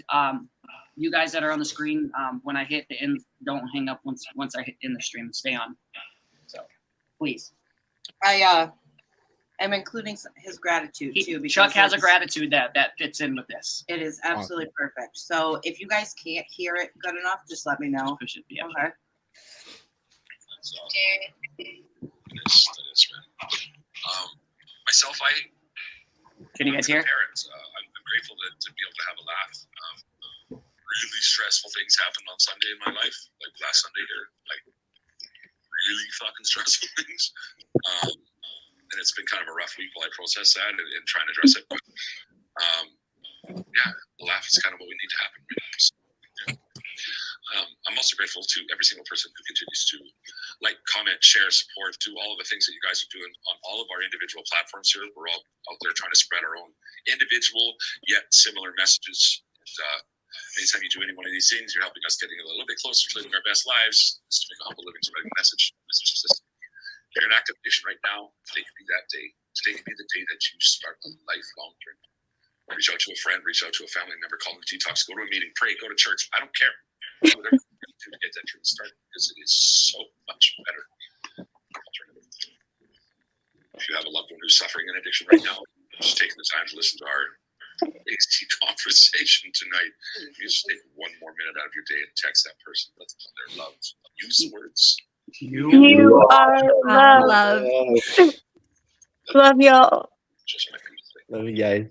you guys that are on the screen, when I hit the end, don't hang up once I hit in the stream. Stay on. So please. I am including his gratitude too. Because Chuck has a gratitude that fits in with this. It is absolutely perfect. So if you guys can't hear it good enough, just let me know. Push it, yeah. Okay. Myself, can you guys hear? Parents, I'm grateful to be able to have a laugh. Really stressful things happened on Sunday in my life, like last Sunday here, like really fucking stressful things. And it's been kind of a rough week while I process that and try and address it. But yeah, the laugh is kind of what we need to happen right now. So, I'm also grateful to every single person who continues to like, comment, share, support, do all of the things that you guys are doing on all of our individual platforms here. We're all out there trying to spread our own individual yet similar messages. And, anytime you do any one of these things, you're helping us getting a little bit closer to living our best lives. Just to make a humble living spreading message. You're an activation right now. Today could be that day. Today could be the day that you start a lifelong journey. Reach out to a friend, reach out to a family member, call them detox, go to a meeting, pray, go to church. I don't care. Do whatever you can do to get that journey started, because it is so much better alternative. If you have a loved one who's suffering an addiction right now, just taking the time to listen to our AC conversation tonight, you just take 1 more minute out of your day and text that person, let them know they're loved. Use the words. You are loved. Love y'all. Love you guys.